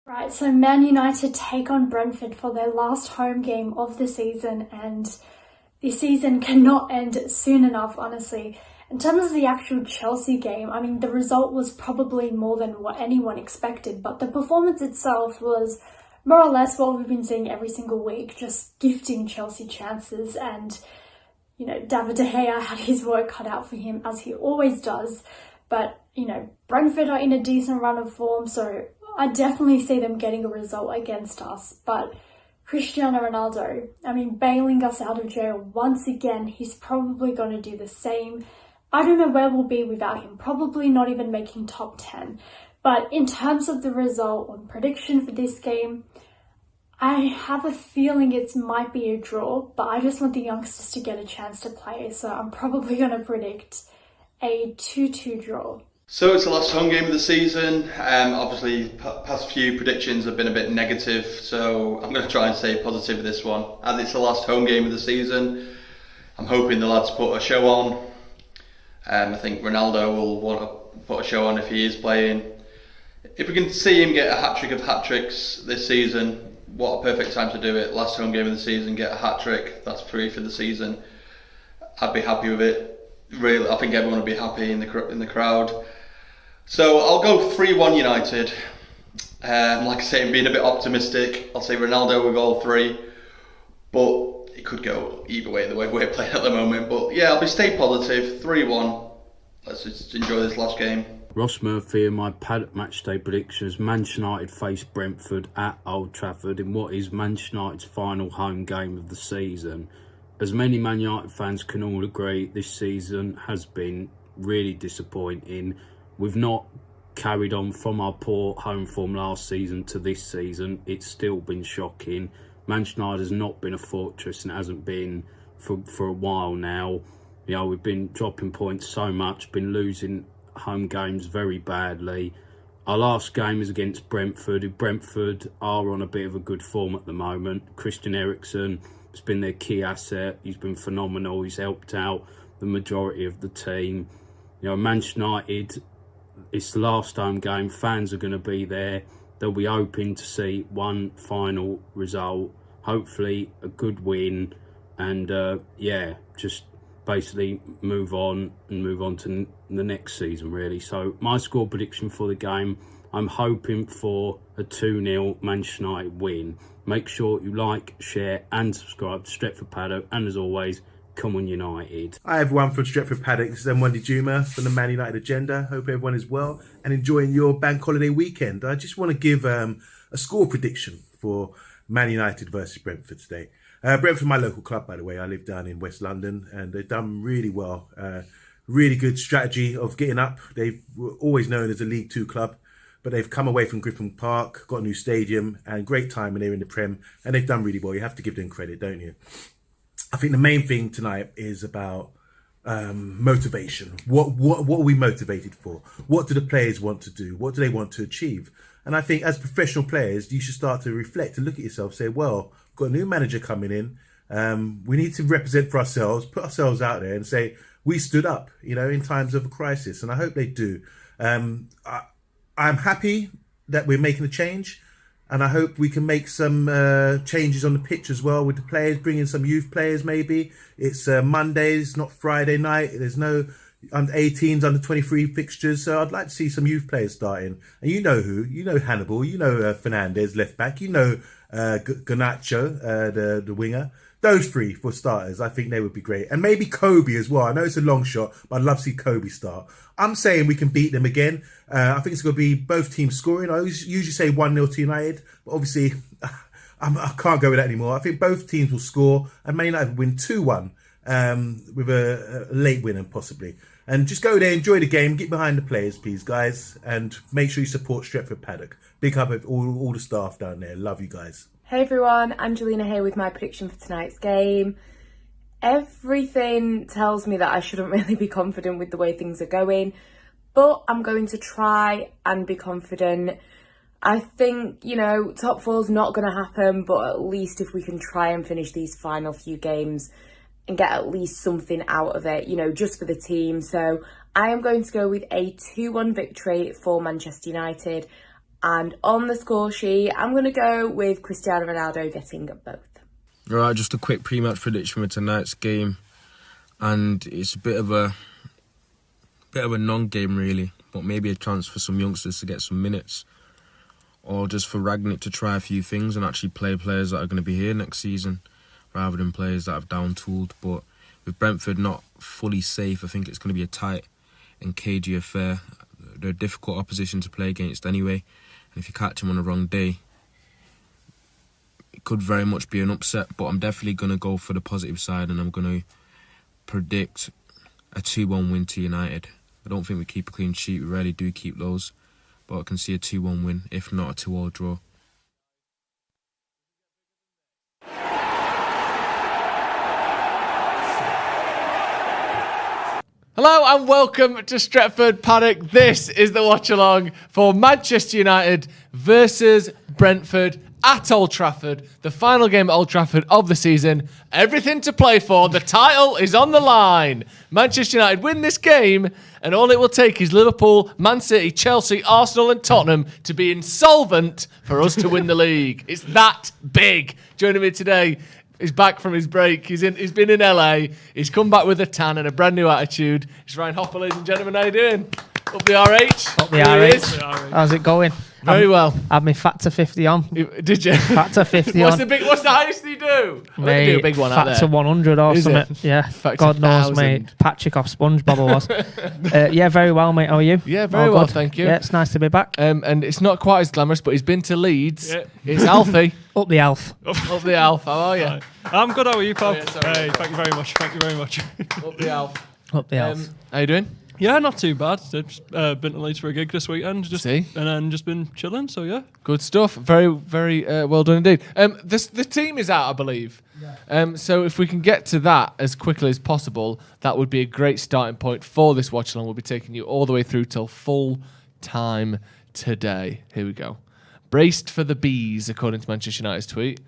Right, so Man United take on Brentford for their last home game of the season, and the season cannot end soon enough, honestly. In terms of the actual Chelsea game, I mean, the result was probably more than what anyone expected, but the performance itself was more or less what we've been seeing every single week, just gifting Chelsea chances. And, David De Gea had his work cut out for him, as he always does. But, Brentford are in a decent run of form, so I definitely see them getting a result against us. But Cristiano Ronaldo, bailing us out of jail once again, he's probably going to do the same. I don't know where we'll be without him, probably not even making top 10. But in terms of the result or prediction for this game, I have a feeling it might be a draw, but I just want the youngsters to get a chance to play. So I'm probably going to predict a 2-2 draw. So it's the last home game of the season. Obviously, past few predictions have been a bit negative, so I'm going to try and stay positive with this one. As it's the last home game of the season, I'm hoping the lads put a show on. I think Ronaldo will want to put a show on if he is playing. If we can see him get a hat-trick of hat-tricks this season, what a perfect time to do it. Last home game of the season, get a hat-trick, that's 3 for the season. I'd be happy with it. Really, I think everyone would be happy in the crowd. So I'll go 3-1 United. Like I say, I'm being a bit optimistic. I'll say Ronaldo with all 3, but it could go either way the way we're playing at the moment. But yeah, I'll stay positive. 3-1. Let's just enjoy this last game. Ross Murphy and my Paddock matchday predictions. Manchester United face Brentford at Old Trafford in what is Manchester United's final home game of the season. As many Man United fans can all agree, this season has been really disappointing. We've not carried on from our poor home form last season to this season. It's still been shocking. Manchester United has not been a fortress, and it hasn't been for a while now. We've been dropping points so much, been losing home games very badly. Our last game is against Brentford. Brentford are on a bit of a good form at the moment. Christian Eriksen has been their key asset. He's been phenomenal. He's helped out the majority of the team. Manchester United, it's the last home game. Fans are going to be there. They'll be hoping to see one final result, hopefully a good win, and just basically move on to the next season, really. So my score prediction for the game, I'm hoping for a 2-0 Manchester United win. Make sure you like, share and subscribe to Stretford Paddock, and as always, come on United. Hi everyone from Stretford Paddock. This is Wendy Juma from the Man United Agenda. Hope everyone is well and enjoying your bank holiday weekend. I just want to give a score prediction for Man United versus Brentford today. Brentford, my local club, by the way. I live down in West London, and they've done really well. Really good strategy of getting up. They were always known as a League 2 club, but they've come away from Griffin Park, got a new stadium, and great time when they're in the Prem, and they've done really well. You have to give them credit, don't you? I think the main thing tonight is about motivation. What are we motivated for? What do the players want to do? What do they want to achieve? And I think as professional players, you should start to reflect and look at yourself, say, well, got a new manager coming in. We need to represent for ourselves, put ourselves out there and say, we stood up, in times of a crisis. And I hope they do. I'm happy that we're making a change. And I hope we can make some changes on the pitch as well with the players, bring in some youth players maybe. It's Mondays, not Friday night. There's no under 18s, under 23 fixtures. So I'd like to see some youth players starting. And you know who? You know Hannibal. You know Fernandez, left back. You know Garnacho, the winger. Those 3 for starters, I think they would be great. And maybe Kobe as well. I know it's a long shot, but I'd love to see Kobe start. I'm saying we can beat them again. I think it's going to be both teams scoring. I usually say 1-0 to United, but obviously I can't go with that anymore. I think both teams will score, and Man United will win 2-1 with a late winner possibly. And just go there, enjoy the game, get behind the players, please, guys, and make sure you support Stretford Paddock. Big up of all the staff down there. Love you guys. Hey everyone, Angelina here with my prediction for tonight's game. Everything tells me that I shouldn't really be confident with the way things are going, but I'm going to try and be confident. I think, top 4's not going to happen, but at least if we can try and finish these final few games and get at least something out of it, just for the team. So I am going to go with a 2-1 victory for Manchester United. And on the score sheet, I'm going to go with Cristiano Ronaldo getting both. Right, just a quick pre-match prediction for tonight's game, and it's a bit of a non-game really, but maybe a chance for some youngsters to get some minutes, or just for Ragnick to try a few things and actually play players that are going to be here next season, rather than players that have down-tooled. But with Brentford not fully safe, I think it's going to be a tight and cagey affair. They're a difficult opposition to play against anyway, and if you catch them on the wrong day, it could very much be an upset. But I'm definitely going to go for the positive side, and I'm going to predict a 2-1 win to United. I don't think we keep a clean sheet, we rarely do keep those, but I can see a 2-1 win, if not a 2-2 draw. Hello and welcome to Stretford Paddock. This is the watch-along for Manchester United versus Brentford at Old Trafford. The final game at Old Trafford of the season. Everything to play for. The title is on the line. Manchester United win this game and all it will take is Liverpool, Man City, Chelsea, Arsenal and Tottenham to be insolvent for us to win the league. It's that big. Joining me today, he's back from his break. He's been in LA. He's come back with a tan and a brand new attitude. It's Ryan Hopper, ladies and gentlemen. How you doing? Up the RH. Up the RH. How's it going? Very well. I had my factor 50 on. Did you? Factor 50 What's on. What's the highest you do? I think you do a big one out there. Factor 100 or Is something. it? Yeah. Factor God knows, 1,000. mate. Patrick off SpongeBob I was. Yeah, very well, mate. How are you? Yeah, very All well, good? thank you. Yeah, it's nice to be back. And it's not quite as glamorous, but he's been to Leeds. Yeah. It's Alfie. Up the Alf. Up the Alf. How are you? Hi. I'm good, how are you, pal? Oh, yeah, sorry. Hey, thank you very much. Thank you very much. Up the Alf. Up the Alf. How you doing? Yeah, not too bad. Just been to Leeds for a gig this weekend. See? And then just been chilling, so yeah. Good stuff. Very, very well done indeed. The team is out, I believe. Yeah. So if we can get to that as quickly as possible, that would be a great starting point for this watch along. We'll be taking you all the way through till full time today. Here we go. Braced for the bees, according to Manchester United's tweet.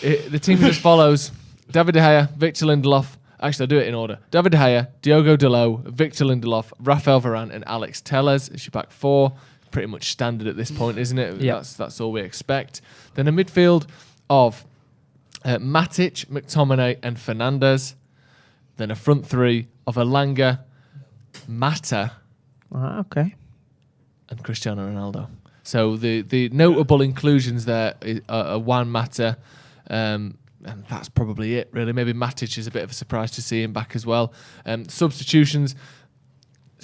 The team is as follows: David De Gea, Victor Lindelof. Actually, I'll do it in order. David De Gea, Diogo Dalot, Victor Lindelof, Rafael Varane and Alex Telles. It's your back four. Pretty much standard at this point, isn't it? Yeah. That's all we expect. Then a midfield of Matic, McTominay and Fernandes. Then a front three of Elanga, Mata Okay. and Cristiano Ronaldo. So the notable inclusions there are Juan Mata, and that's probably it, really. Maybe Matic is a bit of a surprise to see him back as well. Substitutions,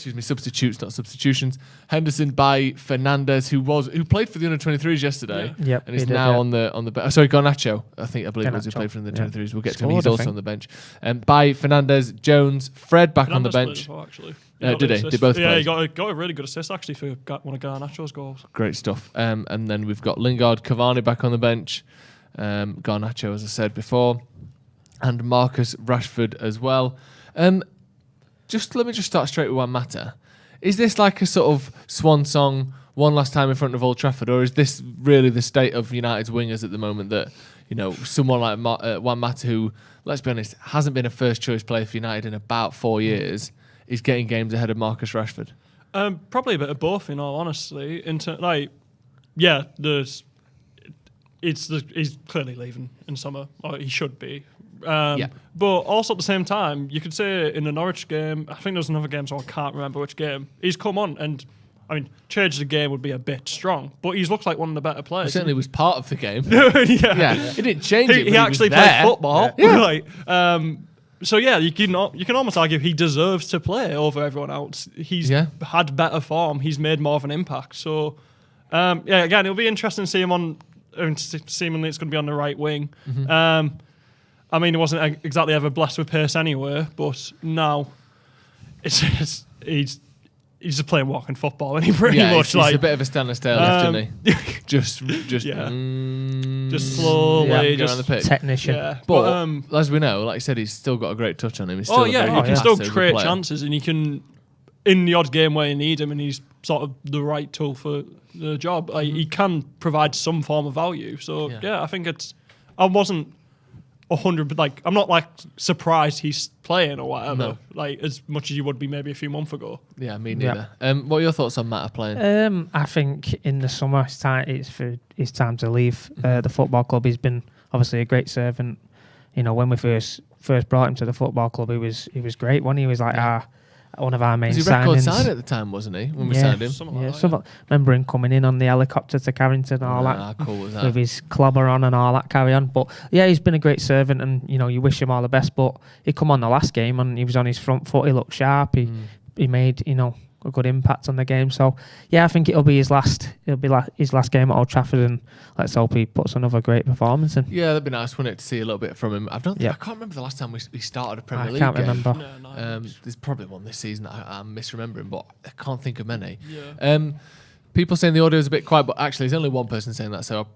not substitutions. Henderson by Fernandes, who played for the under-23s yesterday, Yep, and is he did, now yeah. on the bench. Sorry, Garnacho, I believe it was who Garnacho, played for the yeah. under-23s. We'll get to him. He's Scored, I also think. on the bench. By Fernandes, Jones, Fred back on the Fernandes played bench. before, actually. Did he? Assist. They both Yeah, played. he got a really good assist, actually, for one of Garnacho's goals. Great stuff. And then we've got Lingard, Cavani back on the bench. Garnacho, as I said before. And Marcus Rashford as well. Let me just start straight with Juan Mata. Is this like a sort of swan song, one last time in front of Old Trafford, or is this really the state of United's wingers at the moment that, someone like Juan Mata, who, let's be honest, hasn't been a first choice player for United in about 4 years, is getting games ahead of Marcus Rashford? Probably a bit of both, in all honesty. He's clearly leaving in summer, or he should be. But also at the same time, you could say in the Norwich game, I think there was another game, so I can't remember which game, he's come on and, change the game would be a bit strong, but he's looked like one of the better players. He certainly was part of the game. Yeah. He didn't change it, but He actually was there. played football. Yeah. So yeah, you can almost argue he deserves to play over everyone else. He's had better form. He's made more of an impact. So again, it'll be interesting to see him on. Seemingly, it's going to be on the right wing. Mm-hmm. He wasn't exactly ever blessed with pace anyway, but now he's just playing walking football, and he pretty much he's a bit of a stainless steel left, isn't he? just just slowly, get around the pitch. Technician. Yeah, But as we know, like I said, he's still got a great touch on him. He's still he a very can good still passer, good create player. chances, and he can, in the odd game where you need him, and he's sort of the right tool for the job. He can provide some form of value. So yeah I think I wasn't 100. Like, I'm not like surprised he's playing or whatever. Like as much as you would be maybe a few months ago. Yeah, me neither. What are your thoughts on Matt playing? I think in the summer it's time to leave the football club. He's been obviously a great servant. You know, when we first brought him to the football club, he was great. He was like one of our main signings. Was he record signed at the time, wasn't he? When we signed him, remember him coming in on the helicopter to Carrington and all that. How cool was that? With his clobber on and all that carry on. But yeah, he's been a great servant, and you know, you wish him all the best. But he come on the last game and he was on his front foot. He looked sharp. He made, you know, a good impact on the game. So yeah, I think it'll be his last game at Old Trafford, and let's hope he puts another great performance in. Yeah, that'd be nice, wouldn't it, to see a little bit from him. I can't remember the last time we started a Premier League I can't game. remember. There's probably one this season that I'm misremembering, but I can't think of many. People saying the audio is a bit quiet, but actually there's only one person saying that, so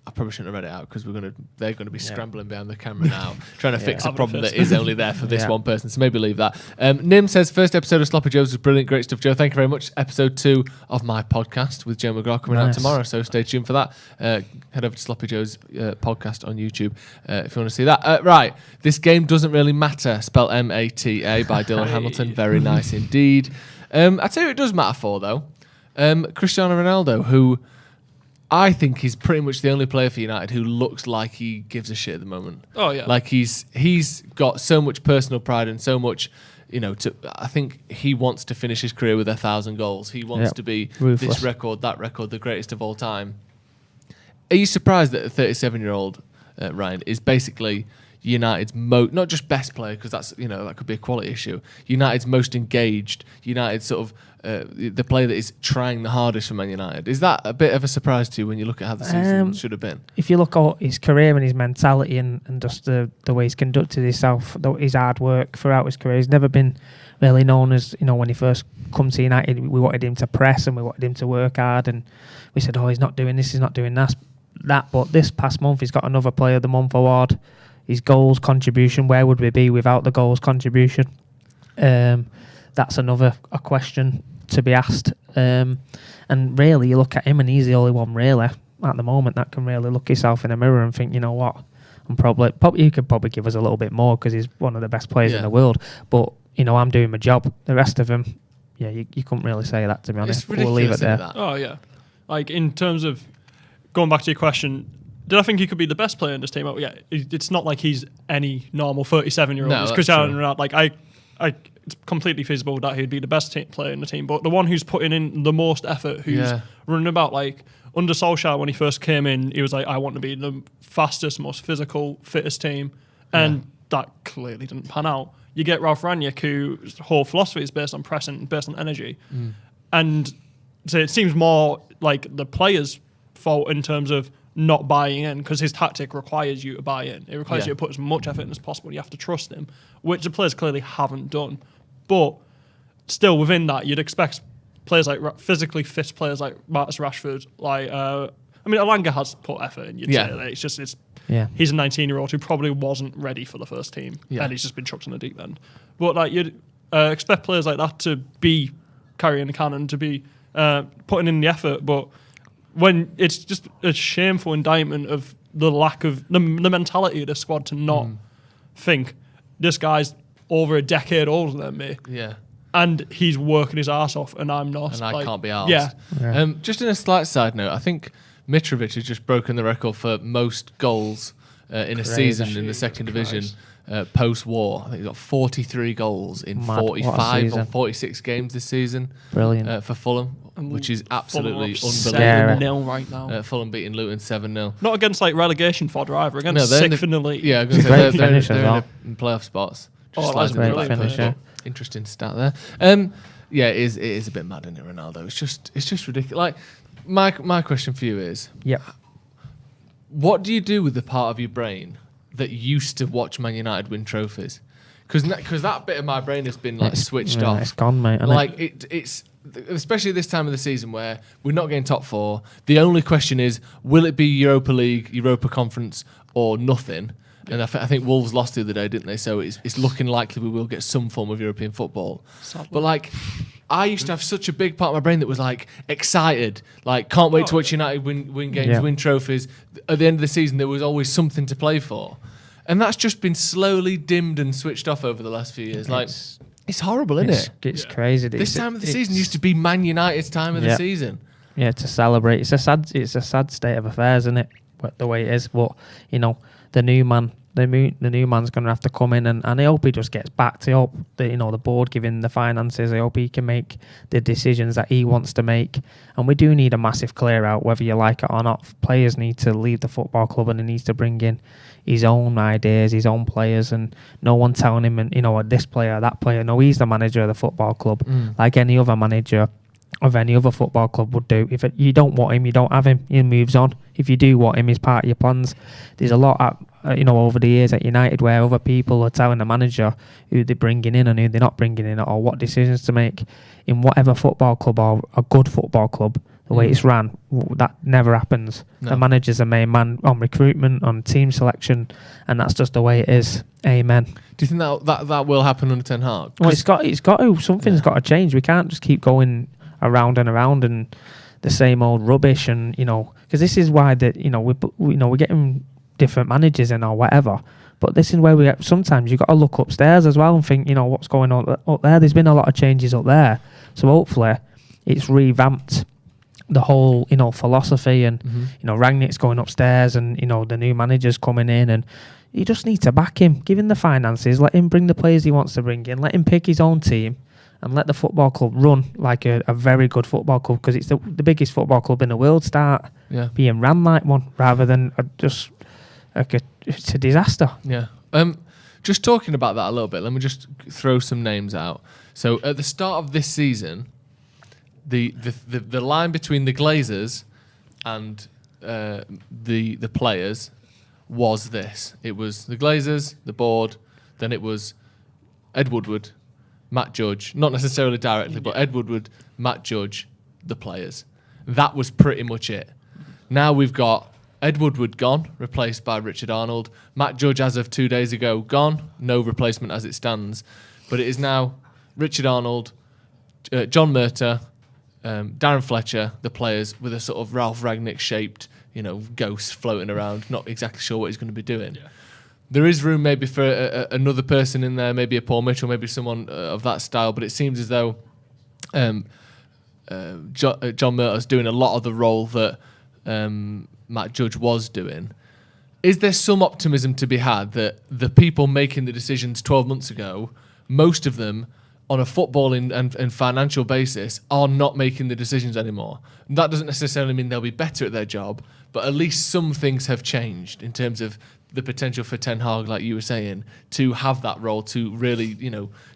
I probably shouldn't have read it out because they're going to be scrambling behind the camera now, trying to fix a problem that is only there for this one person. So maybe leave that. Nim says, first episode of Sloppy Joe's was brilliant. Great stuff, Joe. Thank you very much. Episode 2 of my podcast with Joe McGraw coming out tomorrow. So stay tuned for that. Head over to Sloppy Joe's podcast on YouTube if you want to see that. Right. This game doesn't really matter. Spelled MATA by Dylan Hamilton. Very nice indeed. I tell you, it does matter for though. Cristiano Ronaldo, who I think he's pretty much the only player for United who looks like he gives a shit at the moment. Oh yeah, like he's got so much personal pride and so much, I think he wants to finish his career with 1,000 goals. He wants to be ruthless. This record, that record, the greatest of all time. Are you surprised that a 37-year-old Ryan is basically United's not just best player, because that's that could be a quality issue. United's most engaged. United's sort of the player that is trying the hardest for Man United. Is that a bit of a surprise to you when you look at how the season should have been? If you look at his career and his mentality and just the way he's conducted himself, his hard work throughout his career, he's never been really known as, when he first come to United, we wanted him to press and we wanted him to work hard, and we said, he's not doing this, he's not doing that. But this past month, he's got another Player of the Month award. His goals contribution, where would we be without the goals contribution? That's a question to be asked. And really, you look at him and he's the only one really at the moment that can really look yourself in the mirror and think, you know what, I'm probably he could probably give us a little bit more because he's one of the best players in the world. But I'm doing my job. The rest of them, you couldn't really say that, to be honest. We'll leave it there. Oh yeah, like in terms of going back to your question. Did I think he could be the best player in this team? Yeah, it's not like he's any normal 37-year-old. No, it's Cristiano Ronaldo. Like it's completely feasible that he'd be the best player in the team. But the one who's putting in the most effort, who's running about, like under Solskjaer when he first came in, he was like, I want to be the fastest, most physical, fittest team, and that clearly didn't pan out. You get Ralph Rangnick, whose whole philosophy is based on pressing, based on energy, and so it seems more like the players' fault in terms of not buying in, because his tactic requires you to buy in. It requires you to put as much effort in as possible. You have to trust him, which the players clearly haven't done. But still, within that, you'd expect players like physically fit players like Marcus Rashford. Like, Alanga has put effort in. You'd say that. It's just he's a 19-year-old who probably wasn't ready for the first team, and he's just been chucked in the deep end. But like you'd expect players like that to be carrying the cannon, to be putting in the effort, but when it's just a shameful indictment of the lack of the mentality of the squad to not think this guy's over a decade older than me. Yeah. And he's working his arse off and I'm not. And I can't be arsed. Yeah. Just in a slight side note, I think Mitrovic has just broken the record for most goals in a season in the second division post-war. I think he's got 43 goals in 45 or 46 games this season. Brilliant. For Fulham, which is absolutely unbelievable. 7-0 right now. Fulham beating Luton 7-0. Not against like relegation fodder either, against sixth in the league. Yeah, they're in playoff spots. That's great finish. Interesting stat there. It is a bit mad, isn't it, Ronaldo? It's just ridiculous. Like my question for you is, what do you do with the part of your brain that used to watch Man United win trophies? Because that bit of my brain has been switched off. It's gone, mate. It's especially this time of the season where we're not getting top four. The only question is, will it be Europa League, Europa Conference, or nothing? And I think Wolves lost the other day, didn't they? So it's looking likely we will get some form of European football. Sadly. But I used to have such a big part of my brain that was excited, can't wait to watch United win games, win trophies. At the end of the season, there was always something to play for. And that's just been slowly dimmed and switched off over the last few years. It's horrible, isn't it? It's crazy. This time of the season used to be Man United's time of the season. Yeah, to celebrate. It's a sad state of affairs, isn't it? The way it is. But the new man's going to have to come in, and I hope he just gets backed. I hope that the board giving the finances. I hope he can make the decisions that he wants to make. And we do need a massive clear out, whether you like it or not. Players need to leave the football club, and he needs to bring in his own ideas, his own players, and no one telling him, and this player, that player. No, he's the manager of the football club, like any other manager of any other football club would do. If you don't want him, you don't have him. He moves on. If you do want him, he's part of your plans. There's a lot, over the years at United where other people are telling the manager who they're bringing in and who they're not bringing in, or what decisions to make in whatever football club or a good football club. The way it's ran, that never happens. No. The manager's a main man on recruitment, on team selection, and that's just the way it is. Amen. Do you think that will happen under Ten Hag? Well, it's got to. Something's got to change. We can't just keep going around and around and the same old rubbish, and because this is why we're getting different managers in or whatever. But this is where sometimes you got to look upstairs as well and think, what's going on up there. There's been a lot of changes up there, so hopefully it's revamped the whole philosophy, and Rangnick's going upstairs, and the new manager's coming in, and you just need to back him, give him the finances, let him bring the players he wants to bring in, let him pick his own team, and let the football club run like a very good football club, because it's the biggest football club in the world. Start being ran like one, rather than it's a disaster. Yeah. Just talking about that a little bit, let me just throw some names out. So at the start of this season, the line between the Glazers and the players was this. It was the Glazers, the board, then it was Ed Woodward, Matt Judge, not necessarily directly, but Ed Woodward, Matt Judge, the players. That was pretty much it. Now we've got Ed Woodward gone, replaced by Richard Arnold. Matt Judge, as of 2 days ago, gone. No replacement as it stands. But it is now Richard Arnold, John Murtagh, Darren Fletcher, the players, with a sort of Ralph Rangnick-shaped, ghost floating around, not exactly sure what he's going to be doing. Yeah. There is room maybe for another person in there, maybe a Paul Mitchell, maybe someone of that style, but it seems as though John Murtagh's doing a lot of the role that Matt Judge was doing. Is there some optimism to be had that the people making the decisions 12 months ago, most of them on a footballing and financial basis, are not making the decisions anymore? And that doesn't necessarily mean they'll be better at their job, but at least some things have changed in terms of the potential for Ten Hag, like you were saying, to have that role, to really,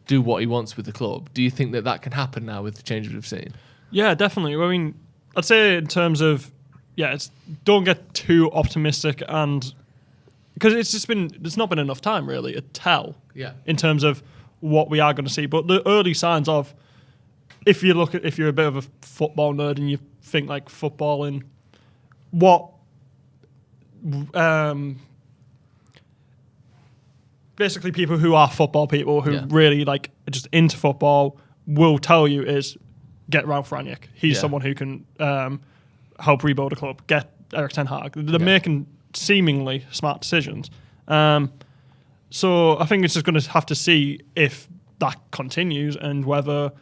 do what he wants with the club. Do you think that can happen now with the changes we've seen? Yeah, definitely. I mean, I'd say in terms of, don't get too optimistic, and because it's not been enough time really to tell in terms of what we are going to see. But the early signs of, if you're a bit of a football nerd and you think like footballing, what basically people who are football people who really like just into football will tell you is get Ralph Rangnick. He's someone who can help rebuild a club. Get Erik Ten Hag. They're making seemingly smart decisions. So I think it's just going to have to see if that continues, and whether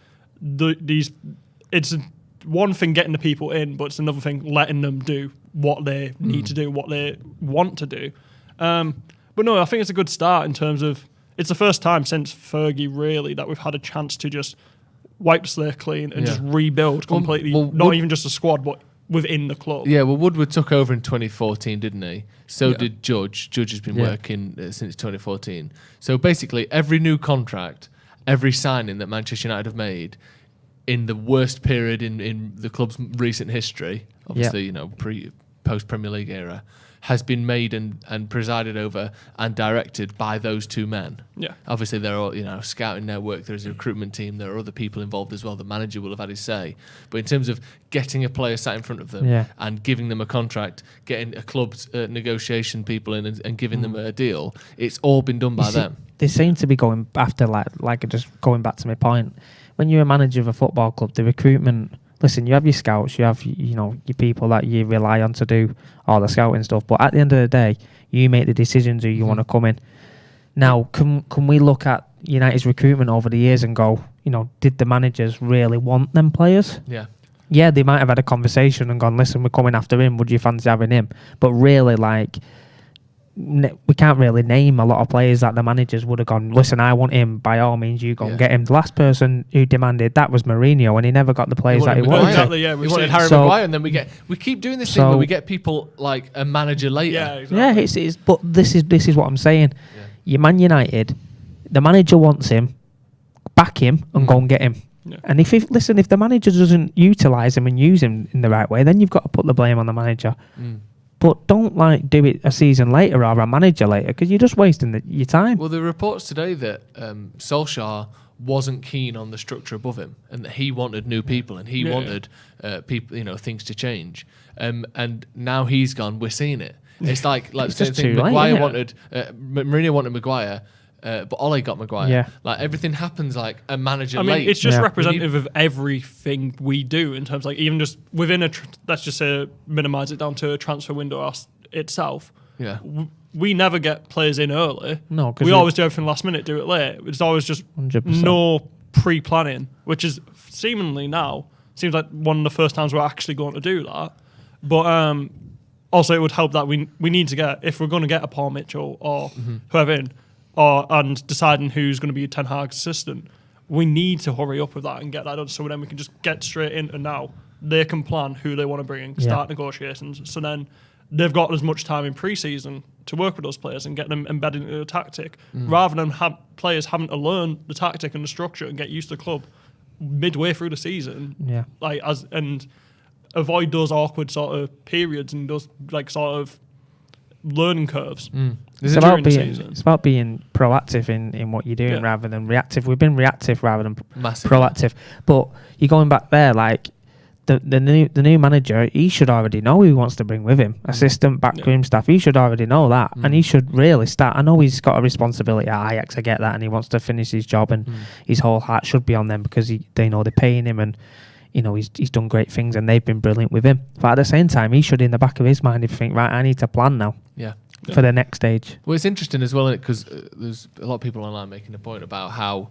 it's one thing getting the people in, but it's another thing letting them do what they need to do, what they want to do. But no, I think it's a good start in terms of, it's the first time since Fergie really that we've had a chance to just wipe the slate clean and just rebuild completely, not even just a squad, but within the club. Yeah, well, Woodward took over in 2014, didn't he? So did Judge. Judge has been working since 2014. So basically, every new contract, every signing that Manchester United have made in the worst period in the club's recent history, obviously, post-Premier League era, has been made and presided over and directed by those two men. Yeah. Obviously, there are scouting network, there's a recruitment team, there are other people involved as well. The manager will have had his say. But in terms of getting a player sat in front of them and giving them a contract, getting a club's negotiation people in and giving them a deal, it's all been done by them. They seem to be going after, like just going back to my point, when you're a manager of a football club, the recruitment... Listen, you have your scouts, you have your people that you rely on to do all the scouting stuff, but at the end of the day, You make the decisions who you want to come in. Now, can we look at United's recruitment over the years and go, did the managers really want them players? Yeah. Yeah, they might have had a conversation and gone, listen, we're coming after him. Would you fancy having him? But really, we can't really name a lot of players that the managers would have gone, listen, I want him, by all means, you go and get him. The last person who demanded that was Mourinho, and he never got the players that he wanted. Exactly, yeah. We wanted Harry Maguire, and then we keep doing this thing where we get people like a manager later. Yeah, exactly. Yeah, but this is what I'm saying. Yeah. You're Man United, the manager wants him, back him and go and get him. Yeah. And if the manager doesn't utilise him and use him in the right way, then you've got to put the blame on the manager. But don't do it a season later or a manager later, because you're just wasting your time. Well, there were reports today that Solskjaer wasn't keen on the structure above him, and that he wanted new people, and he wanted people, things to change. And now he's gone. We're seeing it. It's like the same thing. Maguire wanted Mourinho wanted Maguire. But Ole got Maguire. Yeah. Everything happens like a manager late. It's just representative of everything we do in terms even just within let's just say minimise it down to a transfer window itself. Yeah. We never get players in early. No, because we always do everything last minute, do it late. It's always just 100%. No pre-planning, which is seemingly now seems like one of the first times we're actually going to do that. But also it would help that we need to get, if we're going to get a Paul Mitchell or whoever in, and deciding who's going to be Ten Hag's assistant, we need to hurry up with that and get that done, so then we can just get straight into now. They can plan who they want to bring in, start negotiations, so then they've got as much time in pre-season to work with those players and get them embedded into the tactic, rather than players having to learn the tactic and the structure and get used to the club midway through the season. Yeah, and avoid those awkward sort of periods and those sort of learning curves. It's about being proactive in what you're doing rather than reactive. We've been reactive rather than proactive. But you're going back there, the new manager, he should already know who he wants to bring with him. Assistant, backroom staff, he should already know that. And he should really start. I know he's got a responsibility at Ajax, I get that, and he wants to finish his job, and his whole heart should be on them because they know they're paying him, and he's done great things and they've been brilliant with him. But at the same time, he should, in the back of his mind, think, right, I need to plan now. Yeah. For the next stage. Well, it's interesting as well, because there's a lot of people online making a point about how,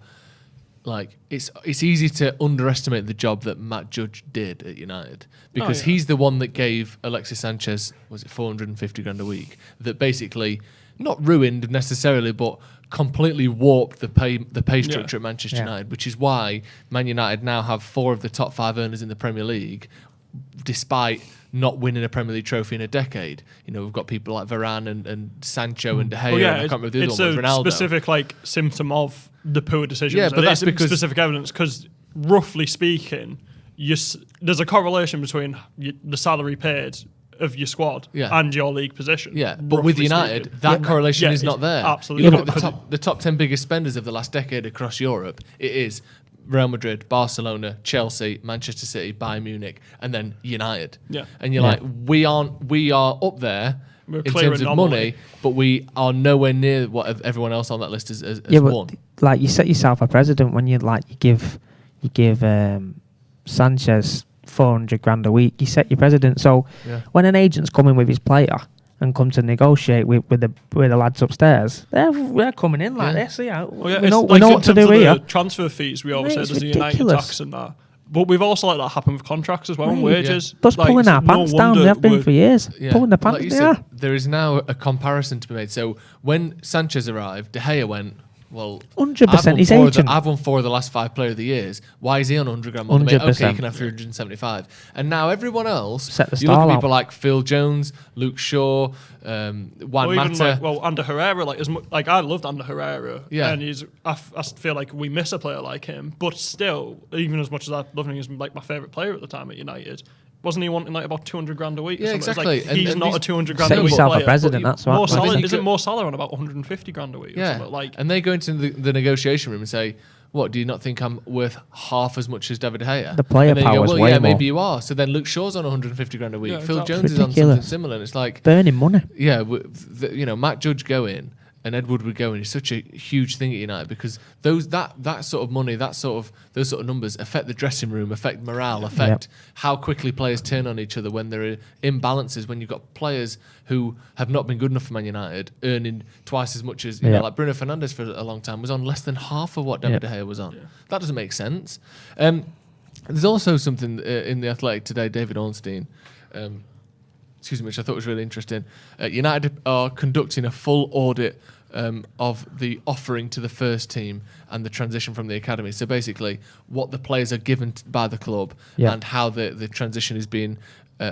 it's easy to underestimate the job that Matt Judge did at United, because he's the one that gave Alexis Sanchez, was it 450 grand a week, that basically not ruined necessarily, but completely warped the pay structure at Manchester United, which is why Man United now have 4 of the top 5 earners in the Premier League, despite not winning a Premier League trophy in a decade. We've got people like Varane and Sancho and De Gea. And I can't remember the other one, Ronaldo. It's a specific symptom of the poor decisions. Yeah, but that's because specific evidence, because roughly speaking, there's a correlation between the salary paid of your squad and your league position. Yeah, but with United, that correlation is not there. Absolutely. You look at the top 10 biggest spenders of the last decade across Europe, it is Real Madrid, Barcelona, Chelsea, Manchester City, Bayern Munich, and then United. Yeah. And you're we are up there in terms of money, but we are nowhere near what everyone else on that list has won. But you set yourself a precedent when you give Sanchez 400 grand a week. You set your precedent. So when an agent's coming with his player and come to negotiate with the lads upstairs, they're coming in like this. Yeah, we know what to do here. Transfer fees, we always say there's a United tax and that. But we've also let that happen with contracts as well, and wages. But pulling our pants down, we have been for years. Pulling the pants down. There is now a comparison to be made. So when Sanchez arrived, De Gea went, well, 100% his agent. I've won 4 of the last 5 player of the years. Why is he on 100 grand more than me? Okay, you can have 375. And now everyone else, set the you look at stall people like Phil Jones, Luke Shaw, Juan Mata. Ander Herrera, I loved Ander Herrera. Yeah. And I feel like we miss a player like him. But still, even as much as I love him, he's my favourite player at the time at United. Wasn't he wanting about 200 grand a week? Yeah, exactly. He's not a 200 grand a week yourself player. a president, that's what. Isn't Mo Salah on about 150 grand a week? Yeah. Or something? And they go into the negotiation room and say, what, do you not think I'm worth half as much as David De Gea? The player power is way more. Maybe you are. So then Luke Shaw's on 150 grand a week. Yeah, Phil exactly. Jones is on something similar. And it's like... burning money. Yeah, Matt Judge go in, and Ed Woodward going is such a huge thing at United, because that sort of money, those sort of numbers affect the dressing room, affect morale, affect how quickly players turn on each other when there are imbalances. When you've got players who have not been good enough for Man United earning twice as much as you know, like Bruno Fernandes for a long time was on less than half of what David De Gea was on. That doesn't make sense. There's also something in the Athletic today, David Ornstein. Which I thought was really interesting. United are conducting a full audit of the offering to the first team and the transition from the academy. So basically, what the players are given by the club and how the transition is being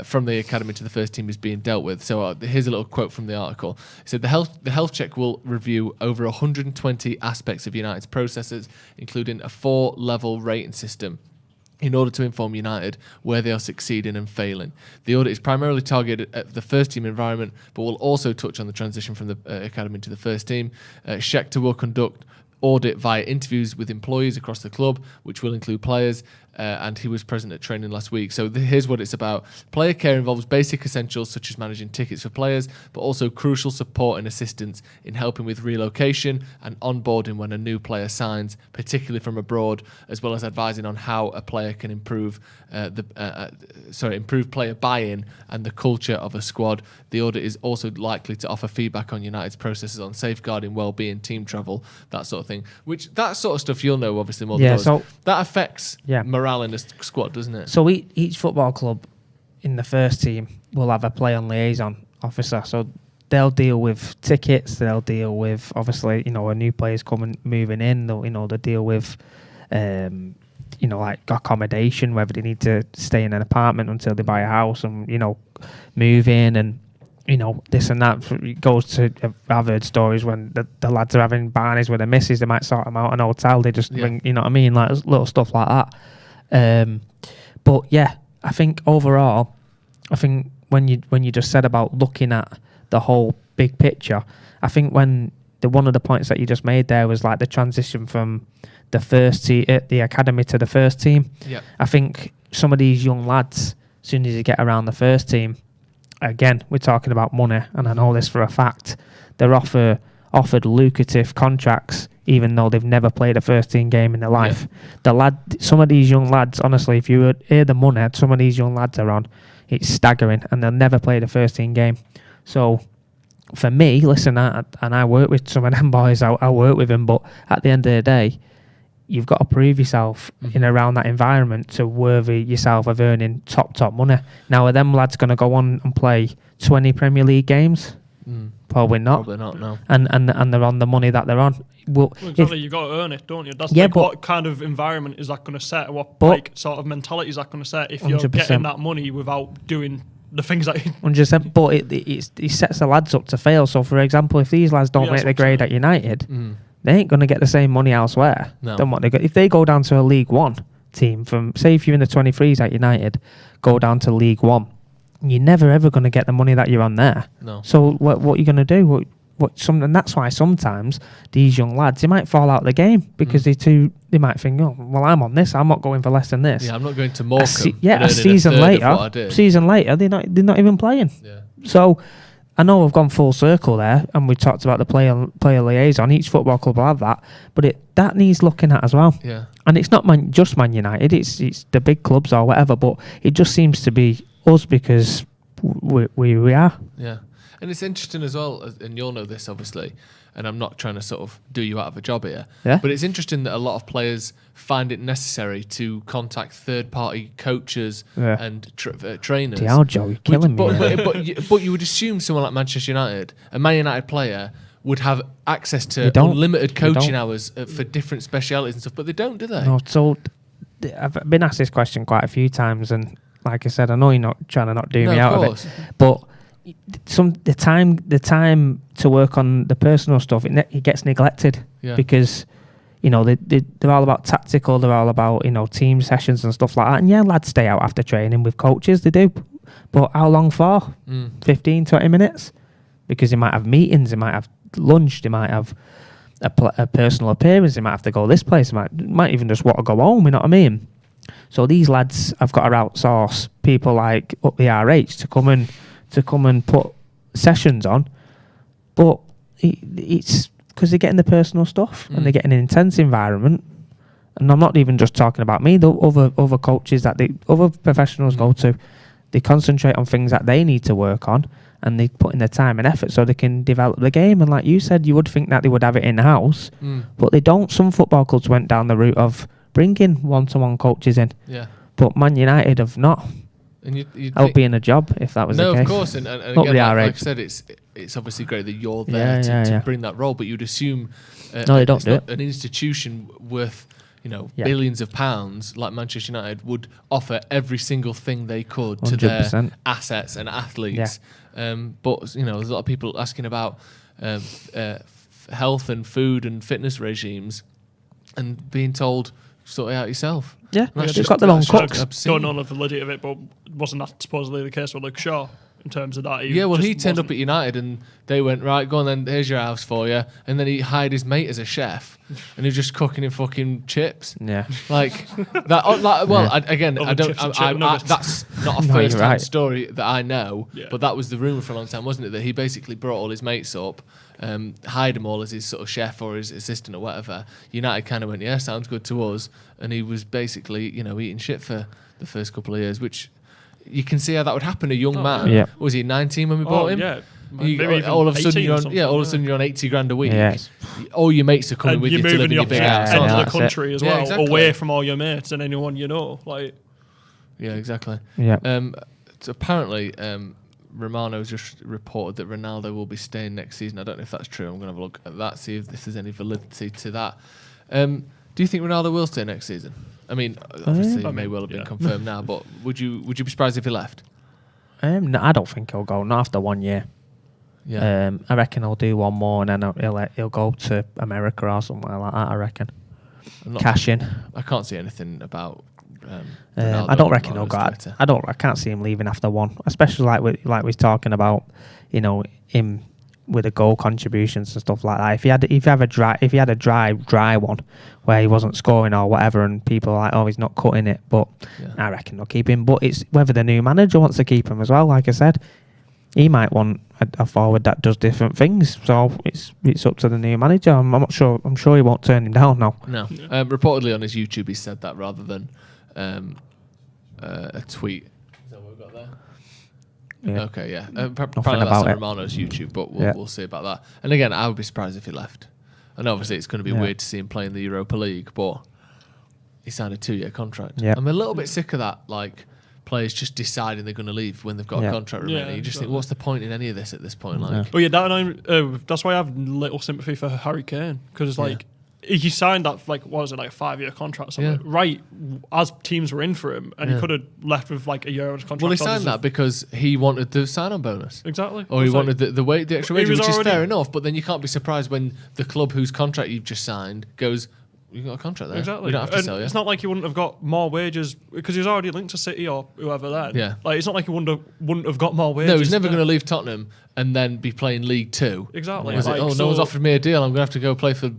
from the academy to the first team is being dealt with. So here's a little quote from the article. It said, the health check will review over 120 aspects of United's processes, including a 4-level rating system, in order to inform United where they are succeeding and failing. The audit is primarily targeted at the first team environment, but will also touch on the transition from the academy to the first team. Schechter will conduct audit via interviews with employees across the club, which will include players, and he was present at training last week. So here's what it's about. Player care involves basic essentials such as managing tickets for players, but also crucial support and assistance in helping with relocation and onboarding when a new player signs, particularly from abroad, as well as advising on how a player can improve player buy-in and the culture of a squad. The audit is also likely to offer feedback on United's processes on safeguarding, well-being, team travel, that sort of thing. Which that sort of stuff you'll know obviously more than us. So that affects morale in the squad, doesn't it? So each football club in the first team will have a player liaison officer. So they'll deal with tickets. They'll deal with obviously a new player's moving in. They'll deal with like accommodation, whether they need to stay in an apartment until they buy a house and move in and this and that. It goes to, I've heard stories when the lads are having barneys with their missus, they might sort them out in a hotel, they just ring, you know what I mean, like little stuff like that. But yeah, I think overall, when you just said about looking at the whole big picture, I think when one of the points that you just made there was like the transition from the first team, the academy to the first team. Yeah. I think some of these young lads, as soon as you get around the first team, again, we're talking about money, and I know this for a fact, they're offered lucrative contracts even though they've never played a first team game in their life. Some of these young lads, honestly, if you hear the money some of these young lads are on, it's staggering, and they'll never play a first team game. So for me, listen, I work with some of them boys, I work with them, but at the end of the day, you've got to prove yourself in around that environment to worthy yourself of earning top money. Now, are them lads going to go on and play 20 Premier League games? Probably not. Probably not, no. And they're on the money that they're on. Well, exactly, you've got to earn it, don't you? That's what kind of environment is that going to set? What sort of mentality is that going to set if you're 100%. Getting that money without doing the things that 100%, but it sets the lads up to fail. So, for example, if these lads don't make the grade at United, they ain't going to get the same money elsewhere than what they got. If they go down to a League One team, from say if you're in the 23s at United, go down to League One, you're never ever going to get the money that you're on there. No. So what are you going to do? And that's why sometimes these young lads, they might fall out of the game because they might think, oh, well, I'm on this, I'm not going for less than this. Yeah, I'm not going to Morecambe. A season later, they're not even playing. Yeah. So I know we've gone full circle there, and we talked about the player liaison. Each football club will have that, but that needs looking at as well. Yeah. And it's not just Man United; it's the big clubs or whatever. But it just seems to be us because we are. Yeah, and it's interesting as well, and you'll know this obviously. And I'm not trying to sort of do you out of a job here, but it's interesting that a lot of players find it necessary to contact third-party coaches and trainers. Joe, you're killing me. But you would assume someone like Manchester United, a Man United player, would have access to unlimited coaching hours for different specialities and stuff, but they don't, do they? No, so I've been asked this question quite a few times, and like I said, I know you're not trying to not do me out of it, but the time to work on the personal stuff, it gets neglected because they're all about tactical, they're all about team sessions and stuff like that, and lads stay out after training with coaches, they do, but how long for? 15, 20 minutes? Because they might have meetings, they might have lunch, they might have a personal appearance, they might have to go this place, they might even just want to go home, you know what I mean? So these lads have got to outsource people like up the RH to come and put sessions on, but it's because they're getting the personal stuff and they're getting an intense environment. And I'm not even just talking about me. The other coaches that other professionals go to, they concentrate on things that they need to work on, and they put in their time and effort so they can develop the game. And like you said, you would think that they would have it in house, but they don't. Some football clubs went down the route of bringing one-to-one coaches in, but Man United have not. And I would be in a job if that was the case. No, of course, and again, like I said, it's obviously great that you're there to bring that role, but you'd assume no, they don't do it. An institution worth billions of pounds like Manchester United would offer every single thing they could 100%. To their assets and athletes. But there's a lot of people asking about health and food and fitness regimes, and being told sort it out yourself. Yeah, they've got their own cooks. Don't know the validity of it, but wasn't that supposedly the case with Luke Shaw in terms of that? He turned up at United and they went, right, go on then, here's your house for you. And then he hired his mate as a chef and he was just cooking him fucking chips. Yeah. Like, that. That's not a first-hand story that I know, but that was the rumour for a long time, wasn't it? That he basically brought all his mates up, hired them all as his sort of chef or his assistant or whatever. United kind of went, yeah, sounds good to us. And he was basically, eating shit for the first couple of years, which you can see how that would happen. A young man, was he 19 when we bought him? Yeah, all of a sudden you're on 80 grand a week. Yes. All your mates are coming with you to live in your big house. End of the country as well, exactly. Away from all your mates and anyone you know. Like, yeah, exactly. Yeah. So apparently, Romano's just reported that Ronaldo will be staying next season. I don't know if that's true. I'm going to have a look at that, see if there's any validity to that. Do you think Ronaldo will stay next season? I mean, obviously it may well have been confirmed now, but would you be surprised if he left? No, I don't think he'll go. Not after 1 year. Yeah. I reckon he'll do one more and then he'll go to America or somewhere like that. I reckon. Cash in. I can't see anything about. I don't reckon he'll go. I can't see him leaving after one, especially like we're talking about. Him with the goal contributions and stuff like that. If he had a dry one where he wasn't scoring or whatever, and people are like, oh, he's not cutting it, but I reckon they'll keep him. But it's whether the new manager wants to keep him as well. Like I said, he might want a forward that does different things. So it's up to the new manager. I'm not sure. I'm sure he won't turn him down now. No. Reportedly on his YouTube, he said that rather than a tweet. Is that what we've got there? Yeah. Okay, yeah. Probably that's on Romano's YouTube, but we'll see about that. And again, I would be surprised if he left. And obviously it's going to be weird to see him play in the Europa League, but he signed a 2-year contract. Yeah. I'm a little bit sick of that, like, players just deciding they're going to leave when they've got a contract remaining. You just think, what's the point in any of this at this point? Like, that's why I have little sympathy for Harry Kane, because it's like, he signed that, like, what was it, like a 5-year contract or something, right, as teams were in for him, and he could have left with like a year of his contract. Well, he signed that because he wanted the sign-on bonus. Exactly. Or he wanted the extra wage, which is fair enough, but then you can't be surprised when the club whose contract you've just signed goes, you've got a contract there. Exactly. We don't have to sell you. It's not like he wouldn't have got more wages, because he was already linked to City or whoever then. Yeah. Like, it's not like he wouldn't have got more wages. No, he's never going to leave Tottenham and then be playing League Two. Exactly. Was it, no one's offered me a deal, I'm going to have to go play for...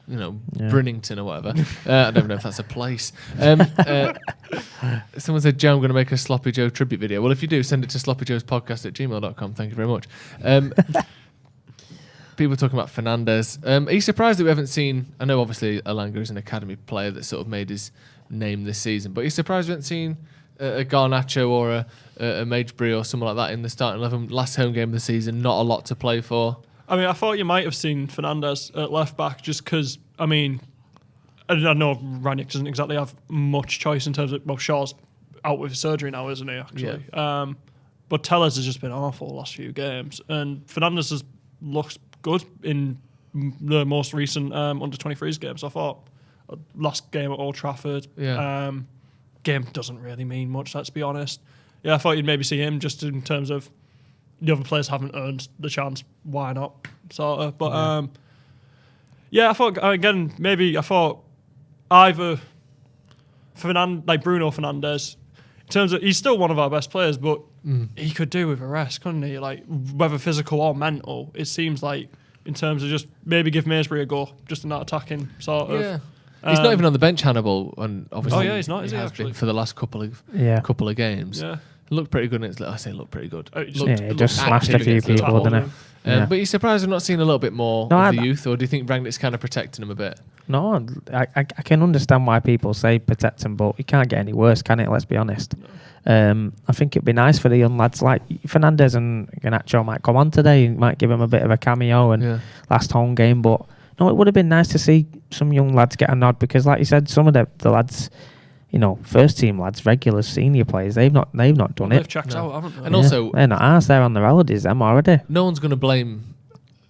Brinnington or whatever. I don't know if that's a place. Someone said, Joe, I'm going to make a Sloppy Joe tribute video. Well, if you do, send it to sloppyjoespodcast@gmail.com. Thank you very much. People talking about Fernandes. Are you surprised that we haven't seen... I know, obviously, Elanga is an academy player that sort of made his name this season, but are you surprised we haven't seen a Garnacho or a Magebury or someone like that in the starting 11? Last home game of the season, not a lot to play for. I mean, I thought you might have seen Fernandes at left back just because, I mean, I know Ranić doesn't exactly have much choice in terms of, well, Shaw's out with surgery now, isn't he, actually? Yeah. But Tellez has just been awful the last few games. And Fernandes has looked good in the most recent under-23s games. I thought last game at Old Trafford, game doesn't really mean much, let's be honest. Yeah, I thought you'd maybe see him just in terms of the other players haven't earned the chance, why not, sort of. But, I thought, again, I thought either Bruno Fernandes, in terms of, he's still one of our best players, but he could do with a rest, couldn't he? Like, whether physical or mental, it seems like, in terms of just maybe give Maresbury a go, just in that attacking sort of. Yeah. He's not even on the bench, Hannibal, and obviously he's not, is he has actually? been for the last couple of games. Yeah. Looked pretty good. I say looked pretty good. He just smashed a few people, didn't he? But you're surprised we're not seeing a little bit more of the youth, or do you think Rangnick's kind of protecting them a bit? No, I can understand why people say protect him, but it can't get any worse, can it? Let's be honest. No. I think it'd be nice for the young lads like Fernandez and Garnacho might come on today. Might give him a bit of a cameo and last home game, but no, it would have been nice to see some young lads get a nod because, like you said, some of the lads, first team lads, regulars, senior players, they've not done it. They've checked out, haven't they? And also, they're not asked. They're on their holidays. Them already. No one's going to blame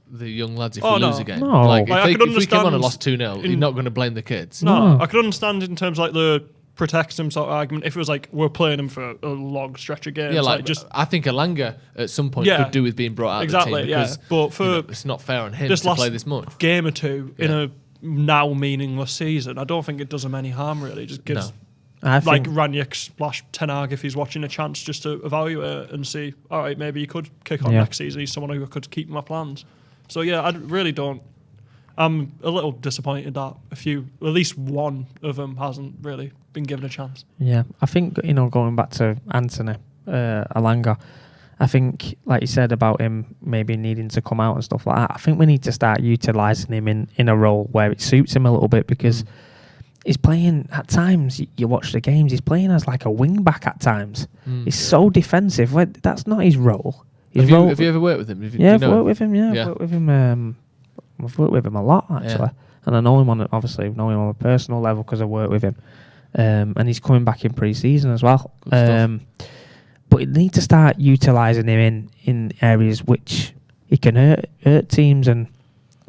the young lads if we lose a game. No. Like, if we came on and lost 2-0, you're not going to blame the kids. No, I could understand in terms of like the protect him sort of argument if it was like we're playing him for a long stretch of games. Yeah, like just I think Alanga at some point could do with being brought out of the team because but for it's not fair on him to play this much. Game or two in a now meaningless season, I don't think it does him any harm really. It just gives like Rangnick / Ten Hag if he's watching a chance just to evaluate and see, all right, maybe he could kick on next season. He's someone who could keep my plans. So yeah, I really don't. I'm a little disappointed that at least one of them hasn't really been given a chance. Yeah, I think, going back to Anthony Alanga, I think, like you said about him maybe needing to come out and stuff like that, I think we need to start utilising him in a role where it suits him a little bit because he's playing, at times, you watch the games, he's playing as like a wing-back at times. He's so defensive. That's not his role. Have you ever worked with him? I've worked with him, I've worked with him. I've worked with him a lot, actually. And I know him on a personal level because I work with him. And he's coming back in pre-season as well. But you need to start utilising him in areas which he can hurt teams and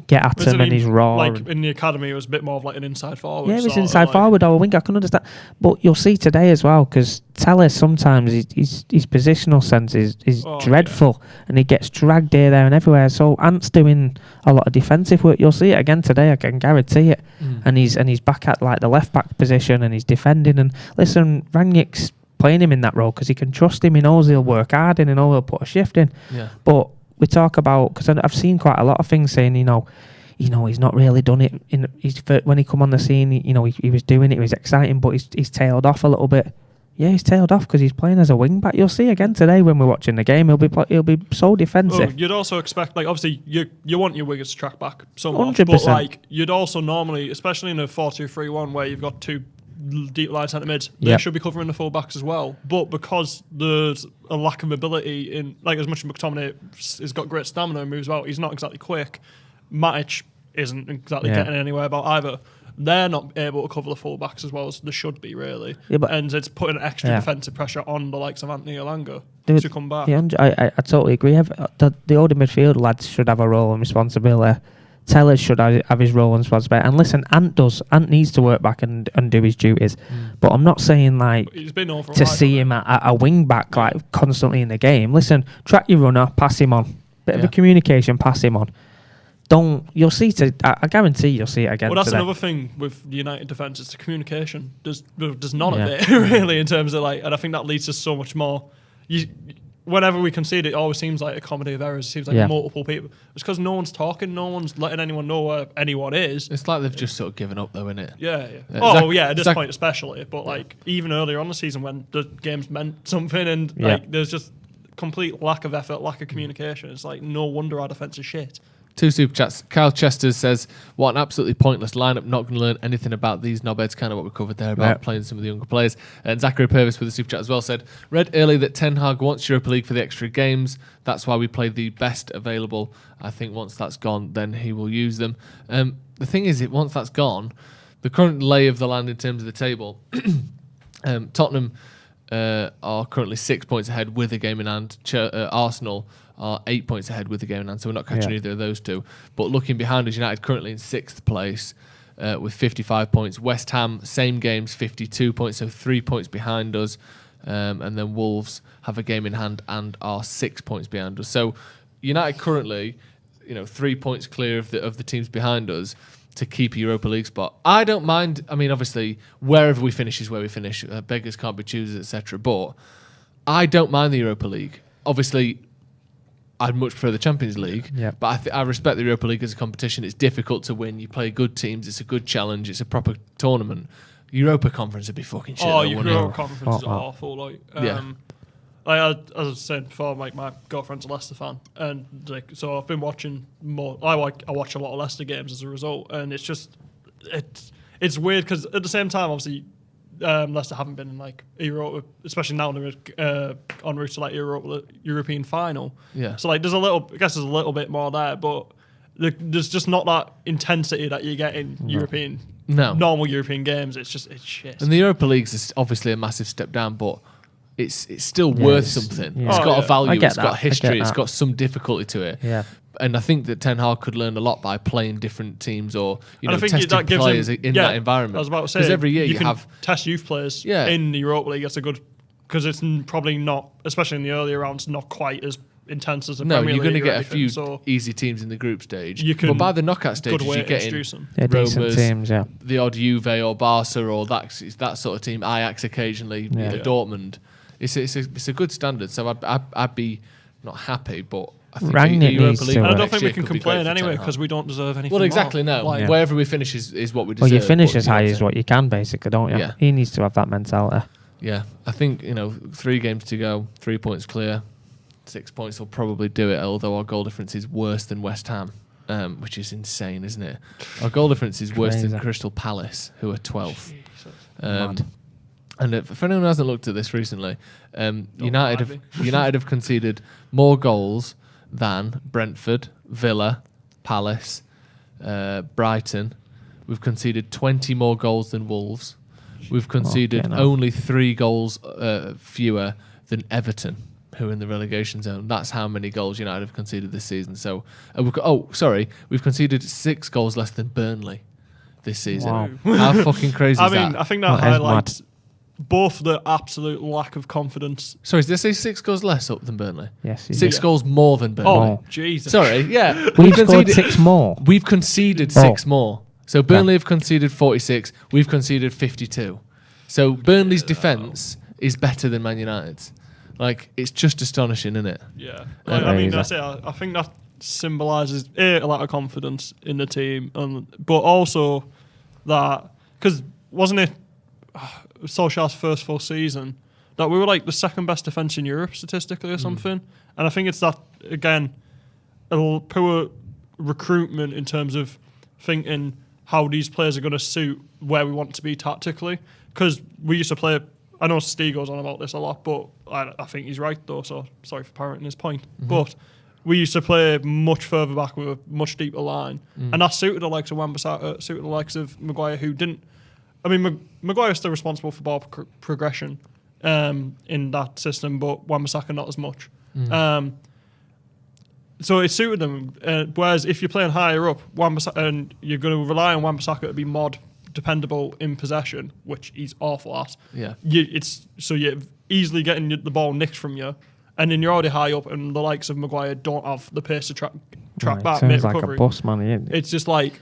get at him, and he's raw. Like in the academy, it was a bit more of like an inside forward. Yeah, it was inside forward or a winger. I can understand, but you'll see today as well because Tellez sometimes his positional sense is dreadful, and he gets dragged here, there, and everywhere. So Ant's doing a lot of defensive work. You'll see it again today. I can guarantee it. And he's back at like the left back position, and he's defending. And listen, Rangnick's playing him in that role because he can trust him. He knows he'll work hard and he knows he'll put a shift in. Yeah. But we talk about, because I've seen quite a lot of things saying, he's not really done it. When he come on the scene, he was doing it. It was exciting, but he's tailed off a little bit. Yeah, he's tailed off because he's playing as a wing back. You'll see again today when we're watching the game. He'll be so defensive. Well, you'd also expect, like, obviously you want your wingers to track back somewhat, 100%. But like you'd also normally, especially in a 4-2-3-1 where you've got two deep line centre mids, they should be covering the full backs as well. But because there's a lack of mobility in, like, as much as McTominay has got great stamina and moves out, he's not exactly quick. Matic isn't exactly getting anywhere about either. They're not able to cover the full backs as well as they should be, really. Yeah, and it's putting extra defensive pressure on the likes of Anthony Alanga to come back. Yeah, I totally agree. The older midfield lads should have a role and responsibility. Tellez should have his role and responsibility. And listen, Ant needs to work back and do his duties. But I'm not saying like to see him at a wing back like constantly in the game. Listen, track your runner, pass him on. Bit of a communication, pass him on. You'll see I guarantee you'll see it again. Well, that's today. Another thing with the United defence is the communication. There's none of it really in terms of like, and I think that leads to so much more. Whenever we concede, it always seems like a comedy of errors. It seems like multiple people. It's because no one's talking, no one's letting anyone know where anyone is. It's like they've just sort of given up, though, isn't it? Yeah. At this point especially. But like even earlier on the season when the games meant something, and like there's just complete lack of effort, lack of communication. It's like no wonder our defence is shit. 2 super chats. Kyle Chester says, what an absolutely pointless lineup. Not going to learn anything about these knobheads. Kind of what we covered there about playing some of the younger players. And Zachary Purvis with the super chat as well said, read early that Ten Hag wants Europa League for the extra games. That's why we play the best available. I think once that's gone, then he will use them. The thing is, once that's gone, the current lay of the land in terms of the table, Tottenham are currently 6 points ahead with a game in hand. Arsenal are 8 points ahead with the game in hand, so we're not catching either of those two. But looking behind us, United currently in 6th place with 55 points. West Ham, same games, 52 points, so 3 points behind us. And then Wolves have a game in hand and are 6 points behind us. So United currently, 3 points clear of the teams behind us to keep a Europa League spot. I don't mind. I mean, obviously, wherever we finish is where we finish. Beggars can't be choosers, etc. But I don't mind the Europa League. Obviously, I'd much prefer the Champions League, but I respect the Europa League as a competition. It's difficult to win. You play good teams. It's a good challenge. It's a proper tournament. Europa Conference would be fucking shit. Europa Conference is awful. as I was saying before, like my girlfriend's a Leicester fan, and like so I've been watching more. I watch a lot of Leicester games as a result, and it's just it's weird because at the same time, obviously, Leicester haven't been in like Europe, especially now they're en route to like European final. Yeah. So like there's a little bit more there, but there's just not that intensity that you get in normal European games. It's shit. And the Europa League's is obviously a massive step down, but it's still worth something. Yeah. It's got a value, it's got history, it's that. got some difficulty to it. Yeah. And I think that Ten Hag could learn a lot by playing different teams or And I think testing that gives players him, in that environment. I was about to say, because every year you you can have test youth players in the Europa League. That's a good, because it's probably not, especially in the earlier rounds, not quite as intense as the Premier League. You're going to get a anything, few easy teams in the group stage. But by the knockout stages, you're getting decent teams, the odd Juve or Barca or that sort of team. Ajax occasionally, Dortmund. It's a good standard. So I'd be not happy, but I think Rangnick needs to. I don't think we can complain anyway because we don't deserve anything. Well, exactly. more. No, wherever we finish is what we deserve. Well, you finish as high as what you can, basically, don't you? Yeah. He needs to have that mentality. Yeah, I think 3 games to go, 3 points clear, 6 points will probably do it. Although our goal difference is worse than West Ham, which is insane, isn't it? Our goal difference is worse than Crystal Palace, who are 12th. And if anyone hasn't looked at this recently, United have conceded more goals than Brentford, Villa, Palace, Brighton. We've conceded 20 more goals than Wolves. We've conceded only 3 goals fewer than Everton, who are in the relegation zone. That's how many goals United have conceded this season. So, we've conceded 6 goals less than Burnley this season. Wow. How fucking crazy is that? I think that highlights both the absolute lack of confidence. Sorry, did I say 6 goals less up than Burnley? Yes. 6 goals more than Burnley. Oh, Jesus. Sorry, yeah. We've scored 6 more. We've conceded 6 more. So Burnley have conceded 46. We've conceded 52. So Burnley's defence is better than Man United's. Like, it's just astonishing, isn't it? Yeah. I think that symbolises a lack of confidence in the team, but also that, because wasn't it Solskjaer's first full season that we were like the second best defence in Europe statistically or something? And I think it's that, again, a poor recruitment in terms of thinking how these players are going to suit where we want to be tactically. Because we used to play, I know Steve goes on about this a lot, but I think he's right though, so sorry for parroting his point. But we used to play much further back with a much deeper line. And that suited the likes of Wan-Bissaka, suited the likes of Maguire, who didn't. I mean, Maguire's still responsible for ball progression in that system, but Wan-Bissaka not as much. So it suited them. Whereas if you're playing higher up, and you're going to rely on Wan-Bissaka to be more dependable in possession, which he's awful at. Yeah. You're easily getting the ball nicked from you, and then you're already high up, and the likes of Maguire don't have the pace to track back. Sounds like a bus, man. It's just like,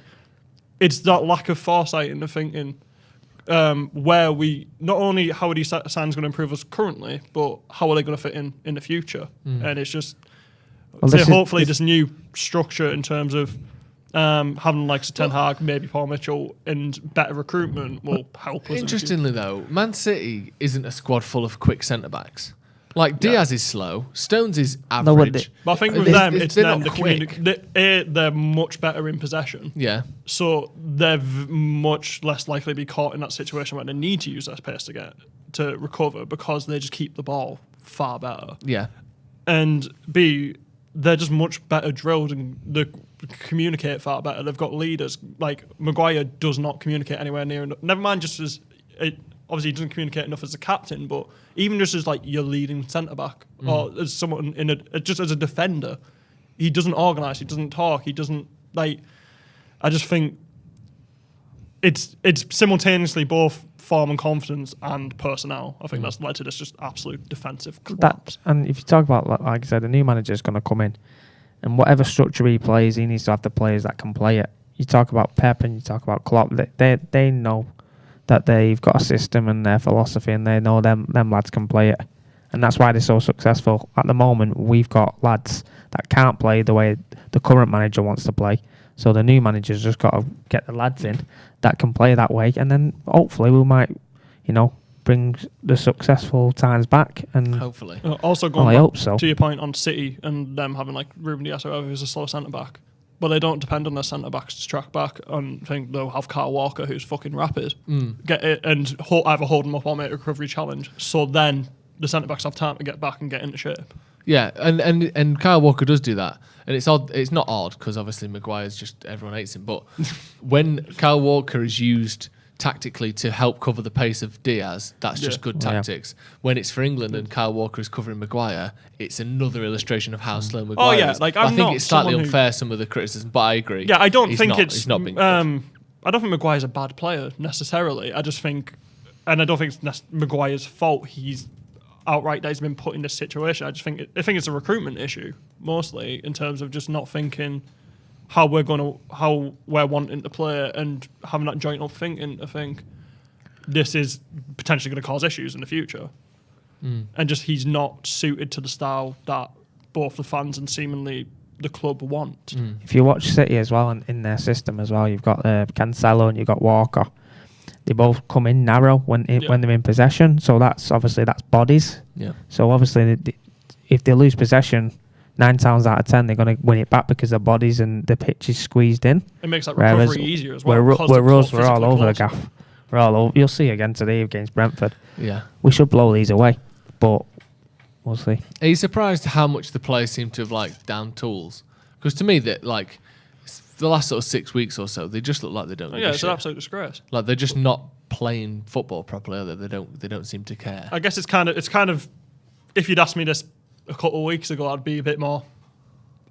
it's that lack of foresight in the thinking. Where we not only how are these signs going to improve us currently, but how are they going to fit in the future? And it's just hopefully this new structure in terms of having like Ten Hag, maybe Paul Mitchell, and better recruitment will help us. Interestingly, though, Man City isn't a squad full of quick centre backs. Like Diaz is slow, Stones is average. But I think with them, it's them. They're much better in possession. Yeah. So they're much less likely to be caught in that situation where they need to use their pace to recover because they just keep the ball far better. Yeah. And B, they're just much better drilled and they communicate far better. They've got leaders. Like Maguire does not communicate anywhere near enough. Never mind just as obviously he doesn't communicate enough as a captain, but even just as like your leading centre back or as someone just as a defender, he doesn't organise. He doesn't talk. He doesn't like. I just think it's simultaneously both form and confidence and personnel. I think that's led to this just absolute defensive collapse. And if you talk about, like I said, the new manager is going to come in, and whatever structure he plays, he needs to have the players that can play it. You talk about Pep and you talk about Klopp. They know that they've got a system and their philosophy, and they know them lads can play it, and that's why they're so successful. At the moment, we've got lads that can't play the way the current manager wants to play. So the new manager's just got to get the lads in that can play that way, and then hopefully we might, brings the successful times back. And Hopefully. Also, I going hope back so. to your point on City and them having like Ruben Dias or whoever who's a slow centre back, but they don't depend on their centre backs to track back and think they'll have Kyle Walker who's fucking rapid, get it and either hold them up or make a recovery challenge. So then the centre backs have time to get back and get into shape. Yeah, and Kyle Walker does do that, and it's odd. It's not odd because obviously Maguire's just everyone hates him. But when Kyle Walker is used tactically to help cover the pace of Diaz, that's just good tactics. When it's for England and Kyle Walker is covering Maguire, it's another illustration of how slow Maguire is. Like I think it's slightly unfair some of the criticism, but I agree. Yeah, I don't think he's not been good. I don't think Maguire's a bad player necessarily. I just think, and I don't think it's Maguire's fault. He's outright that he's been put in this situation. I think it's a recruitment issue mostly in terms of just not thinking how we're wanting to play and having that joint up thinking. I think this is potentially going to cause issues in the future, and just he's not suited to the style that both the fans and seemingly the club want. If you watch City as well, and in their system as well, you've got Cancelo and you've got Walker. They both come in narrow when they're in possession. So that's bodies. Yeah. So obviously, if they lose possession, 9 times out of 10 they're going to win it back because the bodies and the pitch is squeezed in. It makes that recovery easier as well. We're all over the gaff. We're all over. You'll see again today against Brentford. Yeah. We should blow these away, but we'll see. Are you surprised how much the players seem to have like down tools? Because to me, that like the last sort of 6 weeks or so, they just look like they don't. Yeah, it's an absolute disgrace. Like they're just not playing football properly. Are they? They don't seem to care. I guess it's kind of. If you'd asked me this a couple of weeks ago, I'd be a bit more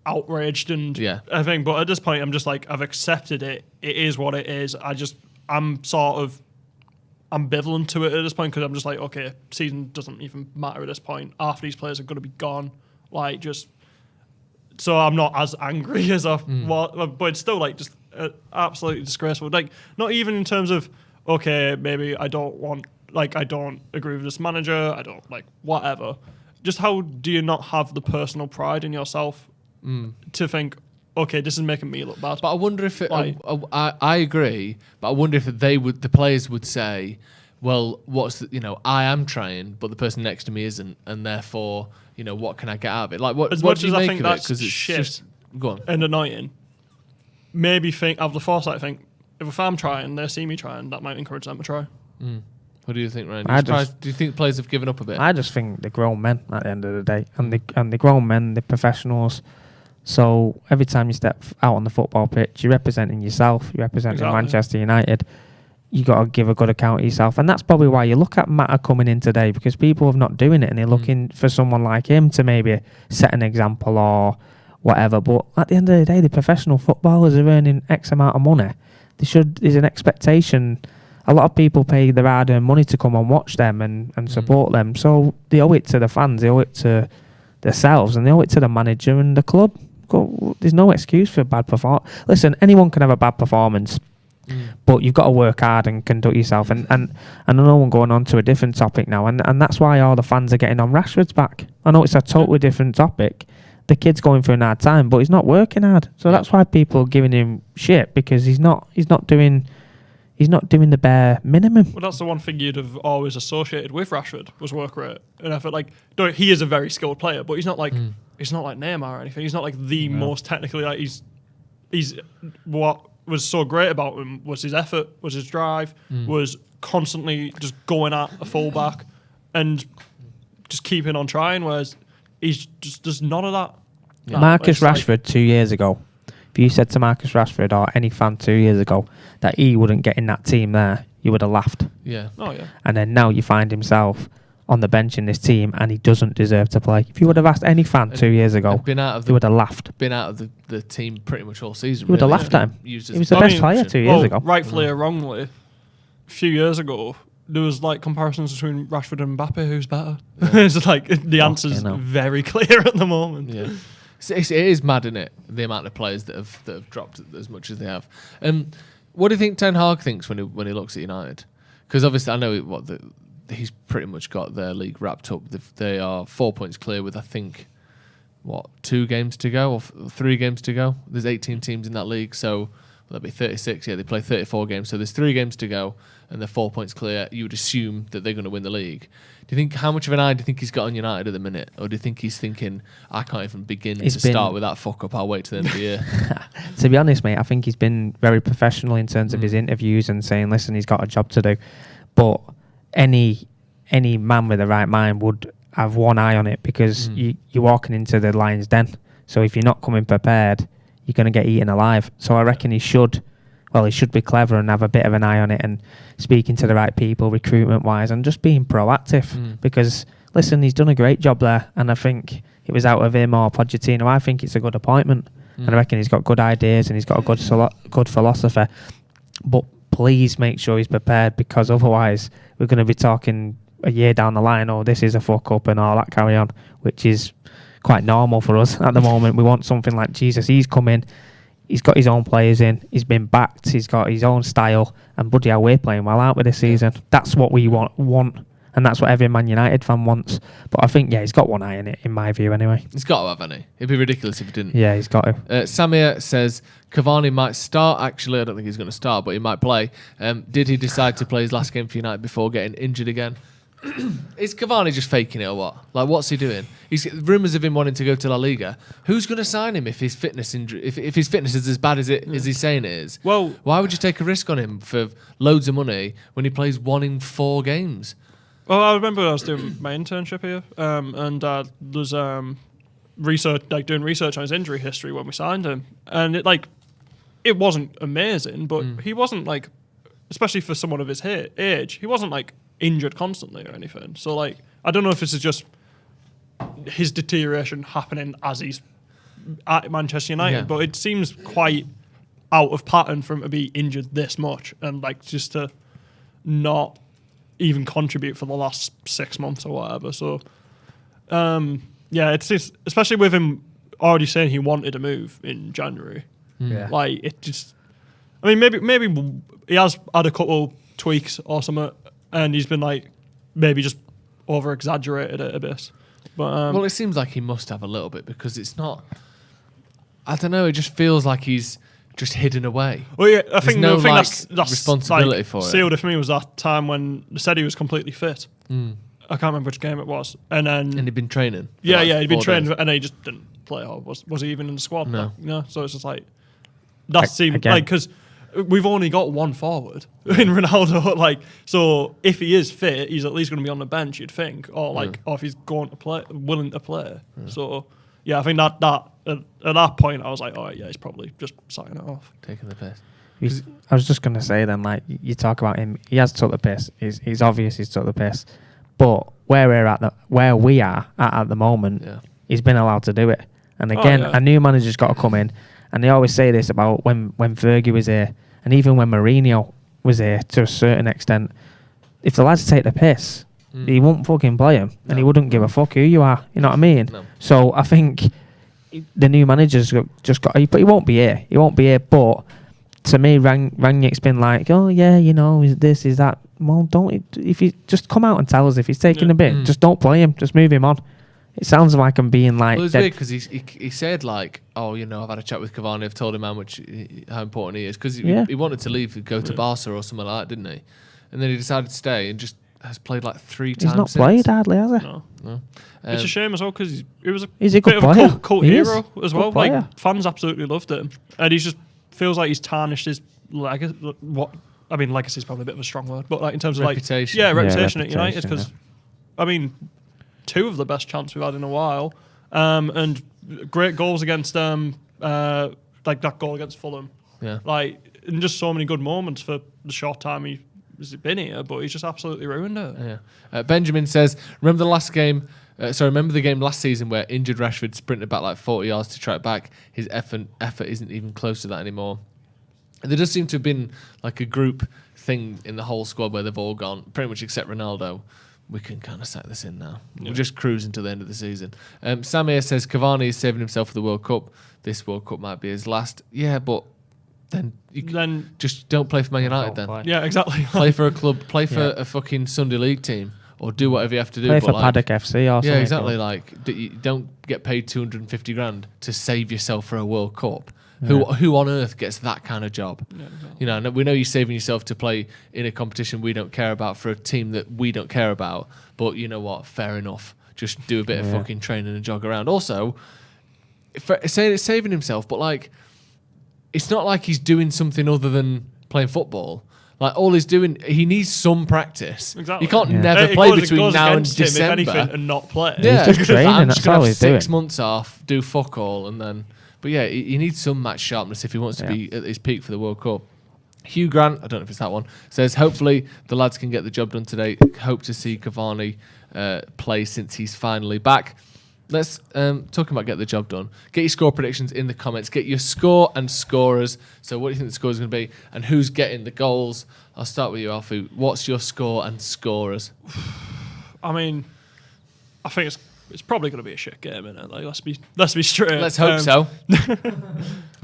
outraged and everything. But at this point, I'm just like, I've accepted it. It is what it is. I'm sort of ambivalent to it at this point because I'm just like, okay, season doesn't even matter at this point. Half these players are going to be gone. Like, just so I'm not as angry as I was, but it's still like just absolutely disgraceful. Like, not even in terms of okay, maybe I don't agree with this manager. I don't like whatever. Just how do you not have the personal pride in yourself to think, okay, this is making me look bad? But I wonder if I agree, but I wonder if the players would say, well, I am trying, but the person next to me isn't, and therefore, what can I get out of it? Like, what do you make of it? Because it's just go on and annoying. Maybe have the foresight to think, if I'm trying, they see me trying, that might encourage them to try. What do you think, Ryan? Do you think players have given up a bit? I just think they're grown men at the end of the day, and the grown men, they're professionals. So every time you step out on the football pitch, you're representing yourself. You're representing Manchester United. You got to give a good account of yourself, and that's probably why you look at Matter coming in today, because people are not doing it, and they're looking for someone like him to maybe set an example or whatever. But at the end of the day, the professional footballers are earning X amount of money. There's an expectation. A lot of people pay their hard-earned money to come and watch them and support them. So they owe it to the fans, they owe it to themselves, and they owe it to the manager and the club. There's no excuse for bad performance. Listen, anyone can have a bad performance, but you've got to work hard and conduct yourself. And I know I'm going on to a different topic now, and that's why all the fans are getting on Rashford's back. I know it's a totally different topic. The kid's going through an hard time, but he's not working hard. So that's why people are giving him shit, because he's not doing the bare minimum. Well, that's the one thing you'd have always associated with Rashford was work rate and effort. Like, he is a very skilled player, but he's not like Neymar or anything. He's not like the most technically. Like, he's what was so great about him was his effort, was his drive, was constantly just going at a fullback and just keeping on trying. Whereas he's just there's none of that. Yeah. Marcus Rashford 2 years ago. If you said to Marcus Rashford or any fan 2 years ago that he wouldn't get in that team there, you would have laughed. Yeah. Oh, yeah. And then now you find himself on the bench in this team and he doesn't deserve to play. If you would have asked any fan 2 years ago, you would have laughed. Been out of the team pretty much all season. You would have laughed at him. He was the best player 2 years ago. Rightfully or wrongly, a few years ago, there was like comparisons between Rashford and Mbappe, who's better. It's like the answer's very clear at the moment. Yeah. It is mad, isn't it? The amount of players that have dropped as much as they have. What do you think Ten Hag thinks when he looks at United? Because obviously I know he's pretty much got their league wrapped up. They are 4 points clear with, I think, 2 games to go or 3 games to go. There's 18 teams in that league, so That'd be 36. Yeah, they play 34 games, so there's 3 games to go, and they're 4 points clear. You would assume that they're going to win the league. Do you think how much of an eye do you think he's got on United at the minute, or do you think he's thinking I can't even begin to start with that fuck up? I'll wait till the end of the year. To be honest, mate, I think he's been very professional in terms of his interviews and saying, listen, he's got a job to do. But any man with the right mind would have one eye on it, because you're walking into the lion's den. So if you're not coming prepared, you're going to get eaten alive. So I reckon he should be clever and have a bit of an eye on it and speaking to the right people, recruitment-wise, and just being proactive. Because, listen, he's done a great job there, and I think it was out of him or Pochettino. I think it's a good appointment, and I reckon he's got good ideas and he's got a good philosophy. But please make sure he's prepared, because otherwise we're going to be talking a year down the line, oh, this is a fuck-up and all that carry on, which is quite normal for us at the moment. We want something like, Jesus, he's come in, he's got his own players in, he's been backed, he's got his own style, and bloody hell, we're playing well, aren't we, this season? That's what we want, and that's what every Man United fan wants. But I think, he's got one eye in it, in my view, anyway. He's got to have, hasn't he? It'd be ridiculous if he didn't. Yeah, he's got to. Samir says Cavani might start. Actually, I don't think he's going to start, but he might play. Did he decide to play his last game for United before getting injured again? Is Cavani just faking it or what? Like, what's he doing? He's rumours of him wanting to go to La Liga. Who's going to sign him if his fitness if his fitness is as bad as he's saying it is? Well, why would you take a risk on him for loads of money when he plays 1 in 4 games? Well, I remember I was doing my internship here, and there's research, like doing research on his injury history when we signed him, and it wasn't amazing, but he wasn't like, especially for someone of his age, he wasn't like injured constantly or anything. So like, I don't know if this is just his deterioration happening as he's at Manchester United, but it seems quite out of pattern for him to be injured this much and like just to not even contribute for the last 6 months or whatever. So it's just, especially with him already saying he wanted to move in January. Like, it just, I mean, maybe he has had a couple tweaks or something, and he's been like maybe just over exaggerated it a bit. But well, it seems like he must have a little bit, because it's not, I don't know, it just feels like he's just hidden away. Well, yeah, I think that's responsibility like, for it. Sealed it for me was that time when they said he was completely fit. I can't remember which game it was, and he'd been training. He'd been training, and he just didn't play. Or was he even in the squad? No. So it's just like that seemed like, because we've only got one forward in Ronaldo. Like, so if he is fit, he's at least going to be on the bench, you'd think, or if he's going to play, willing to play. So I think that at that point I was like, he's probably just signing it off, taking the piss. I was just going to say then, like, you talk about him, he has took the piss. He's obvious he's took the piss, but where we are at the moment, he's been allowed to do it. And again, a new manager's got to come in. And they always say this about when Fergie was here, and even when Mourinho was here to a certain extent. If the lads take the piss, he won't fucking play him, and he wouldn't give a fuck who you are. You know what I mean? No. So I think the new manager's just got. But he won't be here. He won't be here. But to me, Rangnick's been like, oh yeah, is this, is that? Well, don't. If you just come out and tell us if he's taking a bit, just don't play him. Just move him on. It sounds like I'm being like. Well, it's weird because he said like, oh, I've had a chat with Cavani. I've told him how important he is, because he wanted to leave and go to Barca or something like that, didn't he? And then he decided to stay and just has played like 3 times. He's not since. Played hardly, has he? No. It's a shame as well, because he's a good bit player. Of a cult hero as well. Player. Like, fans absolutely loved him, and he just feels like he's tarnished his legacy. Legacy is probably a bit of a strong word, but like in terms of reputation. Reputation at United, because I mean, 2 of the best chants we've had in a while, and great goals against like that goal against Fulham. Like, and just so many good moments for the short time he's been here, but he's just absolutely ruined it. Benjamin says, remember the game last season where injured Rashford sprinted back like 40 yards to track back? His effort isn't even close to that anymore. There does seem to have been like a group thing in the whole squad where they've all gone, pretty much except Ronaldo. We can kind of sack this in now. We're just cruising to the end of the season. Samir says Cavani is saving himself for the World Cup. This World Cup might be his last. Yeah, but then just don't play for Man United then. Yeah, exactly. Play for a club. Play for a fucking Sunday League team, or do whatever you have to do. Play for Paddock FC or something. Yeah, exactly. Like, you don't get paid 250 grand to save yourself for a World Cup. Who on earth gets that kind of job? Yeah, exactly. You know, we know you're saving yourself to play in a competition we don't care about for a team that we don't care about. But you know what? Fair enough. Just do a bit of fucking training and jog around. Also, saying it's saving himself, but like, it's not like he's doing something other than playing football. Like, all he's doing, he needs some practice. Exactly. You can't never play between now and against him, December. if anything, and not play. Yeah, He's just training, I'm that's just gonna all have he's 6 doing. months off, do fuck all, and then. But yeah, he needs some match sharpness if he wants to be at his peak for the World Cup. Hugh Grant, I don't know if it's that one, says hopefully the lads can get the job done today. Hope to see Cavani play since he's finally back. Let's talking about get the job done. Get your score predictions in the comments. Get your score and scorers. So what do you think the score is going to be, and who's getting the goals? I'll start with you, Alfie. What's your score and scorers? I mean, I think it's probably going to be a shit game, innit? Like, let's be straight. Let's hope so.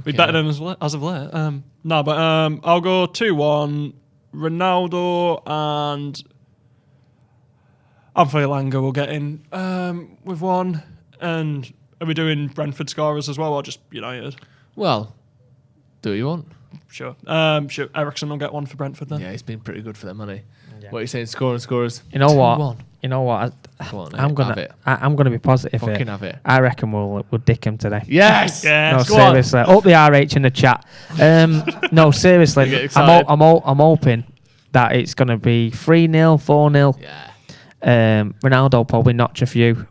Be better than as of late. No, but I'll go 2-1. Ronaldo and Alfie Langer will get in with one. And are we doing Brentford scorers as well, or just United? Well, do you want? Sure. Sure. Ericsson will get one for Brentford then. Yeah, he's been pretty good for their money. Yeah. What are you saying? Score and scorers. You know what? 2-1. You know what? I'm have gonna be positive. Fucking have it. I reckon we'll dick him today. Yes. No, Go seriously. Up the RH in the chat. No, seriously. I'm hoping that it's gonna be 3-0, 4-0. Yeah. Ronaldo probably notch a few.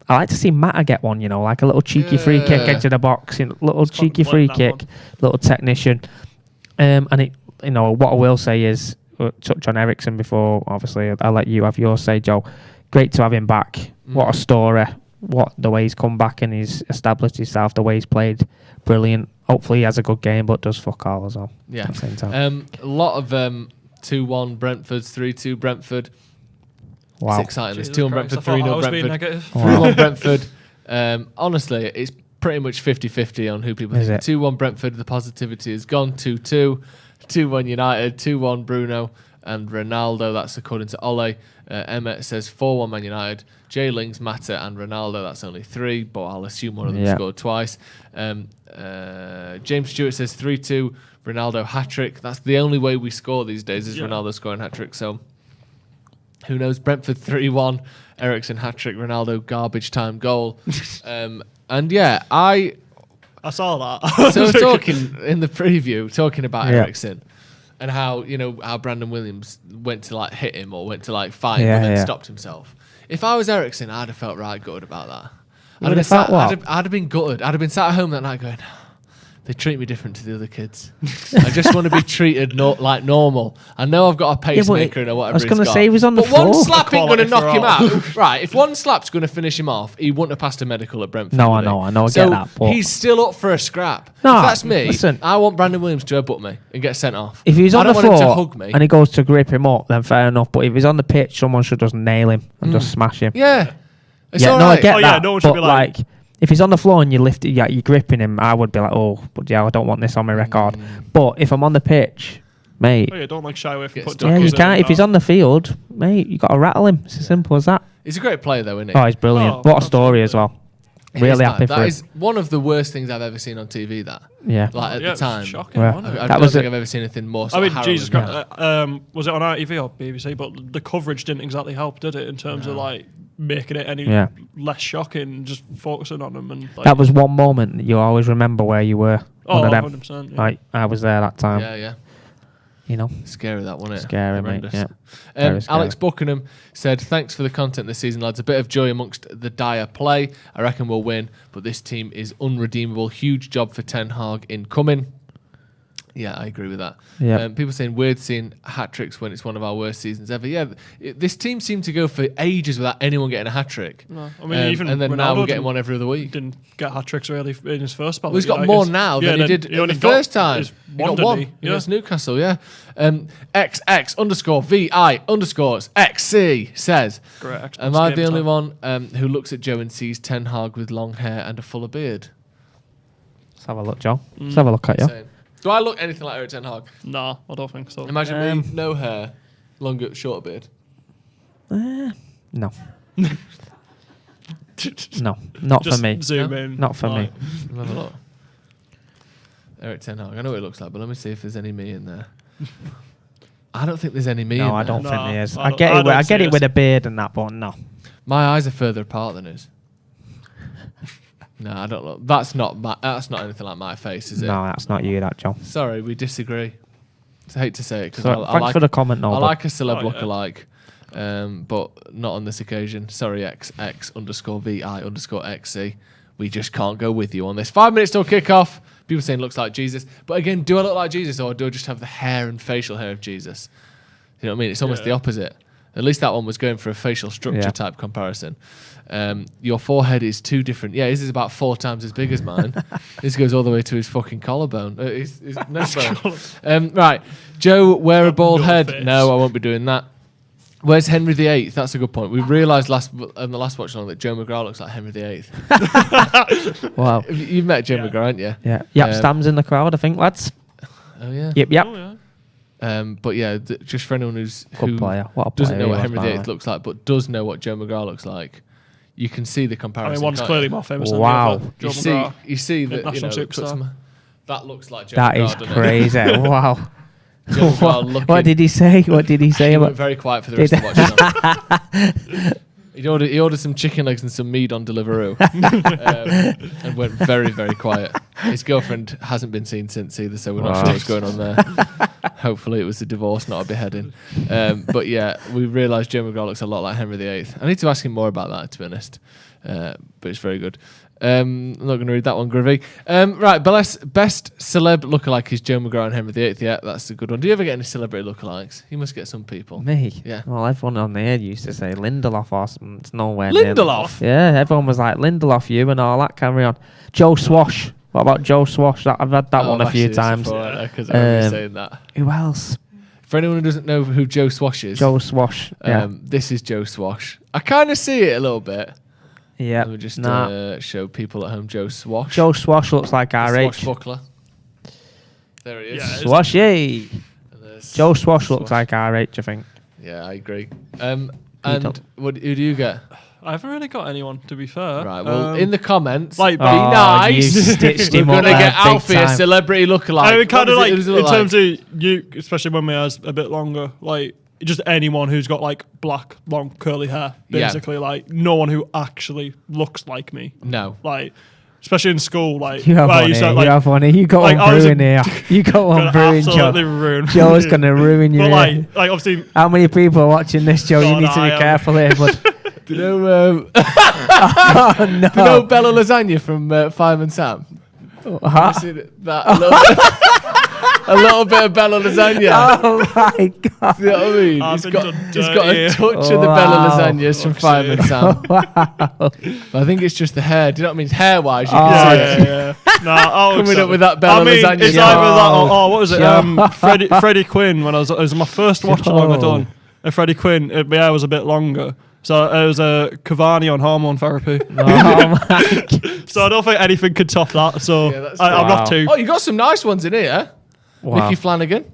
I like to see Mata get one, like a little cheeky free kick into the box, little cheeky free kick, little technician. And it, what I will say is, touch on Ericsson before, obviously, I'll let you have your say, Joe. Great to have him back. What a story. The way he's come back and he's established himself, the way he's played, brilliant. Hopefully he has a good game, but does fuck all as well. Yeah. At the same time. A lot of 2-1 Brentford, 3-2 Brentford. Wow. It's exciting. There's Jesus 2-1 Christ, Brentford, I thought I 3-0 was being Brentford. negative. 3-1 Brentford. Honestly, it's pretty much 50-50 on who people Is think. it? 2-1 Brentford, the positivity is gone. 2-2. 2-1 United. 2-1 Bruno and Ronaldo. That's according to Ole. Emmett says 4-1 Man United. Jay Lings, Mata and Ronaldo. That's only 3, but I'll assume one of them scored twice. James Stewart says 3-2 Ronaldo hat-trick. That's the only way we score these days is Ronaldo scoring hat-trick. So who knows? Brentford 3-1. Ericsson hat-trick. Ronaldo garbage time goal. And yeah, I saw that. So talking in the preview, talking about Ericsson and how how Brandon Williams went to like hit him or went to like fight him and then stopped himself. If I was Ericsson, I'd have felt right gutted about that. I'd have been gutted. I'd have been sat at home that night going, they treat me different to the other kids. I just want to be treated like normal. I know I've got a pacemaker and whatever. I was going to say he was on the floor. But one slap ain't going to knock him out. Right, if one slap's going to finish him off, he wouldn't have passed a medical at Brentford. No, I know, I get that. But he's still up for a scrap. No, if that's me, listen. I want Brandon Williams to headbutt me and get sent off. If he's on the floor him to hug me. and he goes to grip him up, then fair enough. But if he's on the pitch, someone should just nail him and just smash him. Yeah. It's no, right. I get that. No one should but be like, if he's on the floor and you lift it, you're gripping him, I would be like, oh, but I don't want this on my record. But if I'm on the pitch, mate, don't shy away from putting you tackles can't. in, If he's on the field, mate, you got to rattle him. It's as simple as that. He's a great player, though, isn't he? Oh, he's brilliant. What a story as well. Really happy for him. That is one of the worst things I've ever seen on TV. That at the time, shocking. Yeah. Wasn't it? I don't think I've ever seen anything more. I mean, harrowing Jesus than Christ, that. was it on ITV or BBC? But the coverage didn't exactly help, did it? In terms of like making it any less shocking, just focusing on them and. Like, that was one moment that you always remember where you were. Oh, one of them. 100%. Yeah. Like I was there that time. Yeah. Scary that, wasn't it? Scary, mate. Horrendous. Yeah. Very scary. Alex Buckingham said, thanks for the content this season, lads. A bit of joy amongst the dire play. I reckon we'll win, but this team is unredeemable. Huge job for Ten Hag incoming. Yeah, I agree with that. Yeah. People saying weird seeing hat-tricks when it's one of our worst seasons ever. Yeah, this team seemed to go for ages without anyone getting a hat-trick. No, I mean, even and then Ronaldo now we're getting one every other week. Didn't get hat-tricks really in his first spell. Well, he's got more now than he did the first time. He got one against Newcastle, XX _VI XC says, am I the only one who looks at Joe and sees Ten Hag with long hair and a fuller beard? Let's have a look, Joe. Let's have a look at you. Do I look anything like Eric Ten Hag? No, I don't think so. Imagine me, no hair, longer, shorter beard. No. No, not for me. Zoom in. Not for me. Have a look. Eric Ten Hag. I know what it looks like, but let me see if there's any me in there. I don't think there's any me in No, there. I don't think No, there is. I I get don't it. I see get it us. with a beard and that, but no. My eyes are further apart than his. No, I don't look. That's not anything like my face, is it? No, that's not you, that John. Sorry, we disagree. I hate to say it because So, thanks for the comment, no. I but like a celeb Oh, yeah. lookalike, but not on this occasion. Sorry, XX_VI_XC. We just can't go with you on this. 5 minutes till kick-off. People saying looks like Jesus. But again, do I look like Jesus or do I just have the hair and facial hair of Jesus? You know what I mean? It's almost the opposite. At least that one was going for a facial structure type comparison. Your forehead is 2 different. Yeah, his is about 4 times as big as mine. This goes all the way to his fucking collarbone. His neck bone. Right. Joe, wear a bald head. face. No, I won't be doing that. Where's Henry VIII? That's a good point. We realised in the last watch along that Joe McGrath looks like Henry VIII. wow. You've met Joe McGrath, haven't you? Yeah. Yep, Stam's in the crowd, I think, lads. Oh, yeah. Yep. Oh, yeah. But yeah, just for anyone who player. What a doesn't player know what he Henry was, VIII by the way. looks like, but does know what Joe McGrath looks like, you can see the I comparison. mean, one's can't clearly you? more famous Wow. than the other. Joe You McGrath. see that International superstar. that looks like Joe That McGrath, is doesn't it? crazy. Wow. Joe McGrath looking. What did he say? What did he say He about? went very quiet for the rest of the watch. He ordered some chicken legs and some meat on Deliveroo, and went very, very quiet. His girlfriend hasn't been seen since either, so we're not sure what's going on there. Hopefully, it was a divorce, not a beheading. But yeah, we realised Joe McGrath looks a lot like Henry VIII. I need to ask him more about that, to be honest. But it's very good. I'm not going to read that one, Groovy. Right, best celeb lookalike is Joe McGrath and Henry VIII. Yeah, that's a good one. Do you ever get any celebrity lookalikes? You must get some people. Me? Yeah. Well, everyone on the air used to say Lindelof or something. It's nowhere near. Lindelof? Yeah, everyone was like Lindelof, you and all that. Carry on. Joe Swash. What about Joe Swash? I've had that one a few times. Because I remember saying that. Who else? For anyone who doesn't know who Joe Swash is, Joe Swash. Yeah. This is Joe Swash. I kind of see it a little bit. Yeah. Let me just show people at home Joe Swash. Joe Swash looks like RH. Swashbuckler. There he is. Yeah, Swashy. Joe Swash looks like RH, I think. Yeah, I agree. And who do you get? I haven't really got anyone, to be fair. Right, well, in the comments, like, be you nice. stitched We're him going up to there get big Alfie a time. celebrity lookalike. I mean, kind of like, What does it in look terms like? of you, especially when my hair's a bit longer, like, just anyone who's got, like, black, long, curly hair, basically. Like, no one who actually looks like me. No. Like, especially in school, like... You have where I one used here. to, like, You have one here. You got like, I one was brewing here. You got one gonna brewing, Joe. absolutely ruin. Joe's going to ruin you. But, like, obviously... How many people are watching this, Joe? You God, need to I be am. careful here, but... Do you know, oh, no. do you know Bella Lasagna from Fireman Sam? Huh? You see that a little bit of Bella Lasagna. Oh, my God. You know what I mean? I've He's been got done a dirty. touch of the Bella Wow. Lasagnas from Fireman Sam. But I think it's just the hair. Do you know what I mean? Hair-wise, you Oh, can see it. Yeah. Nah, Coming up with that Bella I mean, Lasagna. it's Joe. either that or, what was it? Joe. Freddie Quinn, when it was my first watch along I done. Freddie Quinn, my hair was a bit longer. So it was a Cavani on hormone therapy. Oh, my God. So I don't think anything could top that. So Yeah, that's I'm not too. Oh, you got some nice ones in here. Wow. Nicky Flanagan.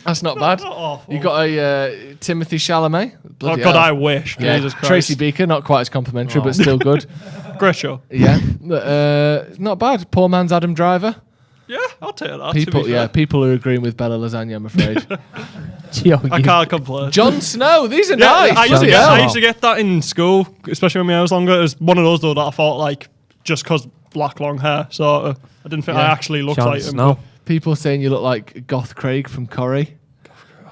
That's not bad. Not awful. You got a Timothy Chalamet. Oh, Bloody God, hell. I wish. Yeah. Jesus Christ. Tracy Beaker, not quite as complimentary, but still good. Great show. Yeah, not bad. Poor man's Adam Driver. Yeah, I'll take that. People, to be fair. people are agreeing with Bella Lasagna, I'm afraid. Joe, I can't complain. Jon Snow, these are Yeah, nice. I used, to Bloody get, hell. I used to get that in school, especially when my hair was longer. It was one of those though that I thought like just because black long hair, so I didn't think I Yeah. actually looked Jon like him. Snow. People saying you look like Goth Craig from Corrie.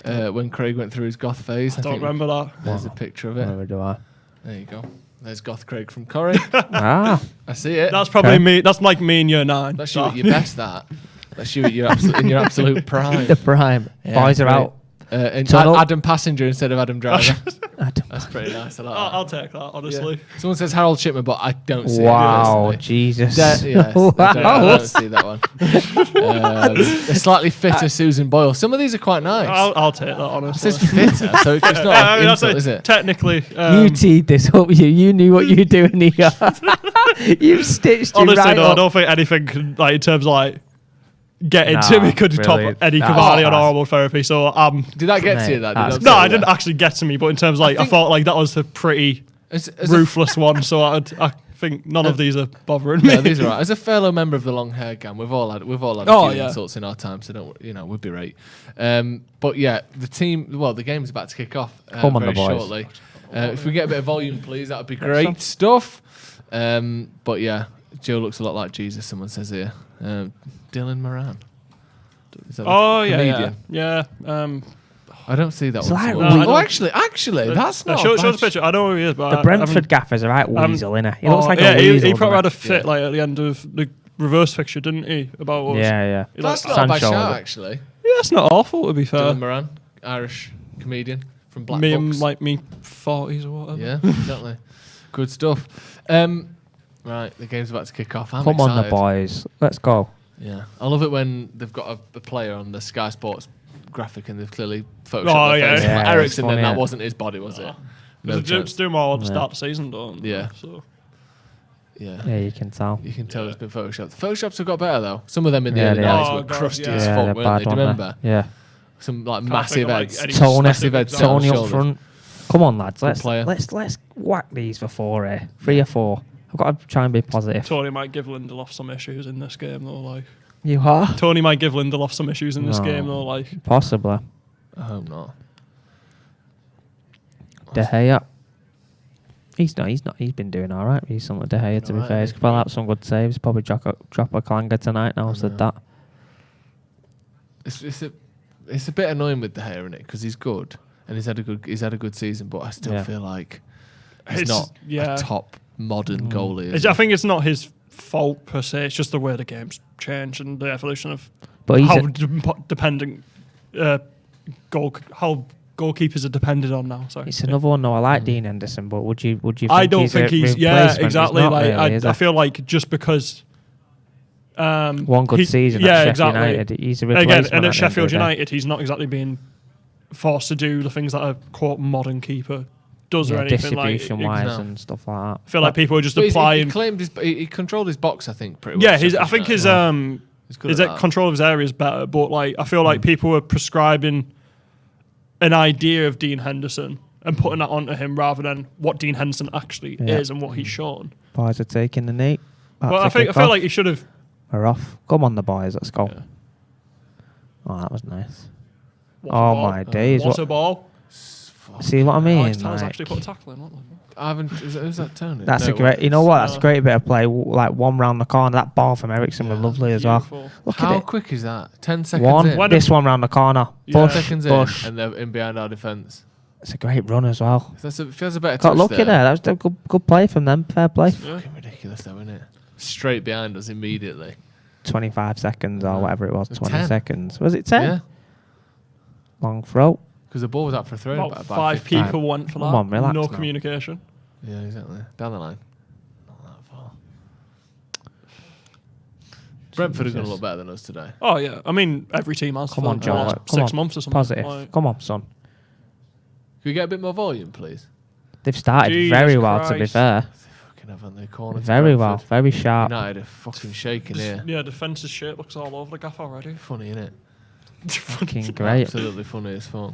When Craig went through his goth phase. I don't remember that. There's a picture of it. Never do I. There you go. There's Goth Craig from Corrie. Ah. I see it. That's probably Okay. me. That's like me in year 9. That's you at your best, that. That's you at your in your absolute prime. The prime. Yeah, Boys are great. out. And Tunnel. Adam Passenger instead of Adam Driver. Adam That's pretty nice. I like that. I'll take that, honestly. Yeah. Someone says Harold Shipman, but I don't see Wow, it. Jesus. Yes, Wow. I don't see that one. A slightly fitter Susan Boyle. Some of these are quite nice. I'll take that, It honestly. says fitter, so it's just not I an mean, insult, is it? Technically, You teed this up. You knew what you were doing here. You stitched it honestly, right no, I up. don't think anything can, like in terms of like getting to Nah, me could really. top Eddie Nah. Cavani Oh, on hormone therapy. So Did that get to Mate, you? That that's- did no, that I say didn't that? actually get to me. But in terms of like, I think- felt like that was a pretty As a ruthless one. So I think none of these are bothering me. No, these are right. As a fellow member of the long hair gang, we've all had a few insults in our time, so don't we'd be right. But yeah, the game's about to kick off Come on, very the boys. shortly. If we get a bit of volume, please, that would be great stuff. But yeah, Joe looks a lot like Jesus. Someone says here, Dylan Moran. Is that the comedian? Yeah. I don't see that It's one. like Actually, that's not. Show the picture. I know who he is, but The Brentford gaffer's a right weasel, innit? He looks like yeah, a weasel. he probably had a doesn't fit like at the end of the reverse fixture, didn't he? About what he? was Yeah. That's like, not a bad Sancho shout, was it? actually. yeah, it's not awful to be fair. Dylan Moran, Irish comedian from Black Me Box. and like me 40s or whatever. Yeah, exactly. Good stuff. Right, the game's about to kick off. I'm Come on, the excited. boys. Let's go. Yeah, I love it when they've got a player on the Sky Sports graphic and they've clearly photoshopped Oh, their yeah. face. Yeah, Like it's Ericsson, funny, then that yeah. wasn't his body, was it? No They chance. just do more at the start of the season, don't they? Yeah. So. Yeah. Yeah, you can tell. You can tell it's been photoshopped. The photoshops have got better though. Some of them in the Yeah, early they days have. were Oh, God, crusty yeah. as Yeah, fuck, they're weren't bad, they? Do you weren't they? remember? Yeah. Some like Can't massive think of, like, heads. any Tony, massive heads. on Tony up shoulders. front. Come on, lads. player. Let's whack these for 4 here. 3 or 4. I've got to try and be positive. Tony might give Lindelof some issues in this game, though. Like You are? Tony might give Lindelof some issues in this No. game, though. Like Possibly. I hope not. De Gea. He's not. He's been doing all right recently. De Gea, to be Alright, fair, he's yeah. pulled out some good saves. Probably drop a clanger tonight. Now I've said that. It's a bit annoying with the hair in it because he's good and he's had a good season, but I still feel like he's It's- not yeah. a top modern goalie. is I he? think it's not his fault per se. It's just the way the game's changed and the evolution of But he's how a- dependent how goalkeepers are depended on now. Sorry. It's another one. though. I like Dean Henderson, but would you? Think I don't think a he's. Yeah, replacement? He's exactly. not Like really, is I he? feel like just because. One good season yeah, at Sheffield exactly. United. He's a replacement. Again, and the at end of Sheffield the day. United, he's not exactly being forced to do the things that a quote modern keeper does or anything like. distribution wise No. and stuff like that. I feel like people are just But he applying. claimed he controlled his box, I think, pretty well. Yeah, Sheffield I think United. his He's good his at that. control of his area is better, but like I feel like people are prescribing an idea of Dean Henderson and putting that onto him rather than what Dean Henderson actually Yeah. is and what he's shown. Boys are taking the knee. Well, I feel like he should have. We're off. Come on, the boys. Let's go. Yeah. Oh, that was nice. What's a Oh ball? my days! What's What, a ball? see what I mean? Alex Towers Like, actually put a tackle in. What the fuck? I haven't. Who's that Tony? that's No, a great. You know what? That's a No. great bit of play. Like one round the corner. That ball from Ericsson was lovely as well. Beautiful. Look How at it. quick is that? 10 seconds One. in. When- This one round the corner. Yeah. Bush. 10 seconds Bush. in, and they're in behind our defence. It's a great run as well. If there's a better Got touch lucky there. That was a good play from them. Fair play. Fucking ridiculous, though, isn't it? Straight behind us immediately. 25 seconds or whatever it was. 20 10. seconds. Was it 10? Yeah, Long throw. because the ball was up for a throw. About about 5 15. people went for that. Come on, relax no now. communication. Yeah, exactly. Down the line. Not that far. Brentford are going to look better than us today. Oh yeah, I mean every team has Come for on, the Joe. last Come 6 on. months or something. Positive. Like, Come on, son. Can we get a bit more volume, please? They've started Jesus very well, to be Christ. fair. Fucking haven't they cornered to Very well. Brentford. Very sharp. United are fucking shaking here. yeah, defence's shit looks all over the gaff already. Funny, innit? Fucking great. Absolutely funny as fuck.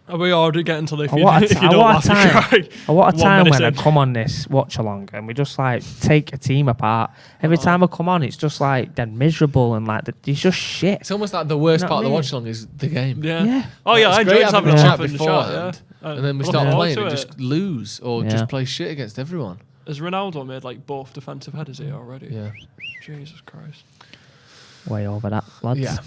Are we already getting to the if I you, want if you don't laugh, you cry? What a 1 time minute when I in. come on this watch along and we just like take a team apart. Every time I come on, it's just like they're miserable and like it's just shit. It's almost like the worst You know part of the what I watch along is the game. Yeah. Yeah. Oh yeah, I It's great enjoyed having a a laugh chat in the beforehand, chat. Yeah. and then we I look start forward playing to and it. just lose or Yeah. just play shit against everyone. Has Ronaldo made like both defensive headers here already? Yeah. Jesus Christ. Way over that, lads. Yeah.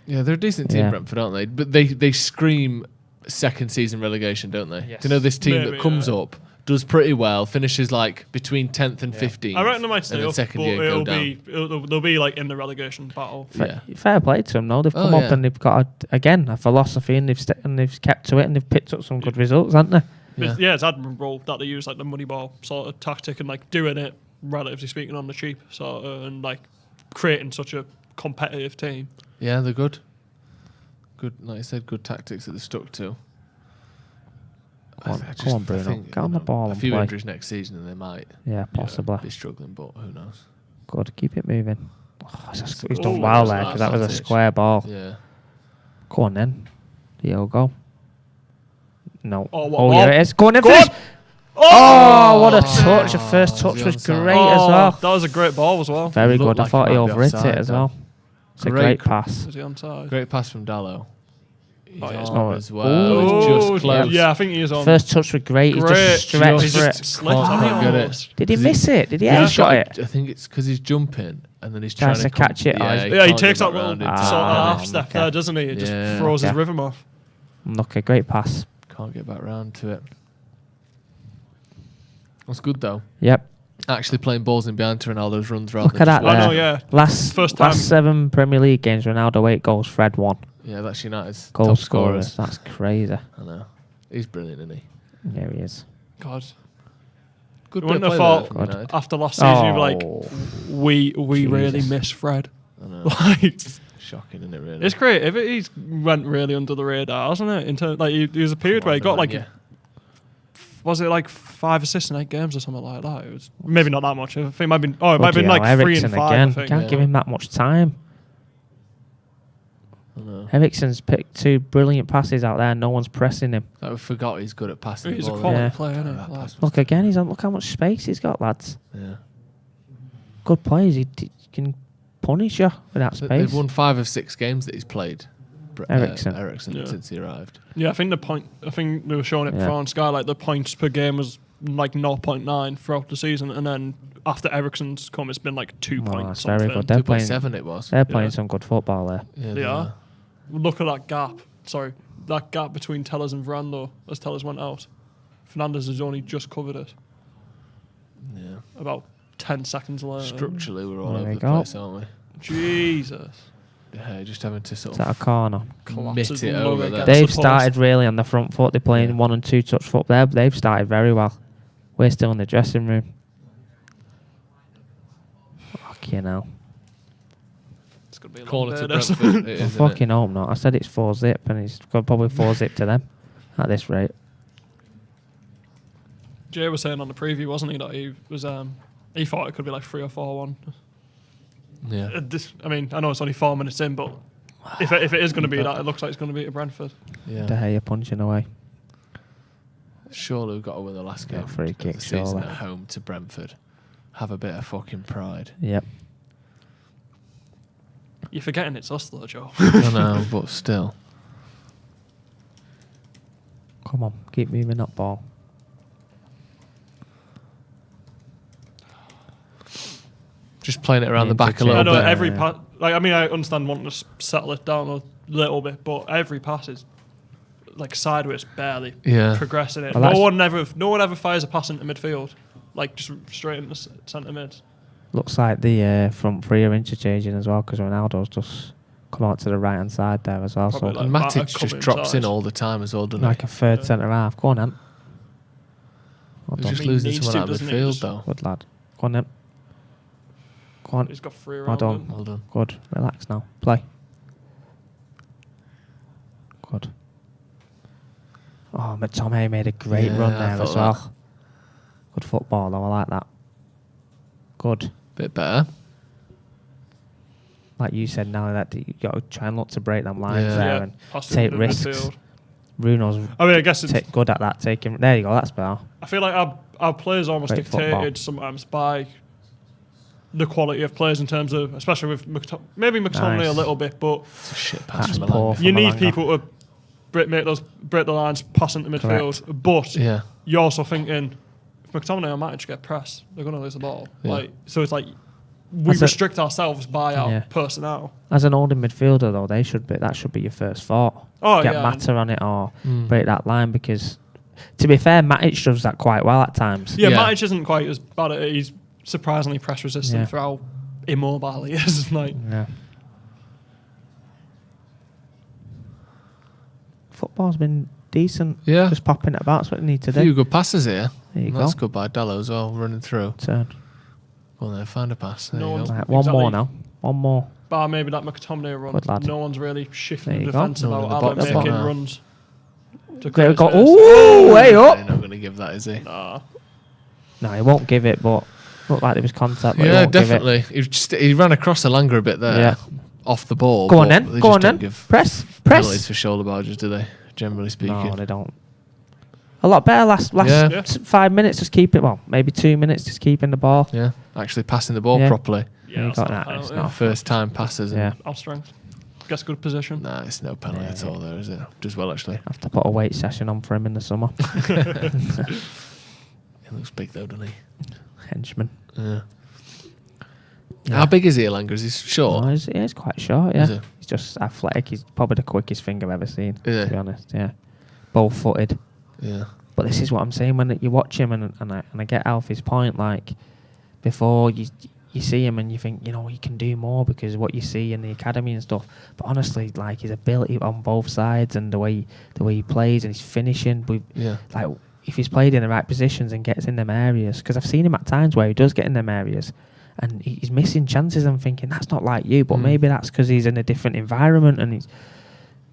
Yeah, they're a decent team, Yeah. Brentford, aren't they? But they scream second season relegation, don't they? Yes. Do you know this team Maybe, that comes yeah. up, does pretty well, finishes like between 10th and 15th. I reckon they might and stay then up, second but year go it'll down. be they'll be like in the relegation battle. Fair play to them, though. They've come Oh, up yeah. and they've got a philosophy and they've kept to it and they've picked up some good results, haven't they? Yeah. It's admirable that they use like the money ball sort of tactic and like doing it relatively speaking on the cheap sort of and like creating such a competitive team. Yeah, they're good. Good, like I said, good tactics that they're stuck to. Come on, Bruno. Get on the ball A and few play. injuries next season and they might Possibly. be struggling, but who knows? Good. Keep it moving. Oh, he's Oh, done well that's there nice. because that was a Advantage. square ball. Yeah. Go on then. Here we go. No. Oh, what Oh, ball? here it is. Go on then, Go finish. on. Oh, what a touch. The first touch was onside. great as well. That was a great ball as well. Very Looked good. I like thought it he might be overhit it offside, as though. well. It's a Great great pass. Was he onside? Great pass from Dallo. He's Oh, yeah, it's on not- as well. It's just close. Yeah, I think he is on. First touch was great. He Great. just stretched He for just it. slipped Can't on it get it. almost. Did he miss it? Did he Yeah. shot it? I think it's because he's jumping and then he's Tries trying to catch it. Yeah, Yeah, he can't takes get that back little round in sort time. of half Ah, step okay. there, doesn't he? It just Yeah. throws his Okay. rhythm off. Okay, great pass. Can't get back round to it. That's good though. Yep. Actually playing balls in behind to Ronaldo's runs rather Look than at that just- I there. know, yeah. Last time. 7 Premier League games, Ronaldo 8 goals, Fred 1. Yeah, that's United's Goal top scorers. scorers. That's crazy. I know. He's brilliant, isn't he? There he is. God. Good You wouldn't bit of have play there thought from God. United. after last season, you'd be like, Oh, we really Jesus. miss Fred. I know. Like, Shocking, isn't it, really? it's creative. He's went really under the radar, hasn't it? Like, there was a period where he got like, Yeah. was it like 5 assists in 8 games or something like that? It was maybe not that much. I think it might have been. Oh, it might have been bloody like hell, 3 and Eriksen 5. again. I think. Can't give him that much time. I know. Eriksen's picked 2 brilliant passes out there. No one's pressing him. Like, we forgot he's good at passing He's the a ball. quality Yeah. player, isn't That he? Like, pass was- Look again. Look how much space he's got, lads. Yeah. Good players. He can punish you with that They've space. won 5 of 6 games that he's played. Eriksen. Eriksen Yeah. since he arrived. yeah, I think they were showing it Yeah. before on Sky. Like the points per game was like 0.9 throughout the season, and then after Eriksen's come, it's been like 2 Oh, points. that's very something. good. They're playing, 2.7 it was. they're playing Yeah. some good football there. Yeah, They are. Look at that gap. Sorry, that gap between Tellers and Varane, though, as Tellers went out. Fernandes has only just covered it. Yeah. About 10 seconds later. Structurally, we're all There over we the go. place, aren't we? Jesus. Yeah, just having to sort Is that a of corner? Collapses it low over against there. the They've post. started really on the front foot. They're playing Yeah. 1 and 2 touch foot. They've started very well. We're still in the dressing room. Fucking hell. It's going to be a corner long to day, this. Brentford. It I is, isn't fucking hope not. I said it's 4-0 and it's got probably 4-0 to them at this rate. Jay was saying on the preview, wasn't he, that he was he thought it could be like 3 or 4-1. Yeah. I mean, I know it's only 4 minutes in, but if it is going to be that, it looks like it's going to be to Brentford. Yeah. De Gea punching away. Surely we've got to win the last Yeah, game free of kick, the season surely. at home to Brentford. Have a bit of fucking pride. Yep. You're forgetting it's us, though, Joe. I know, but still. Come on, keep moving that ball. Just playing it around the back a Interchange. little I know bit. every Yeah. pass. Like, I mean, I understand wanting to settle it down a little bit, but every pass is like sideways, barely Yeah. progressing it. Well, no one ever fires a pass into midfield, like just straight into centre mid. Looks like the front three are interchanging as well because Ronaldo's just come out to the right hand side there as well. Probably So like And Matt Matic just covering drops in size. all the time as well, doesn't like he? a third Yeah. centre half. Go on, then. Well He's done. just He losing needs someone to, out of doesn't he? midfield, Just- though. Good lad. Go on, then. Go on. He's got 3 Well around done. him. Well done. Good. Relax now. Play. Good. Oh, McTominay made a great Yeah, run I there thought as that. well. Good football, though. I like that. Good. Bit better. Like you said, now that you got to try and look to break them lines Yeah. there Yeah, and pass it take into risks. midfield. Bruno's I mean, I guess it's, good at that. Taking there you go. That's better. I feel like our players are almost Great dictated football. sometimes by the quality of players in terms of, especially with maybe McTominay a Nice. little bit, but It's a shit pass That's from poor. Malanga. you need Malanga. people to break the lines, pass into midfield. But Yeah. you're also thinking, if McTominay or Matic get pressed, they're going to lose the ball. Yeah. Like, so it's like we That's a- restrict ourselves by our Yeah. personnel. As an holding midfielder, though, that should be your first thought. Oh, Get yeah. Mata on it or Mm. break that line because, to be fair, Matic does that quite well at times. Yeah, Yeah. Matic isn't quite as bad at it. He's surprisingly press resistant Yeah. for how immobile he is. Like, Yeah. Football's been decent. Yeah. Just popping it about. That's what you need to A few do. good passes here. There you That's go. good by Dallo as well, running through. Turn. Go on there, find a pass. There No you one's- go. Right, one Exactly. more now. One more. bar maybe that McTominay run, Good lad. no one's really shifting There the you go. defence No one in about the Allen box making now. runs. To There we create go. space. Ooh, way He's up. not going to give that, is he? Nah. No, he won't give it, but looked like there was contact. But he Yeah, won't give it. definitely. He ran across Alanga a bit there, Yeah. off the ball. Go on but then. they Go just on don't then. give Press. penalties Press. for shoulder barges, do they? Generally speaking. No, they don't. A lot better last Yeah. 5 minutes, just keep it. Well, maybe 2 minutes, just keeping the ball. Yeah, actually passing the ball Yeah. properly. Yeah, You that's got not a that. It's penalty. not. First time passes. And Yeah. Our strength. Guess good position. Nah, it's no penalty at all there, is it? Does well, actually. Have to put a weight session on for him in the summer. He looks big, though, doesn't he? Henchman. Yeah. How big is he, Elanga? Is he short? Oh, he's quite short, yeah. Is he? He's just athletic. He's probably the quickest thing I've ever seen, Is to he? be honest, yeah. Bow-footed. Yeah. But this is what I'm saying when you watch him, and I get Alfie's point, like, before you see him and you think, he can do more because of what you see in the academy and stuff. But honestly, like, his ability on both sides and the way he plays and his finishing, like, if he's played in the right positions and gets in them areas, because I've seen him at times where he does get in them areas and he's missing chances. I'm thinking that's not like you, but maybe that's because he's in a different environment and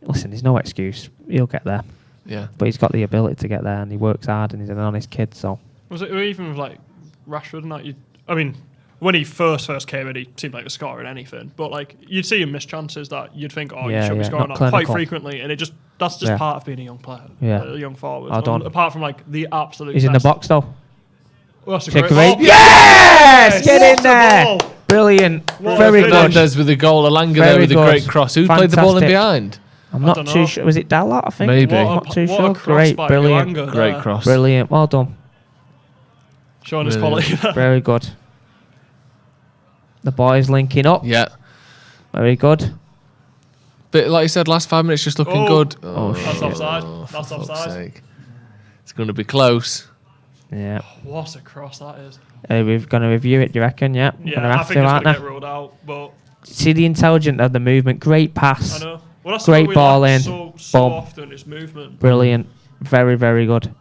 there's no excuse. He'll get there. Yeah. But he's got the ability to get there and he works hard and he's an honest kid. So Was it even with like Rashford and that? I mean, when he first came in, he seemed like he was scoring anything. But like you'd see him miss chances that you'd think, you should be scoring not that quite clinical. frequently, and that's just part of being a young player, a young forward. Apart from like the absolute. He's in the box though. Well, that's a Check great. the yes! Get What in a there! ball. Brilliant. What Very a good. Fernandez with the goal. Alanga there Very with the good. great cross. Who played the ball in Fantastic. behind? I'm I not dunno. too sure. Was it Dalot, I think? Maybe. Not too What a sure. cross Great. by Brilliant. Ilanga Great there. cross. Brilliant. Well done. Showing his Brilliant. quality there. Very good. The boys linking up. Yeah. Very good. But like you said, last 5 minutes just looking good. Oh, That's shit. offside. For That's fuck's offside. sake. It's going to be close. Yeah. What a cross that is. We're going to review it, do you reckon? Yeah. We're Yeah, going to I have think to, it's aren't going to we? get ruled out, but See the intelligence of the movement. Great pass. I know. Well, that's Great what we ball lack in. So Boom. often is movement. Brilliant. Very, very good.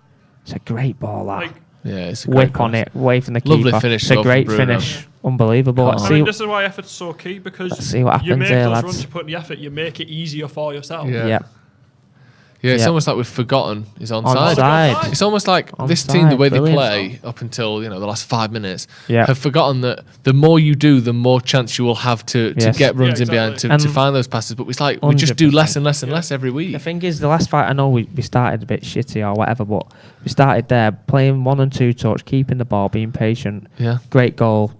It's a great ball, that. Like, Yeah, it's a great Whip on cross. it, away from the keeper. Lovely finish It's a though great from Bruno. finish. Unbelievable. Let's I see. mean, this is why effort's so key, because Let's see what you happens make here, those lads. runs, you put in the effort, you make it easier for yourself. Yeah. Yeah. Yeah, it's Yeah. almost like we've forgotten he's onside. Onside. It's almost like this Onside, team, the way brilliant. they play up until the last 5 minutes, Yeah. have forgotten that the more you do, the more chance you will have to Yes. get runs Yeah, in behind exactly. to And find those passes. But it's like we just do 100%. less and less and less every week. The thing is, the last fight, I know we started a bit shitty or whatever, but we started there playing 1 and 2 touch, keeping the ball, being patient. Yeah. Great goal.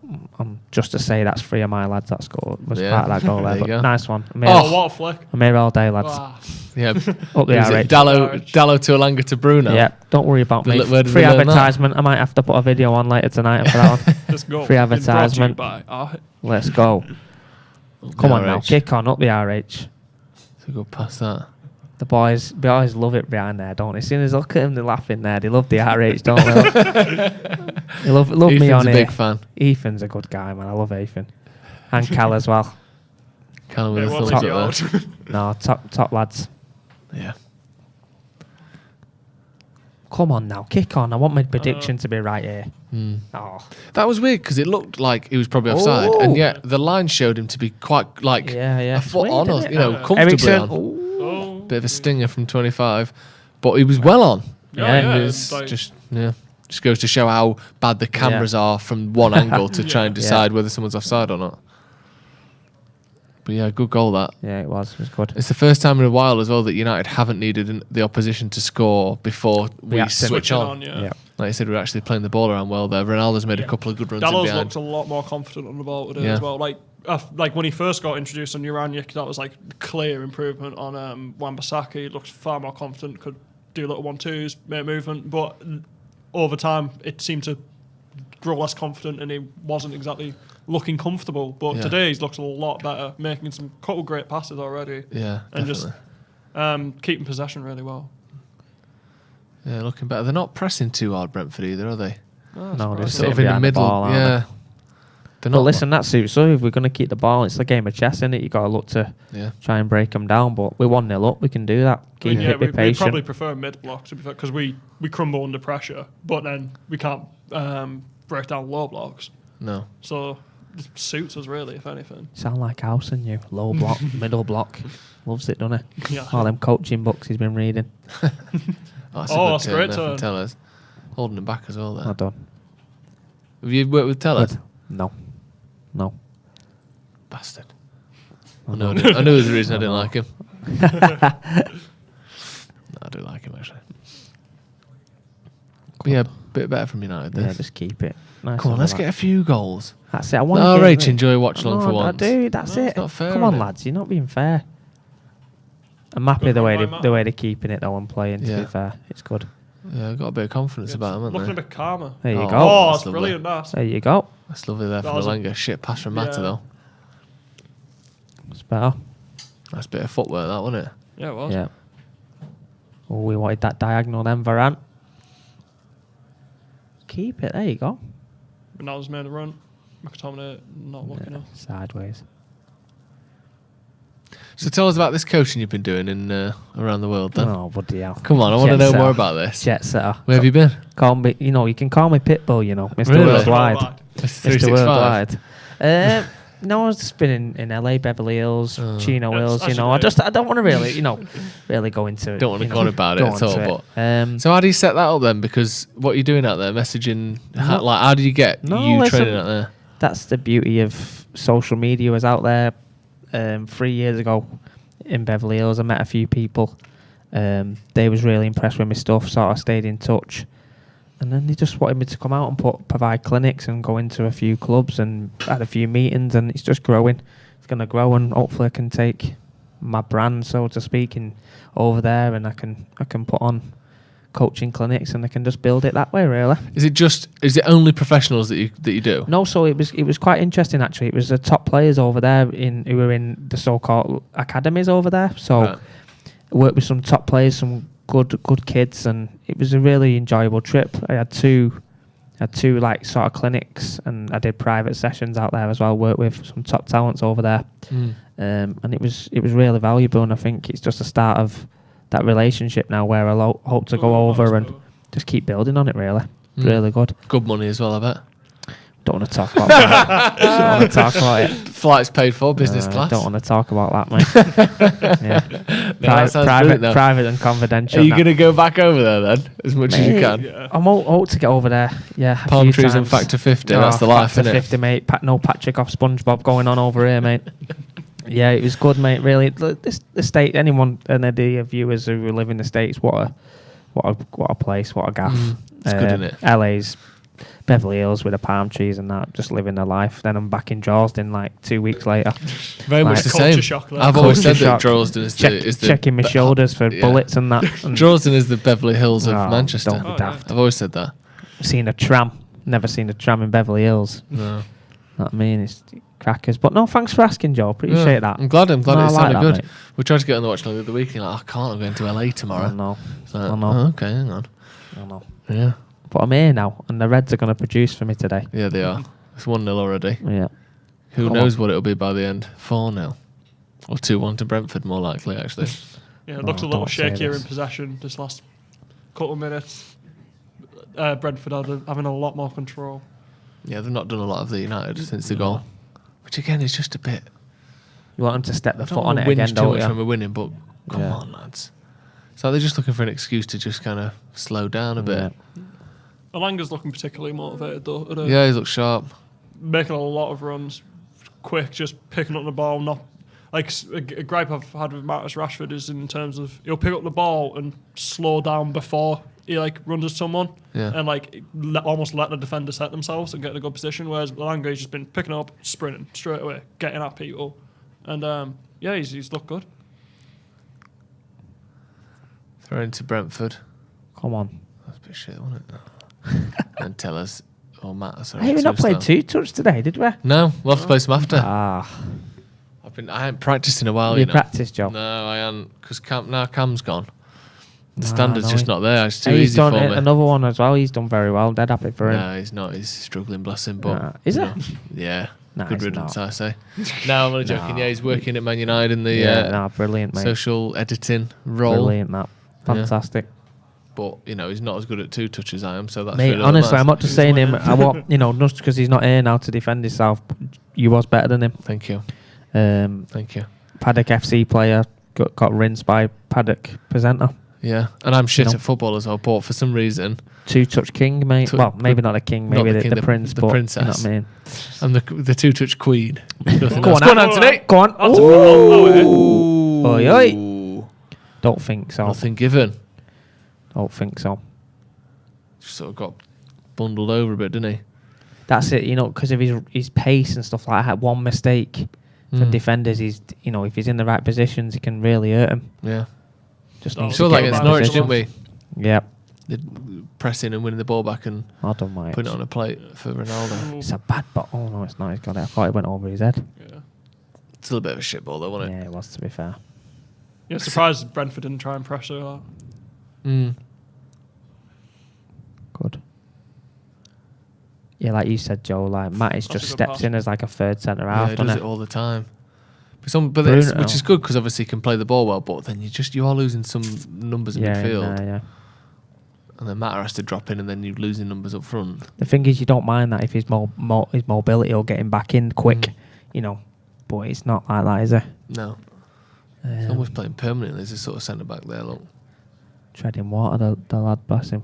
Just to say, that's 3 of my lads that scored. Was Yeah. part of that goal There there. you But go. nice one. I'm Oh, here, what a flick. I'm here all day, lads. Ah. Yeah. Up the Is it RH. Dallo to Alanga to Bruno? Yeah, don't worry about me. Where did Free we learn that? advertisement. I might have to put a video on later tonight for that one. This goal. Free been brought to you advertisement. by Let's go. Come on now, RH. kick on up the RH. So go past that. The boys love it behind there, don't they? As soon as I look at them, they're laughing there. They love the RH, don't they? They love me Ethan's on a it. big fan. Ethan's a good guy, man. I love Ethan. And Cal as well. Callum with It the won't thumbs leave you up out. there. No, top lads. Yeah. Come on now, kick on. I want my prediction to be right here. Oh, That was weird because it looked like he was probably offside, Oh. and yet the line showed him to be quite like yeah. a foot Weird, on, or isn't it? comfortably Ericsson. on. Ooh. Oh. Bit of a stinger from 25, but he was well on. Yeah, It's like- just goes to show how bad the cameras are from one angle to try and decide whether someone's offside or not. But yeah, good goal that. Yeah, it was good. It's the first time in a while as well that United haven't needed the opposition to score before we Reacting. switch Switching on. yeah. Like I said, we're actually playing the ball around well there. Ronaldo's made a couple of good runs in Dallo's behind. looked a lot more confident on the ball today Yeah. as well. Like when he first got introduced on Uranic, that was like clear improvement on Wan-Bissaka. He looked far more confident, could do little 1-2s, make movement, but over time it seemed to grow less confident and he wasn't exactly looking comfortable. But Yeah. today he's looked a lot better, making some couple great passes already. Yeah, And definitely. just keeping possession really well. Yeah, looking better. They're not pressing too hard, Brentford either, are they? No, they're Sort sitting of in the behind middle. ball, aren't Yeah. they? They're But not. listen, that suits us. If we're going to keep the ball, it's a game of chess, isn't it? You've got to look to Yeah. try and break them down. But we're 1-0 up. We can do that. Keep Yeah, it, be we patient. probably prefer mid block to be fair, because we crumble under pressure, but then we can't break down low blocks. No. So it suits us really, if anything. Sound like House and you. Low block, middle block. Loves it, doesn't he? Yeah. All them coaching books he's been reading. That's Oh, a good that's a great turn there from turn. Tellers. Holding him back as well there. Well done. Have you worked with Tellers? Good. No. Bastard. I know there's a reason I didn't like him. No, I do like him actually. Yeah, a bit better from United. Yeah, This. just keep it. Nice Come on, and let's relaxed. get a few goals. That's it. I want No, to Rach, enjoy Watchalong for I once. do. That's No, it. it's not fair, Come on, is it? lads. You're not being fair. I'm happy the way they're keeping it though and playing. To Yeah. be fair, it's good. Yeah, I've got a bit of confidence about them, Looking a haven't they? bit calmer. There you Oh, go. Oh, that's it's brilliant, that. There you go. That's lovely there That from was a- Malenga. Shit pass from Mata, Yeah. though. It's better. Nice bit of footwork, that, wasn't it? Yeah, it was. Yeah. Oh, we wanted that diagonal then, Varane. Keep it. There you go. Ronaldo's made a run. McTominay not looking up. Sideways. So tell us about this coaching you've been doing in around the world, then. Oh, bloody hell. Come on, I want to Jet know setter. more about this. Jet setter. Where have you been? Call me. You know, you can call me Pitbull. You know, Mr. Really? Worldwide. Mr. Mr. 365. Worldwide. No, I've just been in LA, Beverly Hills, Chino Yes, Hills. You know, actually, I don't want to really, really go into it. Don't want to you go on know, about it go at onto all. it. So how do you set that up then? Because what are you doing out there? Messaging? How do you get No, you listen, training out there? That's the beauty of social media. I was out there 3 years ago in Beverly Hills. I met a few people. They was really impressed with my stuff, so I stayed in touch. And then they just wanted me to come out and provide clinics and go into a few clubs and had a few meetings, and it's just growing. It's going to grow, and hopefully I can take my brand, so to speak, over there, and I can put on coaching clinics, and I can just build it that way, really. Is it only professionals that you do? No, so it was quite interesting actually. It was the top players over there who were in the so-called academies over there. So Right. I worked with some top players, some good kids, and it was a really enjoyable trip. I had two like sort of clinics, and I did private sessions out there as well. Worked with some top talents over there, and it was really valuable. And I think it's just the start of that relationship now, where I hope to go over and just keep building on it. Really, really good. Good money as well, I bet. Don't want to talk about that. Don't want to talk about it. Flights paid for, business class. Don't want to talk about that, mate. Yeah. that sounds brilliant, though. Private and confidential. Are you going to go back over there then, as much as you can? Yeah. I'm hope to get over there. Yeah. Palm few trees and times. factor 50. That's the life, Factor isn't it? 50, mate. No Patrick off SpongeBob going on over here, mate. Yeah, it was good, mate. Really, the state. Anyone and the viewers who live in the States, what a place, what a gaff. It's good, isn't it? LA's Beverly Hills with the palm trees and that, just living their life. Then I'm back in Drawsden like 2 weeks later. Very much Like, the Culture same. shock there. I've always said Culture that shock. Drawsden is the Checking my shoulders for yeah. bullets and that. And Drawsden is the Beverly Hills of Oh, Manchester. don't be daft. I've always said that. seen a tram. Never seen a tram in Beverly Hills. No. Know what I mean? It's crackers. But no, thanks for asking, Joe. Appreciate Yeah, that. I'm glad No, it I like sounded that, good. mate. We tried to get on the watch the other week and like, I can't, I'm going to LA tomorrow. I know. It's like, I know. oh, okay, hang on. I know. Yeah. But I'm here now, and the Reds are going to produce for me today. Yeah, they are. It's 1-0 already. Yeah. Who Come knows on. what it'll be by the end? 4-0. Or 2-1 to Brentford, more likely, actually. Yeah, it looked a Oh, little don't say shakier this. in possession this last couple of minutes. Brentford having a lot more control. Yeah, they've not done a lot of the United since the goal. Which, again, is just a bit... You want them to step the I foot don't on want it to whinge again, too don't much you? when we're winning, but come Yeah. on, lads. So they're just looking for an excuse to just kind of slow down a bit. Yeah. Alanga's looking particularly motivated though. Yeah, he looks sharp. Making a lot of runs, quick, just picking up the ball. Not like a gripe I've had with Marcus Rashford is in terms of he'll pick up the ball and slow down before he like runs at someone, Yeah. and like almost let the defender set themselves and get in a good position. Whereas Alanga's just been picking up, sprinting straight away, getting at people, and yeah, he's looked good. Throw into Brentford. Come on. That's a bit shit, wasn't it? And tell us, or Matt, sorry. Hey, we not played two-touch today, did we? No, we'll have to play some after. Ah. I haven't practiced in a while, You you know. practiced, Joe? No, I haven't, because Cam's gone. The Ah, standard's no, just not there. It's too Hey, he's easy done for me. another one as well. He's done very well. Dead happy for him. No, he's not. He's struggling, bless him. But Nah. Is you it? know, yeah. Nah, Good he's riddance, not. I say. No, I'm only joking. Nah. Yeah, he's working at Man United in the Yeah, brilliant, mate. social editing role. Brilliant, that. Fantastic. But you know, he's not as good at two touches as I am. So that's Mate, really all that honestly, I'm matters. not just saying him. I want, just because he's not here now to defend himself. You was better than him. Thank you. Thank you. Paddock FC player got rinsed by Paddock presenter. Yeah, and I'm shit You know. at football as well. But for some reason, Two-touch king, mate. Well, maybe not the king, not maybe the king, the prince, the but princess. you know what I mean. I'm the two-touch queen. Nothing Go else. on, Go on, Anthony. Go on. That's Ooh. Oi, oi. Don't think so. Nothing given. Don't think so. Just sort of got bundled over a bit, didn't he? That's it, because of his pace and stuff like that. One mistake for defenders, if he's in the right positions, he can really hurt him. Yeah. Just Oh, needs So to like get against in Norwich, position. didn't we? Yeah. Pressing and winning the ball back and I don't mind. putting it on a plate for Ronaldo. It's a bad ball. Oh no, it's not. He's got it. I thought it went over his head. Yeah. It's still a bit of a shit ball though, wasn't Yeah, it? it was, to be fair. Yeah, surprised Brentford didn't try and pressure that. Good. Yeah, like you said, Joe, like Matic That's just a good steps pass. in as like a third centre Yeah, half, he does doesn't it he? all the time. Which Bruno. is good because obviously he can play the ball well, but then you are losing some numbers in midfield, yeah. and then Matter has to drop in, and then you're losing numbers up front. The thing is, you don't mind that if his his mobility will get him back in quick, but it's not like that, is it? No, he's almost playing permanently as a sort of centre back there. Look, Treading water, the lad, bless him.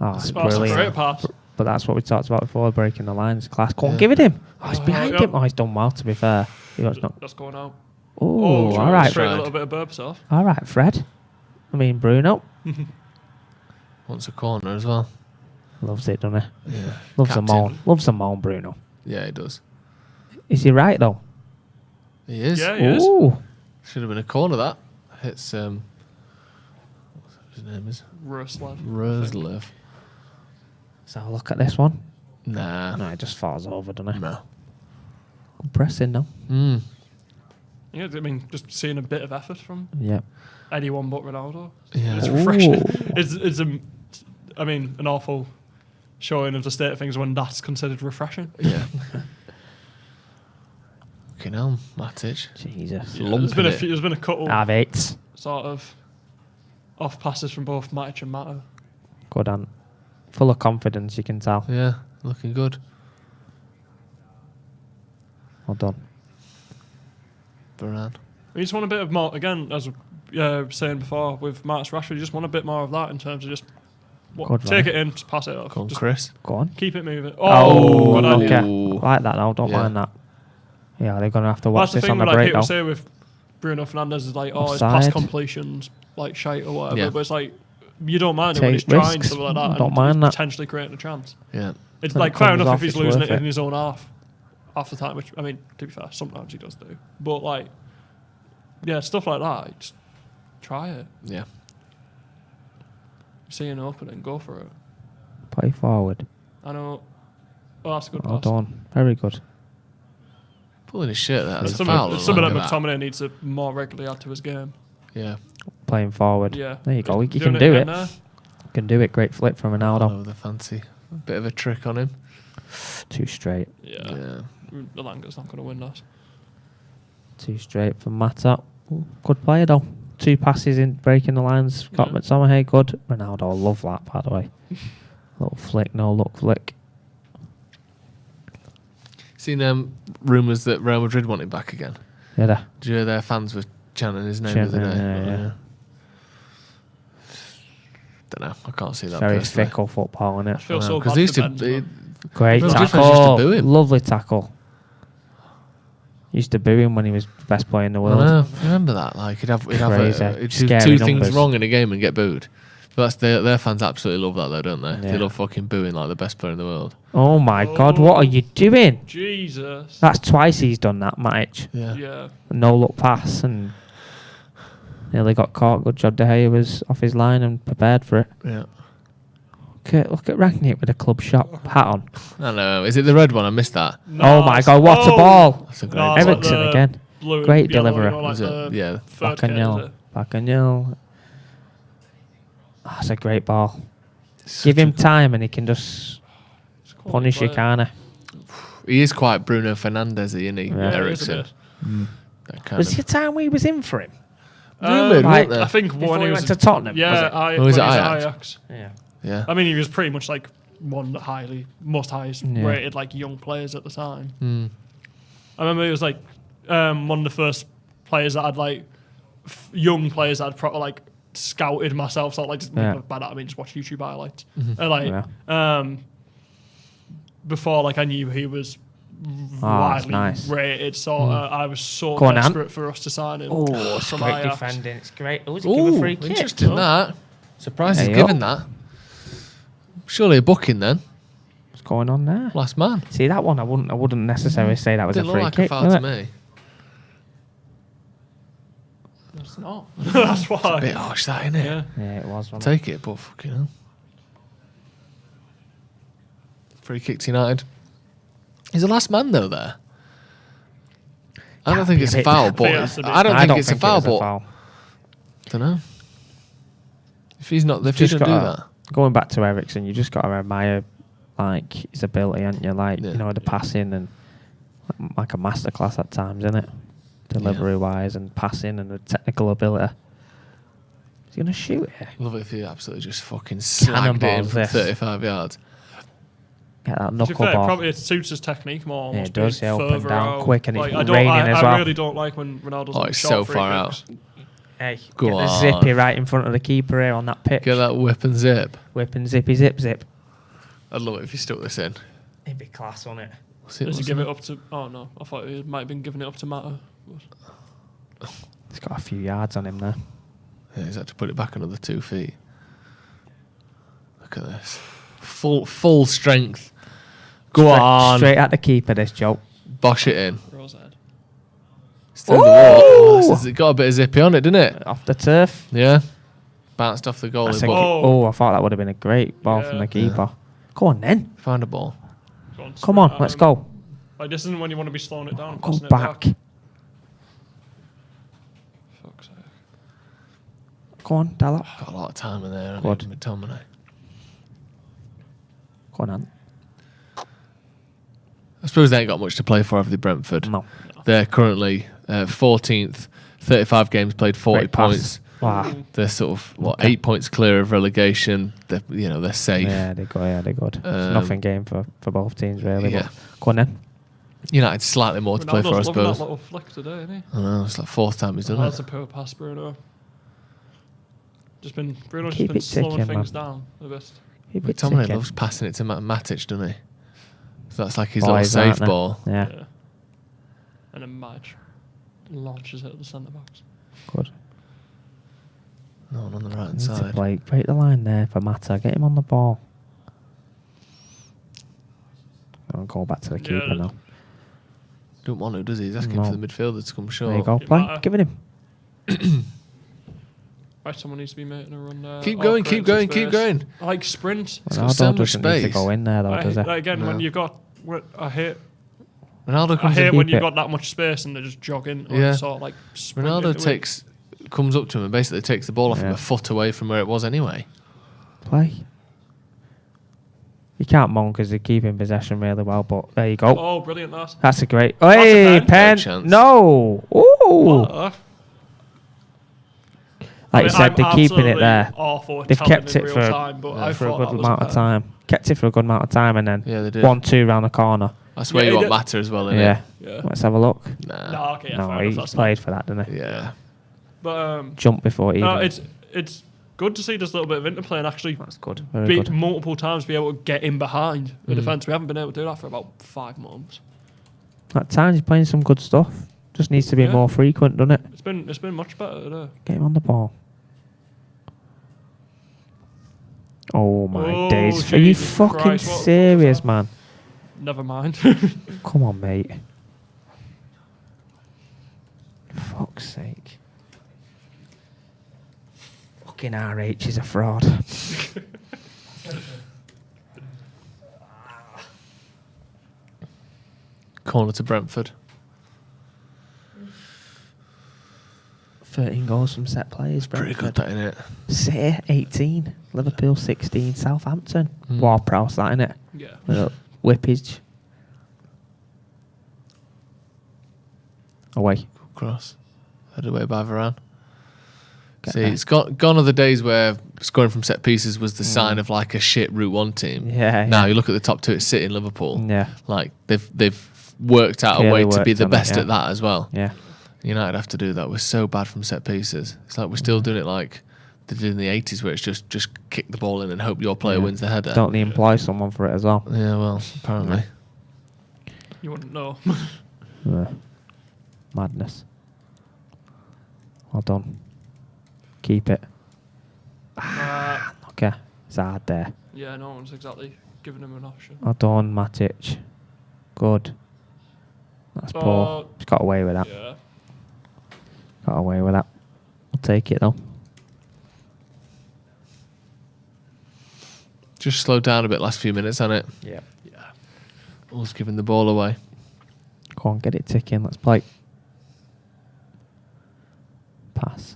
Oh, it's That's a brilliant. great pass. But that's what we talked about before, breaking the lines. Class. Go on, Yeah. give it him. Oh, he's Oh, behind yeah. him. Oh, he's done well, to be fair. That's going out. Oh, all trying to right. straighten a little bit of burp off. All right, Fred. I mean, Bruno. wants a corner as well. Loves it, doesn't he? Yeah, Loves a Captain. moan. Loves a moan, Bruno. Yeah, he does. Is he right, though? He is. Yeah, he is. Ooh. Should have been a corner that. Hits what's his name is Ruslev. Roslev. Let's have a look at this one. Nah. No, it just falls over, doesn't it? No. Good pressing, though. Yeah, I mean, just seeing a bit of effort from Yep. anyone but Ronaldo. Yeah. It's refreshing. Ooh. It's an awful showing of the state of things when that's considered refreshing. Yeah. Fucking hell, Matic. Jesus. Yeah, Lumping it. there's been a couple Have it. sort of off passes from both Matic and Mata. Good on. Full of confidence, you can tell. Yeah, looking good. Well done. Varane. We just want a bit of more, again, as saying before, with Marcus Rashford, you just want a bit more of that in terms of just Good take run. it in, just pass it off. Go on, Just Chris. Go on. keep it moving. Oh, good idea. okay. Ooh. Like that now. Don't Yeah. mind that. Yeah, they're going to have to Well, watch that's the this thing on with the break, people though. say with Bruno Fernandes is like, his pass Offside. completions like shite or whatever. Yeah. But it's like you don't mind it when Take he's trying risks. something like that Don't and mind he's that. potentially creating a chance. Yeah. It's When like it fair comes enough off, if he's it's losing worth it it. in his own half the time, which I mean, to be fair, sometimes he does do. But like, yeah, stuff like that. Just try it. Yeah. See an opening, go for it. Play forward. I know. Oh, that's a good Well pass. done. Very good. Pulling his shirt there. That's a Some foul. of that Look at McTominay needs to more regularly add to his game. Yeah. Playing forward. Yeah. There you go. You Doing can do again it. there. You can do it. Great flip from All Ronaldo. over the fancy. A bit of a trick on him. Too straight. Yeah. Elanga's not going to win that. Too straight from Mata. Ooh, good player, though. 2 passes in breaking the lines. Got Yeah. McTominay. Good. Ronaldo. Love that, by the way. Little flick. No look flick. Seen rumours that Real Madrid want him back again. Yeah. Did you hear their fans were chanting his name Chanting, the other day? yeah. Don't know. I can't see that. Very personally. fickle football, innit? I feel I know, so 'cause bad they used for to. Ben, Great Real Madrid fans used to tackle. boo him. Lovely tackle. Used to boo him when he was the best player in the I world. know. Remember that? Like he'd have Crazy. he'd do Scary two numbers. things wrong in a game and get booed. But that's their fans absolutely love that though, don't they? Yeah. They love fucking booing like the best player in the world. Oh my God, what are you doing? Jesus. That's twice he's done that, Matic. Yeah. Yeah. No look pass and nearly got caught. Good job De Gea was off his line and prepared for it. Yeah. Look at Rangnick with a club shop hat on. I know. Is it the red one? I missed that. Oh my God, what a ball. That's a great No, it's ball. like Ericsson the again. blue and Great yellow, deliverer. you know, like Is it? the Yeah. third kit, is Baccagno. it? Baccagno. That's a great ball. Such Give a- him time and he can just It's a quality punish you, player. can't he? He is quite Bruno Fernandes, isn't he? Yeah. Yeah, he is a Ericsson. bit. That kind Was of. there a time we was in for him? Rumoured, like- weren't there? I think Before when he he went was to Tottenham, yeah, was it? Oh, when was he it was at Ajax? Ajax. Yeah. Yeah. I mean, he was pretty much like one of the most highest Yeah. rated like young players at the time. Mm. I remember he was like one of the first players that I'd like young players that I'd proper like scouted myself. So like just Yeah. by that I mean just watch YouTube highlights. Mm-hmm. And like before like I knew he was that's widely nice. rated, so I was so Go on, Ant. desperate for us to sign him Oh, it's from great Ajax. defending. It's great. Who's it? Give a Ooh, free kick. interesting that. Surprised There he's you given that. Surely a booking then. What's going on there? Last man. See that one? I wouldn't necessarily say that was Didn't a look free like kick. a foul did to it? me. It's not. That's why. A bit harsh, that, isn't it? Yeah. Yeah, it was. Wasn't Take it, but fucking hell. Free kick to United. He's the last man though there. I don't think be it's a a bit- foul, I think it has to but be. I don't think it's a it foul, was a but foul. don't know. If he's not, if he Just doesn't do gotta- that, Going back to Ericsson, you just got to admire like his ability, haven't you? Like Yeah. you know the passing and like a masterclass at times, isn't it? Delivery wise and passing and the technical ability. He's gonna shoot it. love it if he absolutely just fucking slagged it in Cannonballs from this. 35 yards. Get that To be knuckle fair, ball. probably it suits his technique more. Yeah, almost it does, being yeah, up and further down out. quick, and it's I raining as I well. really don't like when Ronaldo's Oh, on it's short so free far kicks. Hey, Go get the on. zippy right in front of the keeper here on that pitch. Get that whip and zip. Whip and zippy zip zip. I'd love it if you stuck this in. It'd be class, wouldn't it? What's it? Does he what's give it? it up to? Oh no, I thought he might have been giving it up to Mata. He's got a few yards on him there. Yeah, he's had to put it back another 2 feet. Look at this. Full strength. Go on. Straight at the keeper, this joke. Bosh it in. Rosehead. It's through the wall. It's got a bit of zippy on it, didn't it? Off the turf. Yeah. Bounced off the I goalie. think But Oh. I thought that would have been a great ball from Yeah. the keeper. Go on then. find a ball. Go on, Come on, straight at let's him. go. Like this isn't when you want to be slowing it down. and Go passing it back. Fuck's sake. Go on, Dallas. Got a lot of time in there. Good. McTominay. Go on, Ant. I suppose they ain't got much to play for, have they, Brentford? No. They're currently 14th, 35 games played, 40 Great pass. points. Wow. They're sort of, Okay. 8 points clear of relegation. They're safe. Yeah, they're good. Yeah, they're good. It's nothing game for both teams, really. Yeah. But go on then. United slightly more to play for, I Ronaldo's loving that suppose. little flick today, isn't he? I know, it's like 4th time he's done That's it. a poor pass, Bruno's Bruno's Keep just been it slowing ticking, things man. down a bit. Keep it McTominay ticking. loves passing it to Matic, doesn't he? So that's like his Boys, little aren't safe they? ball. Yeah, Yeah. And then Madge launches it at the centre backs. good. No one on the right hand Needs to side. break the line there for Mata. Get him on the ball. I'll go back to the keeper Yeah. now. Don't want to, does he? He's asking No. for the midfielder to come short. There you go. It Play. matter. Give it him. Right, someone needs to be making a run there. Keep or going, keep creating going, keep space. going. Like sprint. got so Ronaldo much doesn't need to space. go in there though, does he? Again, when No. you've got, I hate Ronaldo comes in. when Keep you've it. got that much space and they're just jogging. Or Yeah. sort of like sprinting Ronaldo into it. comes up to him and basically takes the ball off him Yeah. a foot away from where it was anyway. Play. You can't moan because they keep in possession really well, but there you go. Oh, brilliant that. That's a great. a Hey, pen. pen. Great chance. No. Ooh. What? Like you said, they're keeping it there. They've kept it for time, but I for a thought good that was amount of pen. time. Kept it for a good amount of time, and then Yeah, they did. 1-2 round the corner. That's where Yeah, you he want did- Matter as well, isn't Yeah. Yeah. Let's have a look. it? Nah. No, okay, yeah, No, fair enough, he that's played not- for that, didn't he? Yeah. But Jump before he. no, even- it's good to see this little bit of interplay and actually That's good. Very good. multiple times be able to get in behind Mm. the defence. We haven't been able to do that for about 5 months. At times he's playing some good stuff. Just needs to be Yeah. more frequent, doesn't it? It's been much better today. Get him on the ball. Oh my Oh, days! Are you Jesus fucking Christ, what was serious, that? man? Never mind. Come on, mate. Fuck's sake. Fucking RH is a fraud. Corner to Brentford. 13 goals from set players. Pretty good, Brentford. that, innit? City 18, Liverpool 16, Southampton. Mm. Ward-Prowse, that innit? yeah. Little whippage. Away. Cross. Headed away by Varane. Get See, there. it's gone are the days where scoring from set pieces was the sign of like a shit Route 1 team. Yeah, Now yeah. you look at the top two, it's City and Liverpool. Yeah, Like they've worked out Clearly a way to be worked the on it, best yeah. at that as well. yeah. United have to do that. We're so bad from set pieces. It's like we're still doing it like they did in the 80s, where it's just kick the ball in and hope your player Yeah. wins the header. Don't they employ someone for it as well? Yeah, well, apparently. You wouldn't know. Yeah. Madness. Well done. Keep it. Nah, Saka. It's hard there. Yeah, no one's exactly giving him an option. Odon, Matic. Good. That's poor. He's got away with that. Yeah. Got away with that. I'll take it though. Just slowed down a bit last few minutes, hasn't it? Yeah. All's giving the ball away. Go on, get it ticking. Let's play. Pass.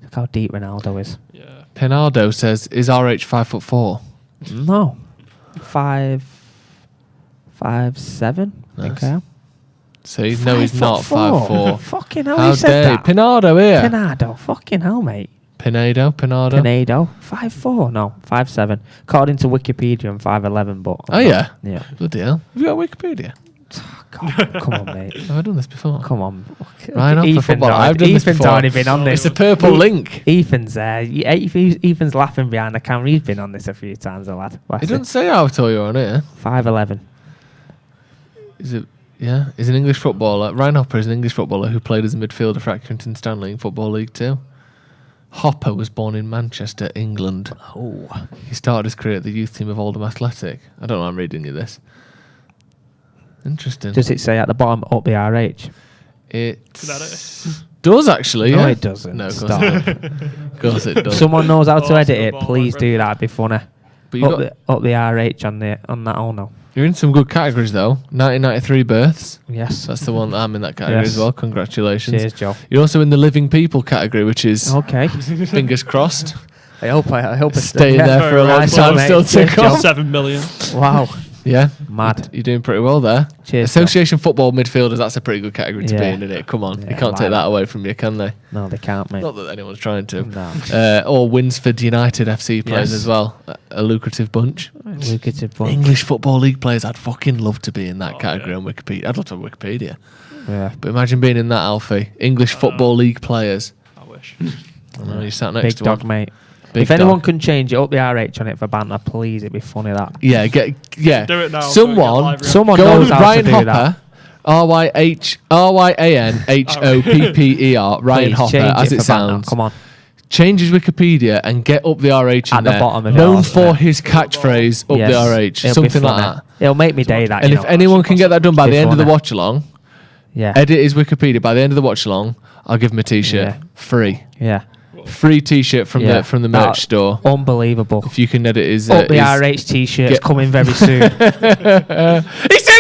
Look how deep Ronaldo is. Yeah. Penardo says, "Is RH 5'4"?" No. 5'7", I think Nice. I am. See, no, he's not 5'4". 5'4". Fucking hell, How he said dare you. that. Pinardo here. Pinardo. Fucking hell, mate. Pinardo. Pinardo. 5'4". No, 5'7". According to Wikipedia, I'm 5'11", but... Oh, yeah? Yeah. Bloody hell. Have you got Wikipedia? God, come on, mate. Have I done this before? Come on. Ryan Hopper football. I've done this Ethan's before. already been on this. It's a purple link. Ethan's there. Ethan's laughing behind the camera. He's been on this a few times, the lad. It doesn't say how tall you are on here. 5'11". Is it? Yeah. He's an English footballer. Ryan Hopper is an English footballer who played as a midfielder for Accrington Stanley in Football League 2. Hopper was born in Manchester, England. Oh. He started his career at the youth team of Oldham Athletic. I don't know why I'm reading you this. Interesting. Does it say at the bottom, up the RH? It does actually. No, Yeah. it doesn't. No, of course Stop. it doesn't. Of course it does. Someone knows how to Oh, edit so it. the Please ball, do that. It'd be funny. But you Up got, the RH on that. Oh no. you're in some good categories though. 1993 births. Yes. That's the one that I'm in that category Yes. as well. Congratulations. Cheers, Joe. You're also in the living people category, which is Okay. fingers crossed. I hope it's Staying there for a long Nice time one, still mate. to Cheers, come. Joe. 7 million. Wow. Yeah. Mad. You're doing pretty well there. Cheers. Association football midfielders, that's a pretty good category to be Yeah. in, isn't it? Come on. Yeah, you can't take like that away from you, can they? No, they can't, mate. Not that anyone's trying to. No. Or Winsford United FC players Yes. as well. A lucrative bunch. Lucrative bunch. English Football League players, I'd fucking love to be in that category on Wikipedia. I'd love to have Wikipedia. Yeah. But imagine being in that, Alfie. English Football League players. I wish. I know, you sat next Big to dog, one. mate. Big If anyone dog. can change it, up the RH on it for banter, please. It'd be funny that. Yeah, yeah. Do it now so we get Someone, live reaction. Someone go knows on how Ryan to do Hopper. that. RyanHopper, Ryan Please Hopper, change as it for banter. sounds. Come on. Change his Wikipedia and get up the RH in At the there. bottom of it. Known all, for yeah. his catchphrase, up Yes. the RH. It'll be Something like funny. that. It'll make me day that. And you if know. anyone can get that done by Be the end of the funny. watch along, Yeah. edit his Wikipedia by the end of the watch along, I'll give him a t-shirt. Yeah. Free. Yeah. Free t-shirt from Yeah. the That- merch store. Unbelievable. If you can edit his Up the his- RH t-shirts get- coming very soon. He's in